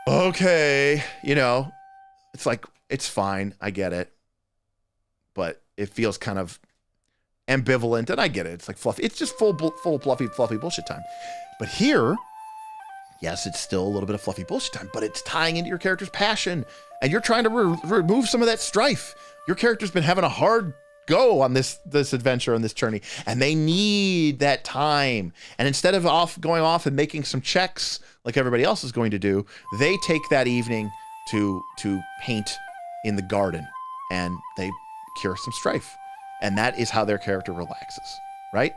[SPEAKER 1] okay, it's like, it's fine. I get it. But it feels kind of ambivalent, and I get it. It's like fluffy. It's just full fluffy bullshit time. But here, yes, it's still a little bit of fluffy bullshit time, but it's tying into your character's passion, and you're trying to remove some of that strife. Your character's been having a hard go on this adventure, on this journey, and they need that time. And instead of going off and making some checks like everybody else is going to do, they take that evening to paint in the garden, and they cure some strife. And that is how their character relaxes, right?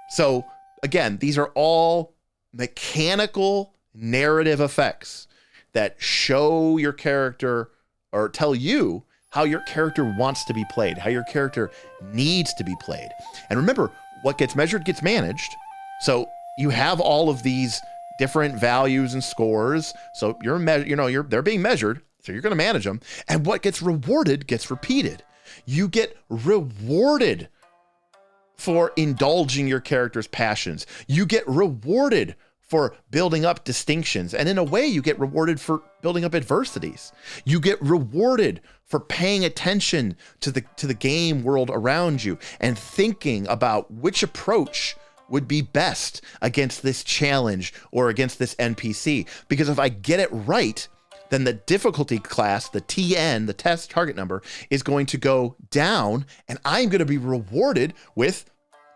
[SPEAKER 1] So again, these are all mechanical narrative effects that show your character or tell you how your character wants to be played, how your character needs to be played. And remember, what gets measured gets managed. So you have all of these different values and scores. So they're being measured. So you're going to manage them. And what gets rewarded gets repeated. You get rewarded for indulging your character's passions. You get rewarded for building up distinctions. And in a way, you get rewarded for building up adversities. You get rewarded for paying attention to the game world around you and thinking about which approach would be best against this challenge or against this NPC. Because if I get it right, then the difficulty class, the TN, the test target number, is going to go down, and I'm going to be rewarded with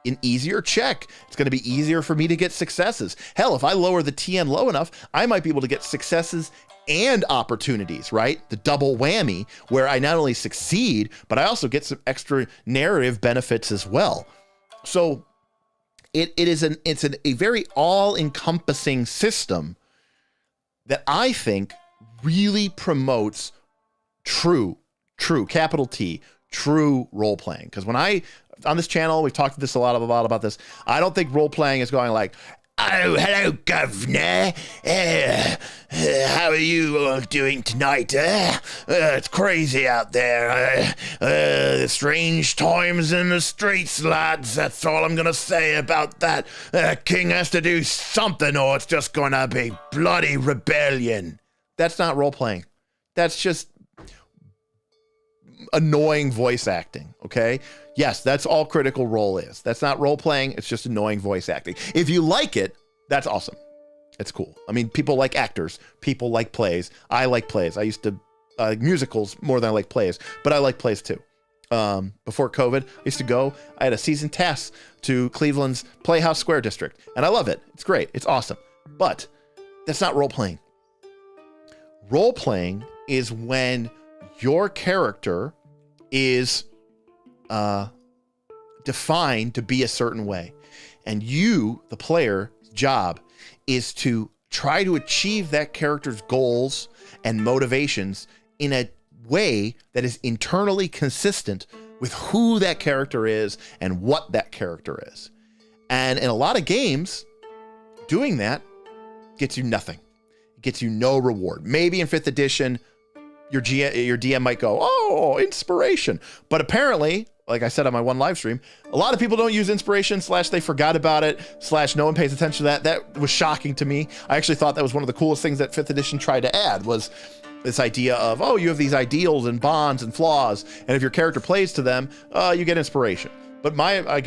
[SPEAKER 1] an easier check. It's going to be easier for me to get successes. Hell, if I lower the TN low enough, I might be able to get successes and opportunities, right? The double whammy, where I not only succeed, but I also get some extra narrative benefits as well. So it's a very all-encompassing system that I think really promotes true, capital T, true role playing. Because when on this channel, we've talked a lot about this. I don't think role playing is going like, oh, hello, governor. How are you all doing tonight? It's crazy out there. Strange times in the streets, lads. That's all I'm going to say about that. King has to do something or it's just going to be bloody rebellion. That's not role playing. That's just annoying voice acting, okay? Yes, that's all Critical Role is. That's not role playing. It's just annoying voice acting. If you like it, that's awesome. It's cool. I mean, people like actors. People like plays. I like plays. I used to musicals more than I like plays, but I like plays too. Before COVID, I used to go. I had a season pass to Cleveland's Playhouse Square District, and I love it. It's great. It's awesome. But that's not role playing. Role playing is when your character is defined to be a certain way. And you, the player's job, is to try to achieve that character's goals and motivations in a way that is internally consistent with who that character is and what that character is. And in a lot of games, doing that gets you nothing. It gets you no reward. Maybe in 5th edition, your DM might go, oh, inspiration. But apparently, like I said on my one live stream, a lot of people don't use inspiration / they forgot about it / no one pays attention to that. That was shocking to me. I actually thought that was one of the coolest things that 5th edition tried to add was this idea of, oh, you have these ideals and bonds and flaws, and if your character plays to them, you get inspiration. But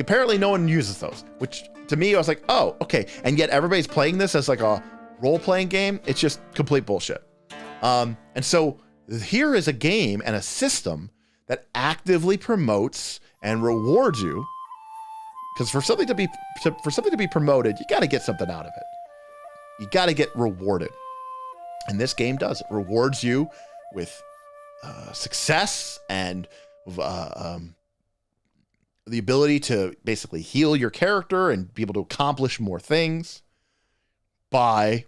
[SPEAKER 1] apparently no one uses those, which to me, I was like, oh, okay. And yet everybody's playing this as like a role-playing game. It's just complete bullshit. And so here is a game and a system that actively promotes and rewards you, because for something to be promoted, you got to get something out of it. You got to get rewarded, and this game does. It rewards you with success and the ability to basically heal your character and be able to accomplish more things by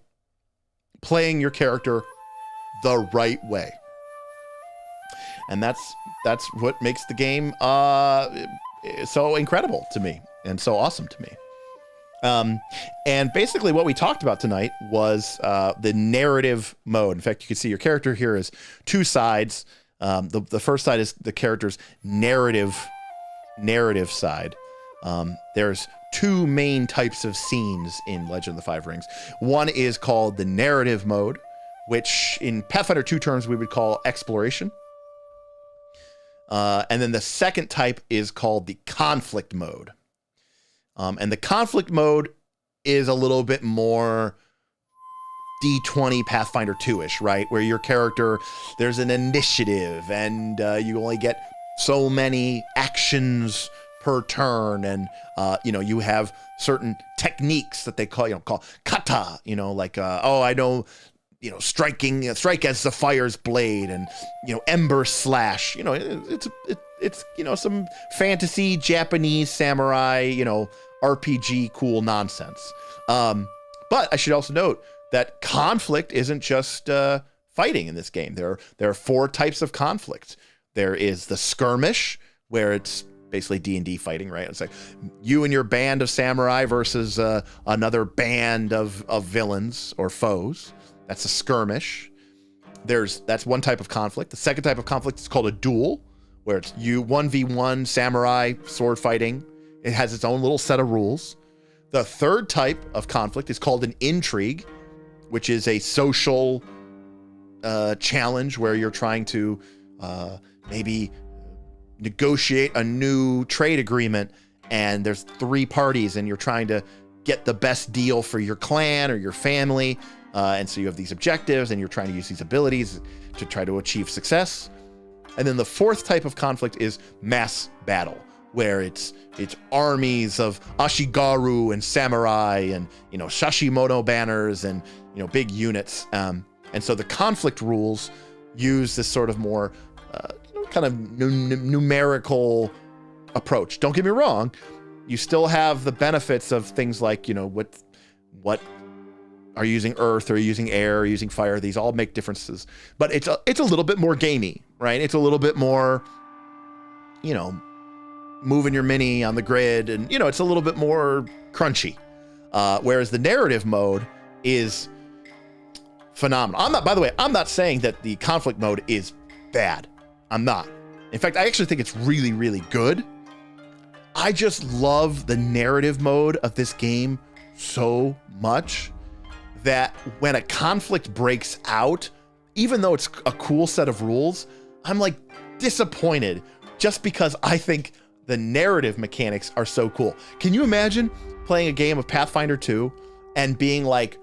[SPEAKER 1] playing your character the right way. And that's what makes the game so incredible to me and so awesome to me. And basically what we talked about tonight was the narrative mode. In fact, you can see your character here is 2 sides. The first side is the character's narrative side. There's 2 main types of scenes in Legend of the Five Rings. One is called the narrative mode, which in Pathfinder 2 terms we would call exploration. And then the second type is called the conflict mode. And the conflict mode is a little bit more D20 Pathfinder 2-ish, right? Where your character, there's an initiative and you only get so many actions per turn. And, you have certain techniques that they call kata, like, I know, strike as the fire's blade and, ember slash, it's some fantasy Japanese samurai, RPG cool nonsense. But I should also note that conflict isn't just fighting in this game. There are 4 types of conflict. There is the skirmish, where it's basically D&D fighting, right? It's like you and your band of samurai versus another band of villains or foes. That's a skirmish. That's one type of conflict. The second type of conflict is called a duel, where it's you 1v1 samurai sword fighting. It has its own little set of rules. The third type of conflict is called an intrigue, which is a social challenge where you're trying to maybe negotiate a new trade agreement, and there's 3 parties and you're trying to get the best deal for your clan or your family. And so you have these objectives and you're trying to use these abilities to try to achieve success. And then the fourth type of conflict is mass battle, where it's armies of Ashigaru and samurai and, Shashimono banners and, big units. And so the conflict rules use this sort of more, kind of numerical approach. Don't get me wrong. You still have the benefits of things like, what are you using earth or using air or using fire. These all make differences, but it's a little bit more gamey, right? It's a little bit more, moving your mini on the grid and, it's a little bit more crunchy. Whereas the narrative mode is phenomenal. By the way, I'm not saying that the conflict mode is bad. I'm not. In fact, I actually think it's really, really good. I just love the narrative mode of this game so much that when a conflict breaks out, even though it's a cool set of rules, I'm like disappointed just because I think the narrative mechanics are so cool. Can you imagine playing a game of Pathfinder 2 and being like,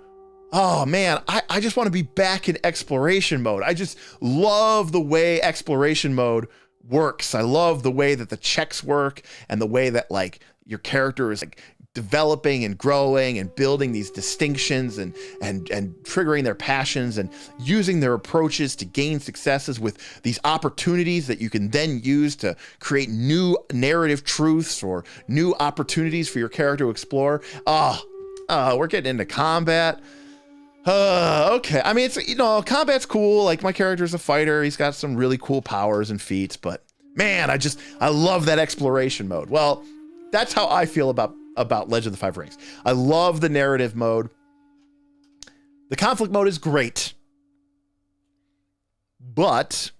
[SPEAKER 1] oh man, I just want to be back in exploration mode. I just love the way exploration mode works. I love the way that the checks work and the way that like your character is like developing and growing and building these distinctions and triggering their passions and using their approaches to gain successes with these opportunities that you can then use to create new narrative truths or new opportunities for your character to explore. We're getting into combat. Okay. I mean, it's, combat's cool. Like my character's a fighter. He's got some really cool powers and feats, but Man, I love that exploration mode. Well, that's how I feel about Legend of the Five Rings. I love the narrative mode. The conflict mode is great. But,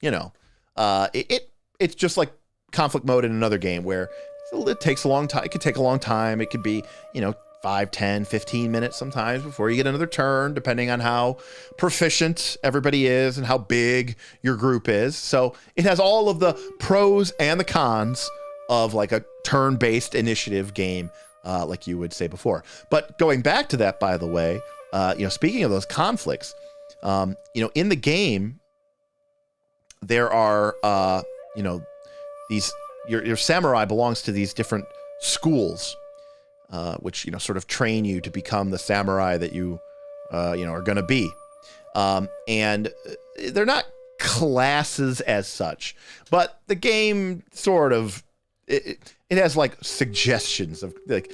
[SPEAKER 1] you know, it's just like conflict mode in another game where it takes a long time. It could take a long time. It could be, you know, 5, 10, 15 minutes sometimes before you get another turn, depending on how proficient everybody is and how big your group is. So it has all of the pros and the cons of like a turn-based initiative game, like you would say before. But going back to that, by the way, you know, speaking of those conflicts, you know, in the game, there are, you know, these, your samurai belongs to these different schools, which, you know, sort of train you to become the samurai that you know, are going to be. And they're not classes as such, but the game sort of, it has like suggestions of like,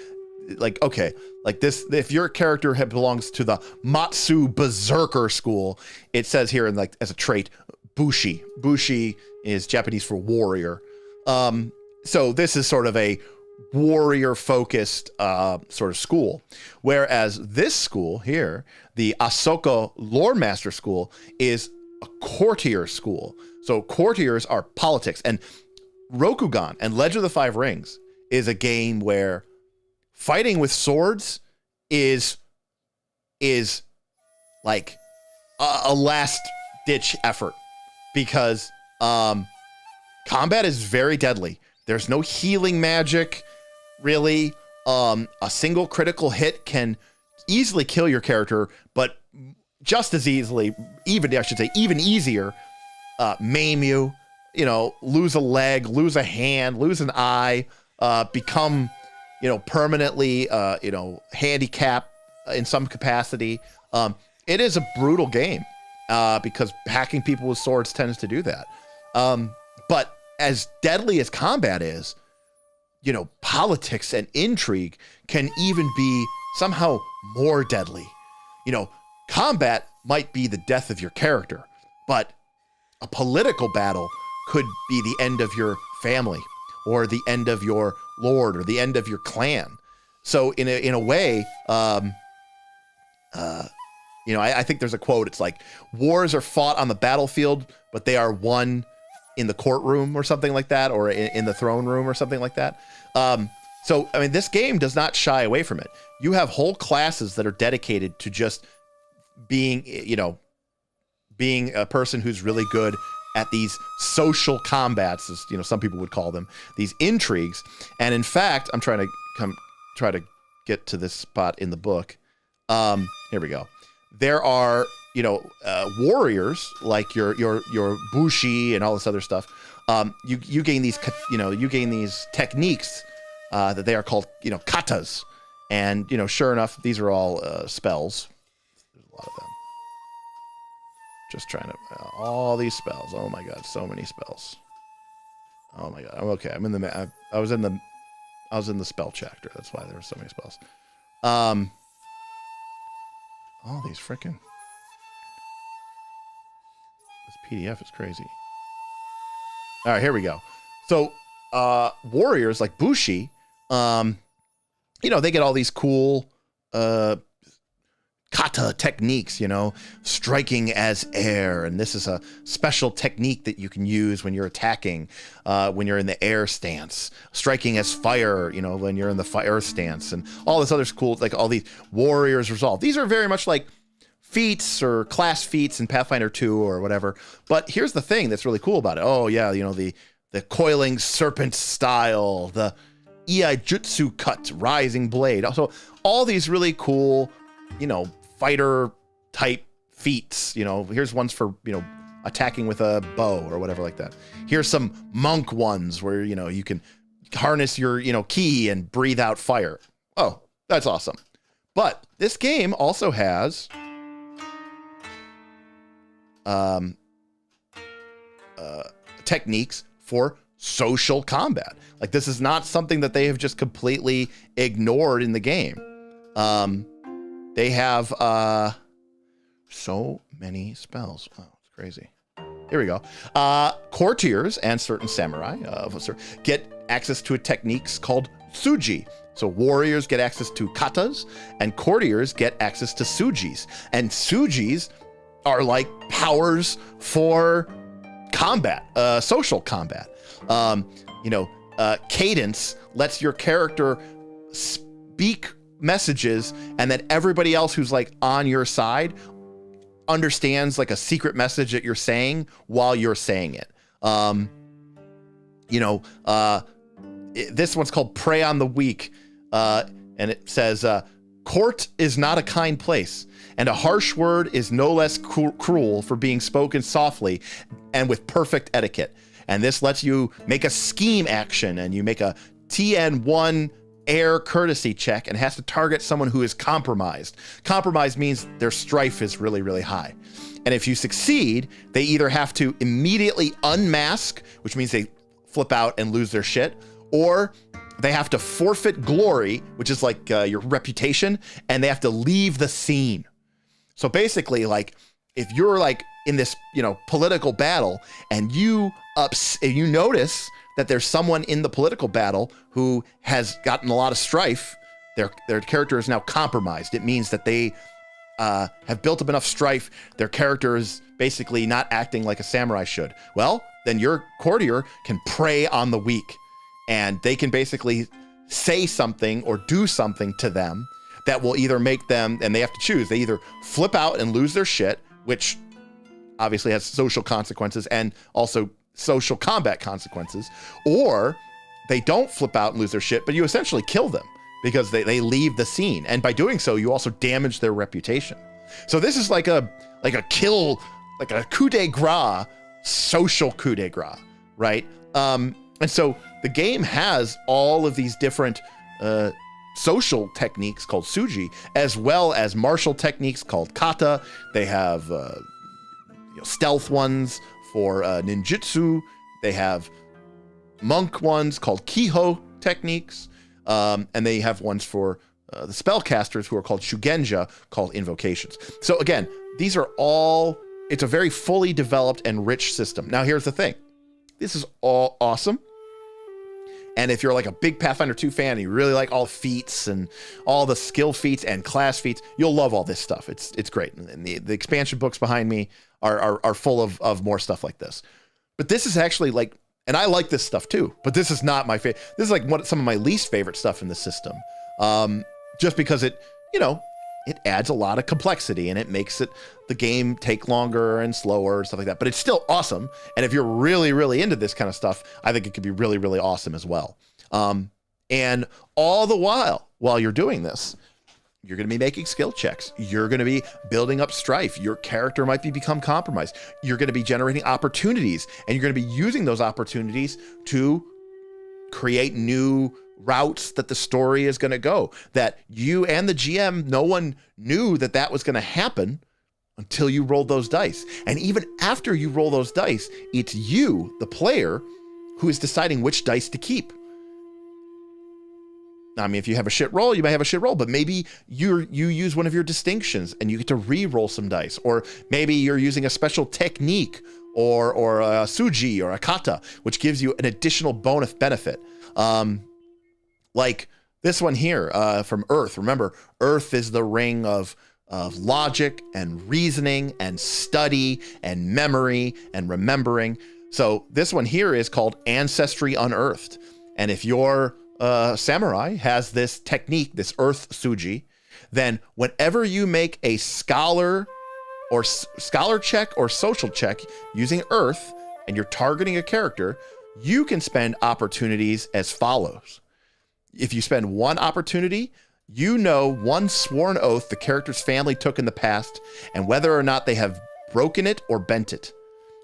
[SPEAKER 1] okay, like this, if your character belongs to the Matsu Berserker school, it says here in like, as a trait, Bushi. Bushi is Japanese for warrior. So this is sort of a warrior focused sort of school, whereas this school here, the Ahsoka Lore Master School, is a courtier school. So courtiers are politics, and Rokugan and Legend of the Five Rings is a game where fighting with swords is like a last ditch effort, because combat is very deadly. There's no healing magic, really. A single critical hit can easily kill your character, but just as easily, even easier, maim you, you know, lose a leg, lose a hand, lose an eye, become, you know, permanently, you know, handicapped in some capacity. It is a brutal game, because hacking people with swords tends to do that. But as deadly as combat is, you know, politics and intrigue can even be somehow more deadly. You know, combat might be the death of your character, but a political battle could be the end of your family, or the end of your lord, or the end of your clan. So in a way, you know, I think there's a quote. It's like, wars are fought on the battlefield, but they are won in the courtroom, or something like that, or in the throne room, or something like that. So, I mean, this game does not shy away from it. You have whole classes that are dedicated to just being, you know, being a person who's really good at these social combats, as, you know, some people would call them, these intrigues. And in fact, I'm trying to get to this spot in the book. Here we go. There are, you know, warriors like your Bushi and all this other stuff. You gain these, you know, these techniques that they are called, you know, katas. And, you know, sure enough, these are all spells. There's a lot of them. Just trying to, all these spells. Oh my God, so many spells. Oh my God. I'm okay. I'm in the, I was in the spell chapter. That's why there were so many spells. All these freaking, this PDF is crazy. All right, here we go. So, warriors like Bushi, you know, they get all these cool, kata techniques, you know, striking as air. And this is a special technique that you can use when you're attacking, when you're in the air stance, striking as fire, you know, when you're in the fire stance, and all this other cool, like all these warriors resolve. These are very much like feats or class feats in Pathfinder 2 or whatever. But here's the thing that's really cool about it. Oh yeah, you know, the coiling serpent style, the Iaijutsu cut, rising blade. Also, all these really cool, you know, fighter type feats. You know, here's ones for, you know, attacking with a bow or whatever like that. Here's some monk ones where, you know, you can harness your, you know, ki and breathe out fire. Oh, that's awesome. But this game also has techniques for social combat. Like, this is not something that they have just completely ignored in the game. They have so many spells. Wow, it's crazy. Here we go. Courtiers and certain samurai get access to techniques called tsuji. So warriors get access to katas, and courtiers get access to tsujis. And tsujis are like powers for combat, social combat. Cadence lets your character speak messages, and then everybody else who's like on your side understands like a secret message that you're saying while you're saying it. This one's called Prey on the Weak. And it says, court is not a kind place, and a harsh word is no less cruel for being spoken softly and with perfect etiquette. And this lets you make a scheme action, and you make a TN1 air courtesy check, and has to target someone who is compromised. Compromised means their strife is really, really high. And if you succeed, they either have to immediately unmask, which means they flip out and lose their shit, or they have to forfeit glory, which is like your reputation, and they have to leave the scene. So basically, like, if you're like in this, political battle, and you notice that there's someone in the political battle who has gotten a lot of strife, their character is now compromised. It means that they have built up enough strife. Their character is basically not acting like a samurai should. Well, then your courtier can prey on the weak, and they can basically say something or do something to them that will either make them, and they have to choose, they either flip out and lose their shit, which obviously has social consequences and also social combat consequences, or they don't flip out and lose their shit, but you essentially kill them because they leave the scene. And by doing so, you also damage their reputation. So this is like a kill, like a coup de grace, social coup de grace, right? And so the game has all of these different social techniques called tsuji, as well as martial techniques called kata. They have stealth ones for ninjutsu. They have monk ones called kiho techniques. And they have ones for the spellcasters who are called shugenja, called invocations. So again, these are all, it's a very fully developed and rich system. Now here's the thing. This is all awesome. And if you're like a big Pathfinder 2 fan and you really like all feats and all the skill feats and class feats, you'll love all this stuff. It's great. And the expansion books behind me are full of more stuff like this. But this is actually like, and I like this stuff too, but this is not my favorite. This is like some of my least favorite stuff in the system. Just because it adds a lot of complexity, and it makes the game take longer and slower and stuff like that. But it's still awesome. And if you're really, really into this kind of stuff, I think it could be really, really awesome as well. And all the while you're doing this, you're going to be making skill checks. You're going to be building up strife. Your character might become compromised. You're going to be generating opportunities, and you're going to be using those opportunities to create new routes that the story is going to go, that you and the GM, no one knew that was going to happen until you rolled those dice. And even after you roll those dice, it's you, the player, who is deciding which dice to keep. I mean, if you have a shit roll, you may have a shit roll, but maybe you use one of your distinctions and you get to re-roll some dice, or maybe you're using a special technique or a tsuji or a kata, which gives you an additional bonus benefit. Like this one here from Earth. Remember, Earth is the ring of logic and reasoning and study and memory and remembering. So this one here is called Ancestry Unearthed. And if your samurai has this technique, this Earth tsuji, then whenever you make a scholar check or social check using Earth, and you're targeting a character, you can spend opportunities as follows. If you spend one opportunity, you know one sworn oath the character's family took in the past, and whether or not they have broken it or bent it.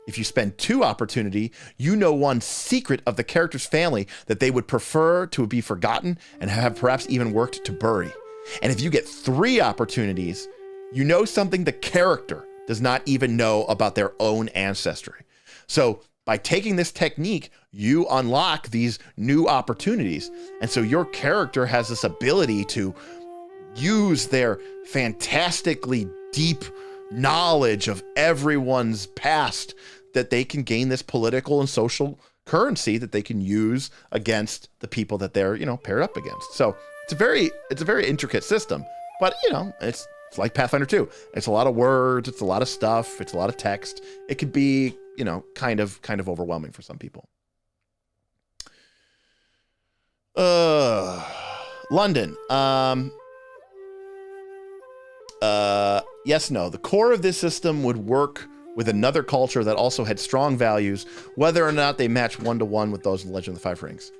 [SPEAKER 1] If you spend two opportunity, you know one secret of the character's family that they would prefer to be forgotten and have perhaps even worked to bury. And if you get three opportunities, you know something the character does not even know about their own ancestry. So by taking this technique, you unlock these new opportunities. And so your character has this ability to use their fantastically deep knowledge of everyone's past that they can gain this political and social currency that they can use against the people that they're, paired up against. So it's a very intricate system, but it's like Pathfinder 2. It's a lot of words, it's a lot of stuff, it's a lot of text. It could be, kind of overwhelming for some people. London. Yes, no. The core of this system would work with another culture that also had strong values, whether or not they match 1-to-1 with those in Legend of the Five Rings.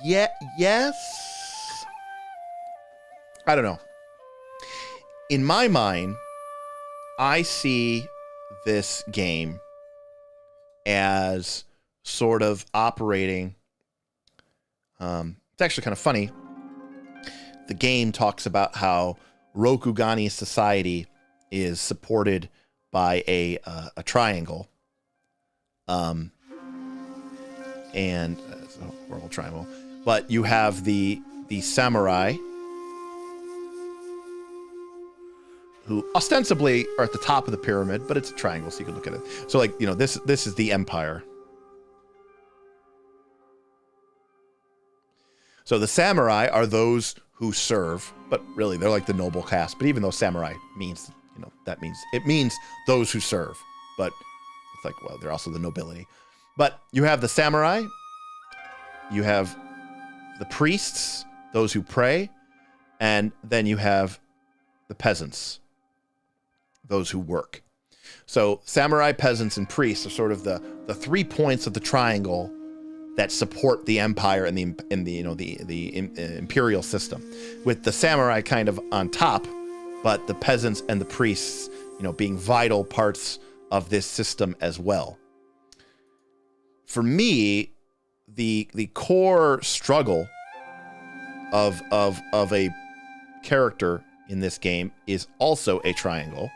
[SPEAKER 1] Yeah, yes. I don't know. In my mind, I see this game as sort of operating. It's actually kind of funny. The game talks about how Rokugani society is supported by a triangle, and it's a horrible triangle. But you have the samurai, who ostensibly are at the top of the pyramid, but it's a triangle, so you can look at it. So, like, this is the empire. So the samurai are those who serve, but really they're like the noble caste. But even though samurai means, it means those who serve. But it's like, well, they're also the nobility. But you have the samurai, you have the priests, those who pray, and then you have the peasants, those who work. So samurai, peasants, and priests are sort of the 3 points of the triangle that support the empire and the imperial system, with the samurai kind of on top, but the peasants and the priests, being vital parts of this system as well. For me, the core struggle of a character in this game is also a triangle.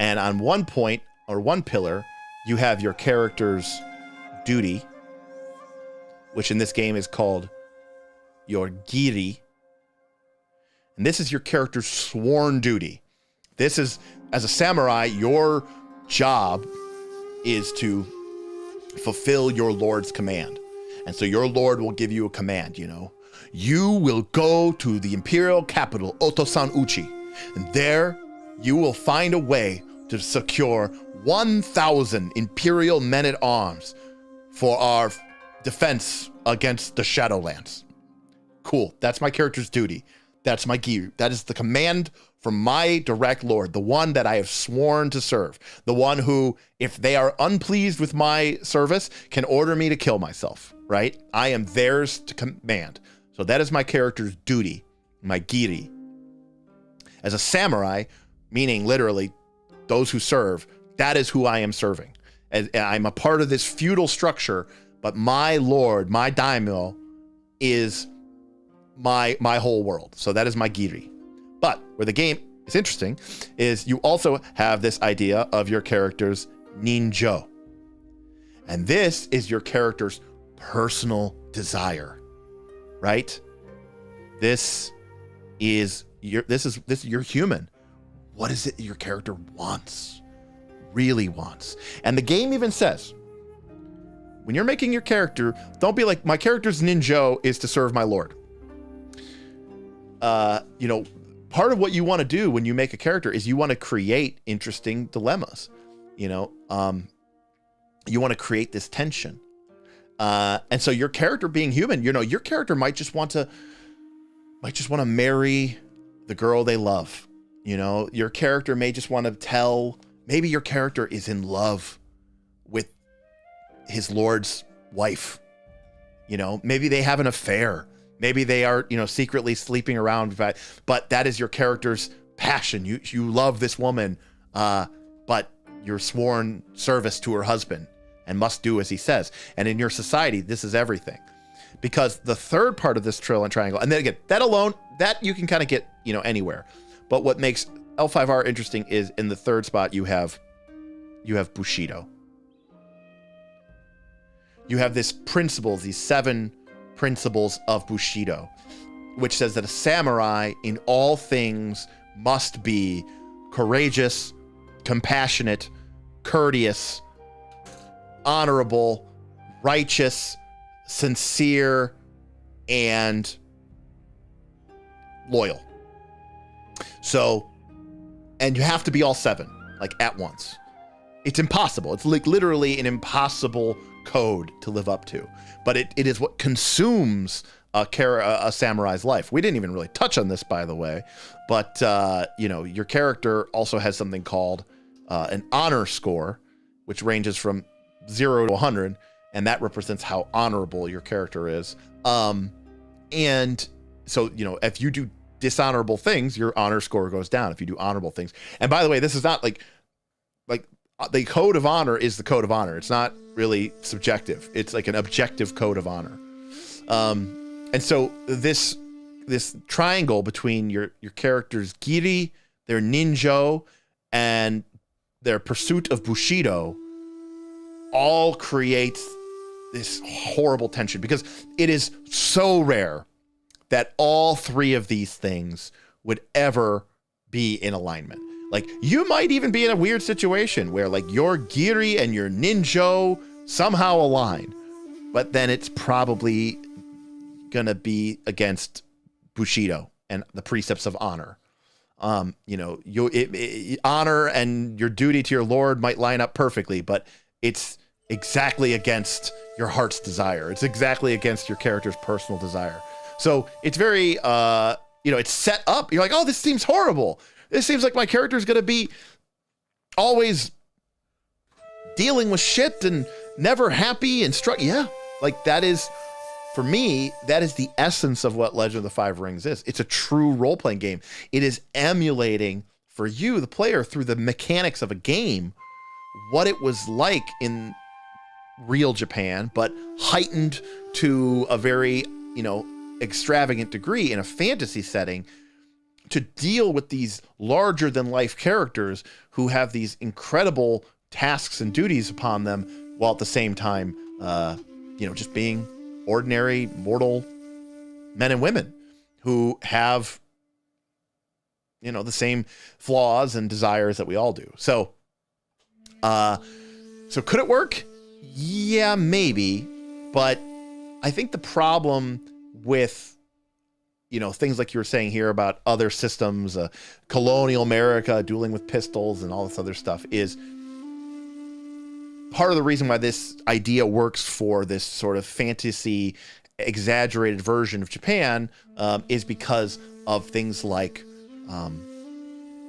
[SPEAKER 1] And on one point, or one pillar, you have your character's duty, which in this game is called your giri. And this is your character's sworn duty. This is, as a samurai, your job is to fulfill your lord's command. And so your lord will give you a command, You will go to the imperial capital, Otosan Uchi, and there you will find a way to secure 1,000 imperial men-at-arms for our defense against the Shadowlands. Cool. That's my character's duty. That's my gear. That is the command from my direct lord, the one that I have sworn to serve, the one who, if they are unpleased with my service, can order me to kill myself, right? I am theirs to command. So that is my character's duty, my giri. As a samurai, meaning literally those who serve, that is who I am serving. And I'm a part of this feudal structure, but my lord, my daimyo, is my whole world. So that is my giri. But where the game is interesting is you also have this idea of your character's ninjo. And this is your character's personal desire, right? This is you're human. What is it your character wants? Really wants. And the game even says, when you're making your character, don't be like, my character's ninjo is to serve my lord. Part of what you want to do when you make a character is you want to create interesting dilemmas. You want to create this tension. And so your character being human, your character might just want to marry the girl they love. Your character may just want to maybe your character is in love with his lord's wife. Maybe they have an affair. Maybe they are, secretly sleeping around, but that is your character's passion. You love this woman, but you're sworn service to her husband and must do as he says. And in your society, this is everything. Because the third part of this triangle, and then again, that alone, that you can kind of get, anywhere. But what makes L5R interesting is in the third spot, you have Bushido. You have this principle, these 7 principles of Bushido, which says that a samurai in all things must be courageous, compassionate, courteous, honorable, righteous, sincere, and loyal. So, and you have to be all 7, like at once. It's impossible. It's like literally an impossible code to live up to. But it is what consumes a samurai's life. We didn't even really touch on this, by the way. But, your character also has something called an honor score, which ranges from 0 to 100. And that represents how honorable your character is. And so, if you do dishonorable things, your honor score goes down. If you do honorable things. And by the way, this is not like the code of honor is the code of honor. It's not really subjective. It's like an objective code of honor. And so this triangle between your character's giri, their ninjo, and their pursuit of Bushido all creates this horrible tension, because it is so rare that all 3 of these things would ever be in alignment. Like, you might even be in a weird situation where like your giri and your ninjo somehow align, but then it's probably gonna be against Bushido and the precepts of honor. Honor and your duty to your lord might line up perfectly, but it's exactly against your heart's desire. It's exactly against your character's personal desire. So it's very, it's set up. You're like, oh, this seems horrible. This seems like my character is going to be always dealing with shit and never happy and Yeah, like that is, for me, that is the essence of what Legend of the Five Rings is. It's a true role-playing game. It is emulating for you, the player, through the mechanics of a game, what it was like in real Japan, but heightened to a very, extravagant degree in a fantasy setting, to deal with these larger than life characters who have these incredible tasks and duties upon them, while at the same time, just being ordinary mortal men and women who have, the same flaws and desires that we all do. So could it work? Yeah, maybe. But I think the problem with, things like you were saying here about other systems, colonial America dueling with pistols and all this other stuff, is part of the reason why this idea works for this sort of fantasy exaggerated version of Japan, is because of things like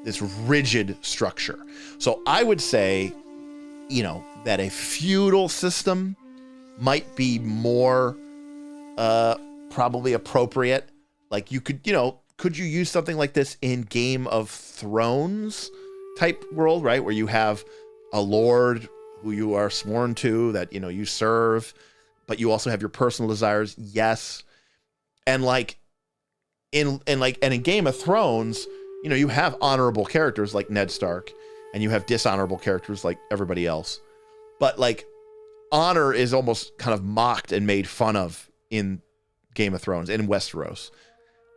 [SPEAKER 1] this rigid structure. So I would say, that a feudal system might be more probably appropriate. Like you could, could you use something like this in Game of Thrones type world, right? Where you have a lord who you are sworn to, that, you serve, but you also have your personal desires. Yes. And in Game of Thrones, you have honorable characters like Ned Stark, and you have dishonorable characters like everybody else. But like honor is almost kind of mocked and made fun of in Game of Thrones and in Westeros.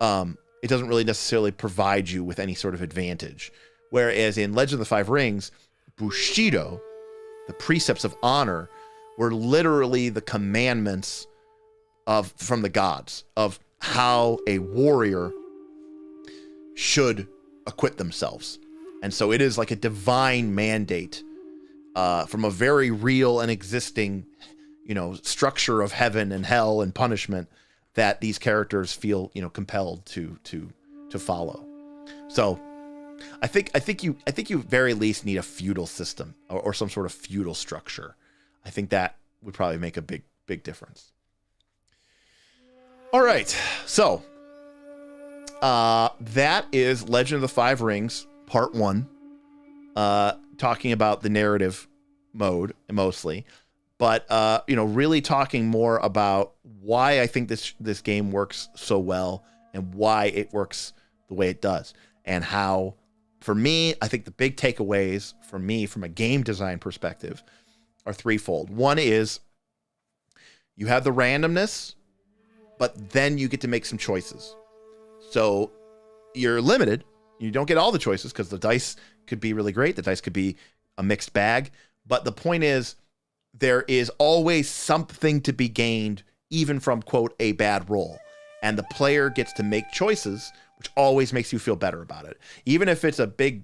[SPEAKER 1] It doesn't really necessarily provide you with any sort of advantage. Whereas in Legend of the Five Rings, Bushido, the precepts of honor, were literally the commandments from the gods of how a warrior should acquit themselves. And so it is like a divine mandate from a very real and existing, structure of heaven and hell and punishment that these characters feel, compelled to follow. So I think you very least need a feudal system or some sort of feudal structure. I think that would probably make a big difference. All right. So that is Legend of the Five Rings Part 1, talking about the narrative mode mostly, but really talking more about why I think this game works so well and why it works the way it does, and how, for me, I think the big takeaways for me from a game design perspective are threefold. One is you have the randomness but then you get to make some choices. So you're limited. You don't get all the choices because the dice could be really great. The dice could be a mixed bag. But the point is, there is always something to be gained, even from, quote, a bad roll. And the player gets to make choices, which always makes you feel better about it. Even if it's a big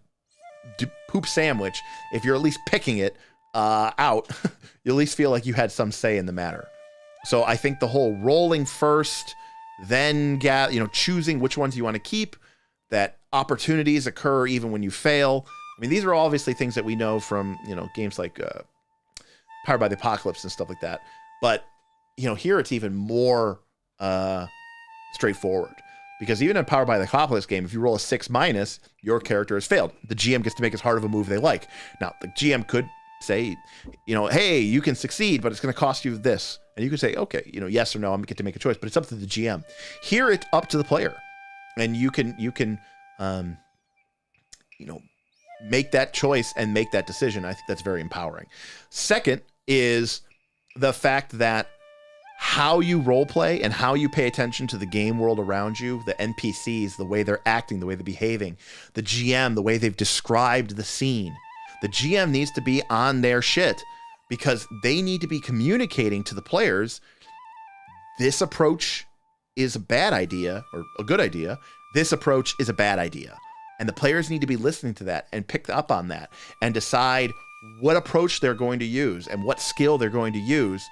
[SPEAKER 1] poop sandwich, if you're at least picking it out, you at least feel like you had some say in the matter. So I think the whole rolling first, then choosing which ones you want to keep, that opportunities occur even when you fail. I mean, these are obviously things that we know from, games like Powered by the Apocalypse and stuff like that. But, here it's even more straightforward. Because even in Powered by the Apocalypse game, if you roll a 6-, your character has failed. The GM gets to make as hard of a move they like. Now, the GM could say, hey, you can succeed, but it's going to cost you this. And you could say, okay, yes or no, I'm going to get to make a choice. But it's up to the GM. Here, it's up to the player. And you can make that choice and make that decision. I think that's very empowering. Second is the fact that how you role play and how you pay attention to the game world around you, the NPCs, the way they're acting, the way they're behaving, the GM, the way they've described the scene. The GM needs to be on their shit because they need to be communicating to the players, this approach is a bad idea or a good idea. This approach is a bad idea. And the players need to be listening to that and pick up on that and decide what approach they're going to use and what skill they're going to use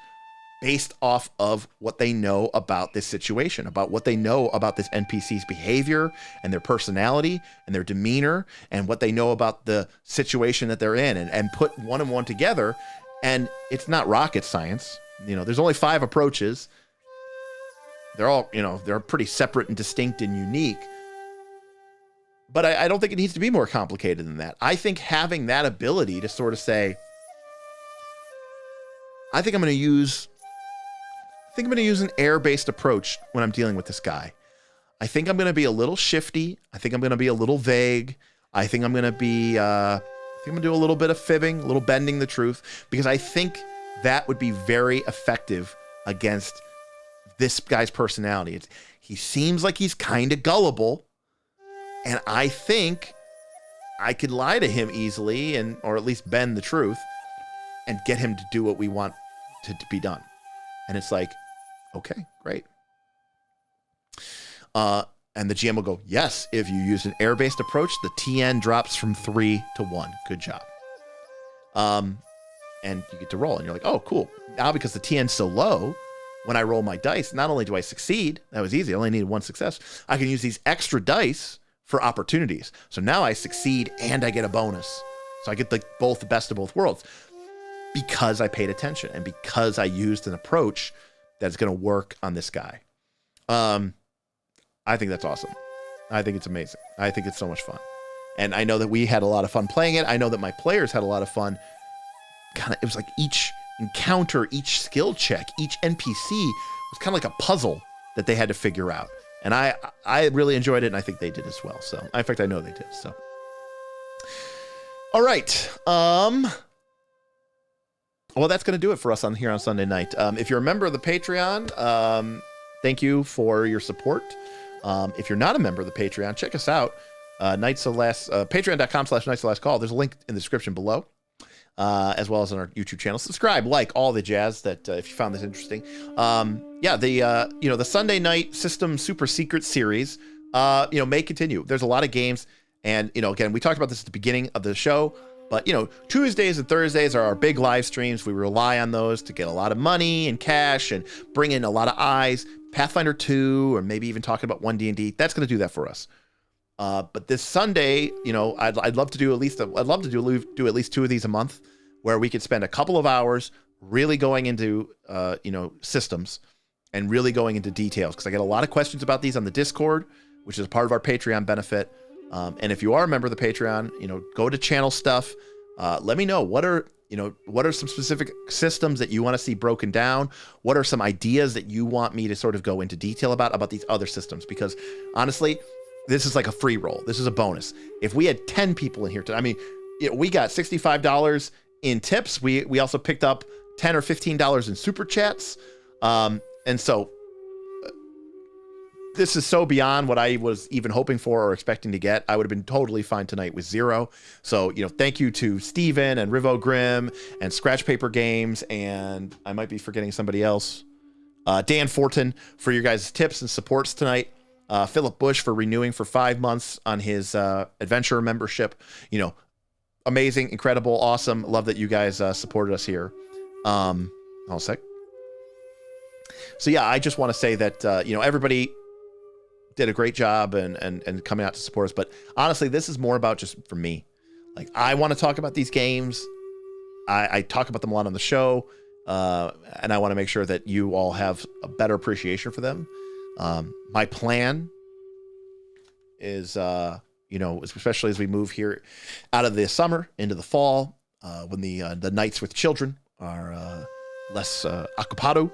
[SPEAKER 1] based off of what they know about this situation, about what they know about this NPC's behavior and their personality and their demeanor and what they know about the situation that they're in, and put one and one together. And it's not rocket science. There's only 5 approaches. They're all, they're pretty separate and distinct and unique. But I don't think it needs to be more complicated than that. I think having that ability to sort of say, I think I'm going to use an air-based approach when I'm dealing with this guy. I think I'm going to be a little shifty. I think I'm going to be a little vague. I think I'm going to be, I think I'm going to do a little bit of fibbing, a little bending the truth, because I think that would be very effective against this guy's personality. He seems like he's kind of gullible, and I think I could lie to him easily, or at least bend the truth, and get him to do what we want to be done. And it's like, okay, great. And the GM will go, yes, if you use an air-based approach, the TN drops from 3 to 1. Good job. And you get to roll, and you're like, oh, cool. Now, because the TN's so low, when I roll my dice, not only do I succeed, that was easy, I only needed 1 success, I can use these extra dice for opportunities. So now I succeed and I get a bonus. So I get the best of both worlds because I paid attention and because I used an approach that's going to work on this guy. I think that's awesome. I think it's amazing. I think it's so much fun. And I know that we had a lot of fun playing it. I know that my players had a lot of fun. It was like each encounter, each skill check, each NPC was kind of like a puzzle that they had to figure out. And I really enjoyed it, and I think they did as well. So, in fact, I know they did. So, all right. Well, that's going to do it for us here on Sunday night. If you're a member of the Patreon, thank you for your support. If you're not a member of the Patreon, check us out. Patreon.com/Knights of Last Call. There's a link in the description below, as well as on our YouTube channel. Subscribe, like, all the jazz that if you found this interesting. The Sunday night system super secret series, may continue. There's a lot of games, and again, we talked about this at the beginning of the show. But, Tuesdays and Thursdays are our big live streams. We rely on those to get a lot of money and cash and bring in a lot of eyes. Pathfinder 2, or maybe even talking about 1D&D, that's going to do that for us. But this Sunday, I'd love to do at least do at least 2 of these a month, where we could spend a couple of hours really going into systems and really going into details, because I get a lot of questions about these on the Discord, which is part of our Patreon benefit. And if you are a member of the Patreon, go to channel stuff. Let me know what are some specific systems that you want to see broken down. What are some ideas that you want me to sort of go into detail about these other systems? Because honestly, this is like a free roll. This is a bonus. If we had 10 people in here we got $65 in tips. We also picked up $10 or $15 in super chats. And so this is so beyond what I was even hoping for or expecting to get. I would have been totally fine tonight with 0. So, thank you to Steven and Rivo Grimm and Scratch Paper Games, and I might be forgetting somebody else. Dan Fortin for your guys' tips and supports tonight. Philip Bush for renewing for 5 months on his adventure membership. Amazing, incredible, awesome. Love that you guys supported us here. Hold a sec. So yeah, I just want to say that everybody did a great job and coming out to support us. But honestly, this is more about just for me. Like, I want to talk about these games. I talk about them a lot on the show, and I want to make sure that you all have a better appreciation for them. My plan is, especially as we move here out of the summer into the fall, when the nights with children are less ocupado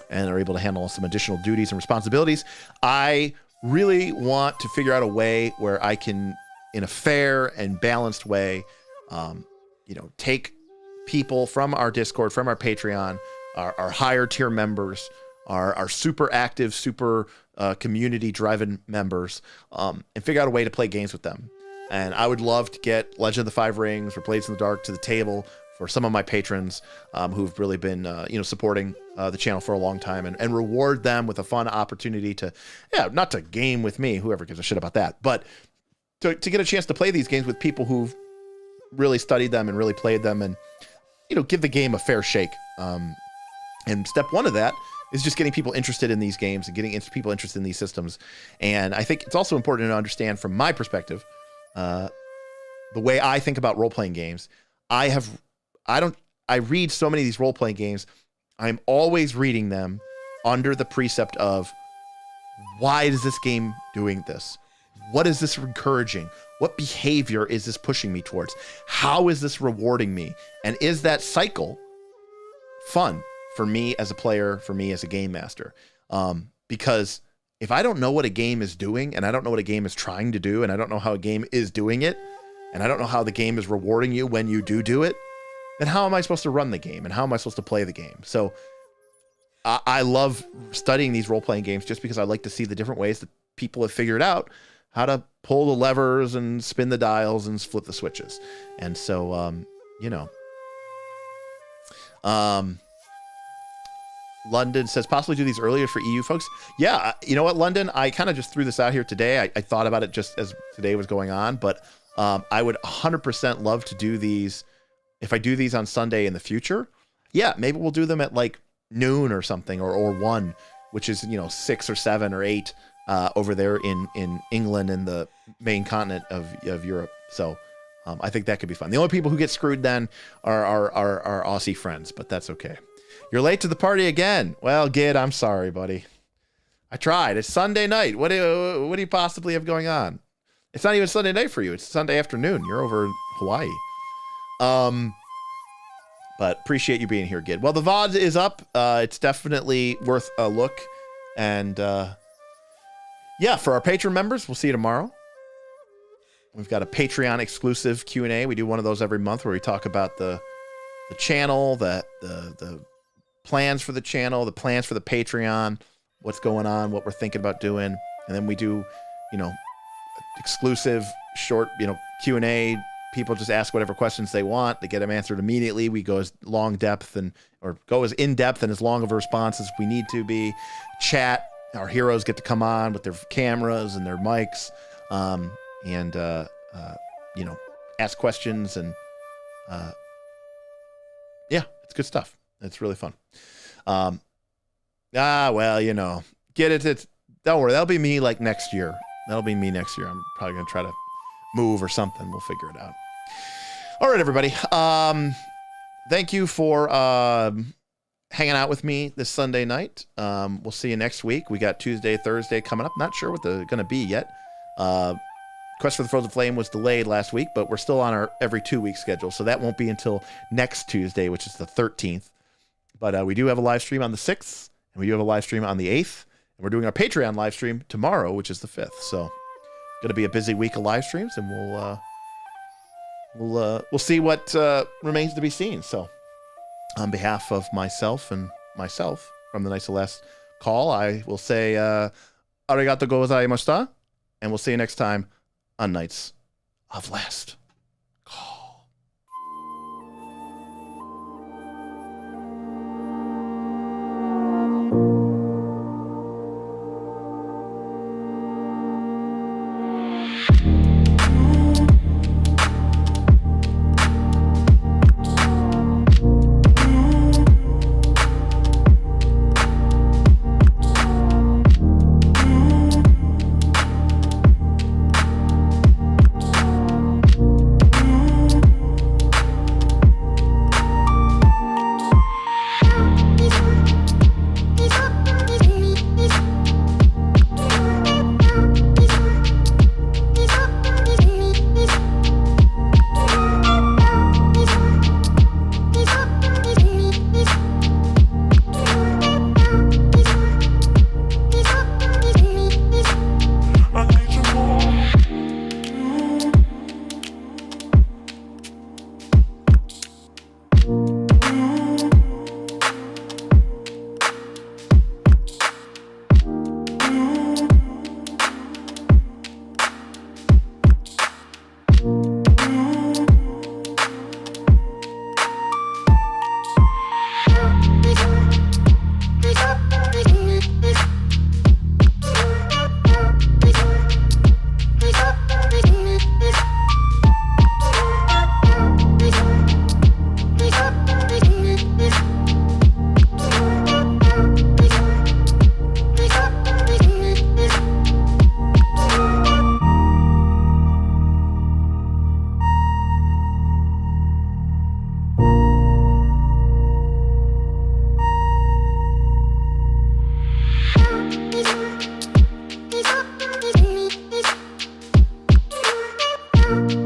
[SPEAKER 1] and are able to handle some additional duties and responsibilities, I really want to figure out a way where I can, in a fair and balanced way, take people from our Discord, from our Patreon, our higher tier members, our super active, super community-driven members, and figure out a way to play games with them. And I would love to get Legend of the Five Rings or Blades in the Dark to the table for some of my patrons who've really been, supporting the channel for a long time, and reward them with a fun opportunity to, not to game with me, whoever gives a shit about that, but to get a chance to play these games with people who've really studied them and really played them, and, give the game a fair shake. And step one of that is just getting people interested in these games and getting people interested in these systems. And I think it's also important to understand from my perspective, the way I think about role-playing games. I read so many of these role-playing games. I'm always reading them under the precept of, why is this game doing this? What is this encouraging? What behavior is this pushing me towards? How is this rewarding me? And is that cycle fun for me as a player, for me as a game master? Because if I don't know what a game is doing, and I don't know what a game is trying to do, and I don't know how a game is doing it, and I don't know how the game is rewarding you when you do it, then how am I supposed to run the game, and how am I supposed to play the game? So I love studying these role-playing games just because I like to see the different ways that people have figured out how to pull the levers and spin the dials and flip the switches. And so, London says, possibly do these earlier for EU folks. Yeah, you know what, London? I kind of just threw this out here today. I thought about it just as today was going on, but I would 100% love to do these. If I do these on Sunday in the future, maybe we'll do them at like noon or something, or 1, which is 6 or 7 or 8 over there in England and the main continent of Europe. So I think that could be fun. The only people who get screwed then are our Aussie friends, but that's okay. You're late to the party again. Well, Gid, I'm sorry, buddy. I tried. It's Sunday night. What do you possibly have going on? It's not even Sunday night for you. It's Sunday afternoon. You're over in Hawaii. But appreciate you being here, Gid. Well, the VOD is up. It's definitely worth a look. And for our Patreon members, we'll see you tomorrow. We've got a Patreon exclusive Q&A. We do one of those every month where we talk about the channel, the plans for the channel, the plans for the Patreon, what's going on, what we're thinking about doing. And then we do, exclusive short, Q&A. People just ask whatever questions they want. They get them answered immediately. We go as long depth or go as in depth and as long of a response as we need to be. Chat. Our heroes get to come on with their cameras and their mics, and ask questions, and it's good stuff. It's really fun. Get it. Don't worry. That'll be me like next year. That'll be me next year. I'm probably going to try to move or something. We'll figure it out. All right, everybody. Thank you for hanging out with me this Sunday night. We'll see you next week. We got Tuesday, Thursday coming up. Not sure what they're going to be yet. Quest for the Frozen Flame was delayed last week, but we're still on our every 2-week schedule, so that won't be until next Tuesday, which is the 13th. But we do have a live stream on the 6th, and we do have a live stream on the 8th, and we're doing our Patreon live stream tomorrow, which is the 5th. So, going to be a busy week of live streams, and we'll see what remains to be seen. So, on behalf of myself from the Knights of Last Call, I will say Arigato gozaimashita. And we'll see you next time on Knights of Last Call.
[SPEAKER 3] Thank you.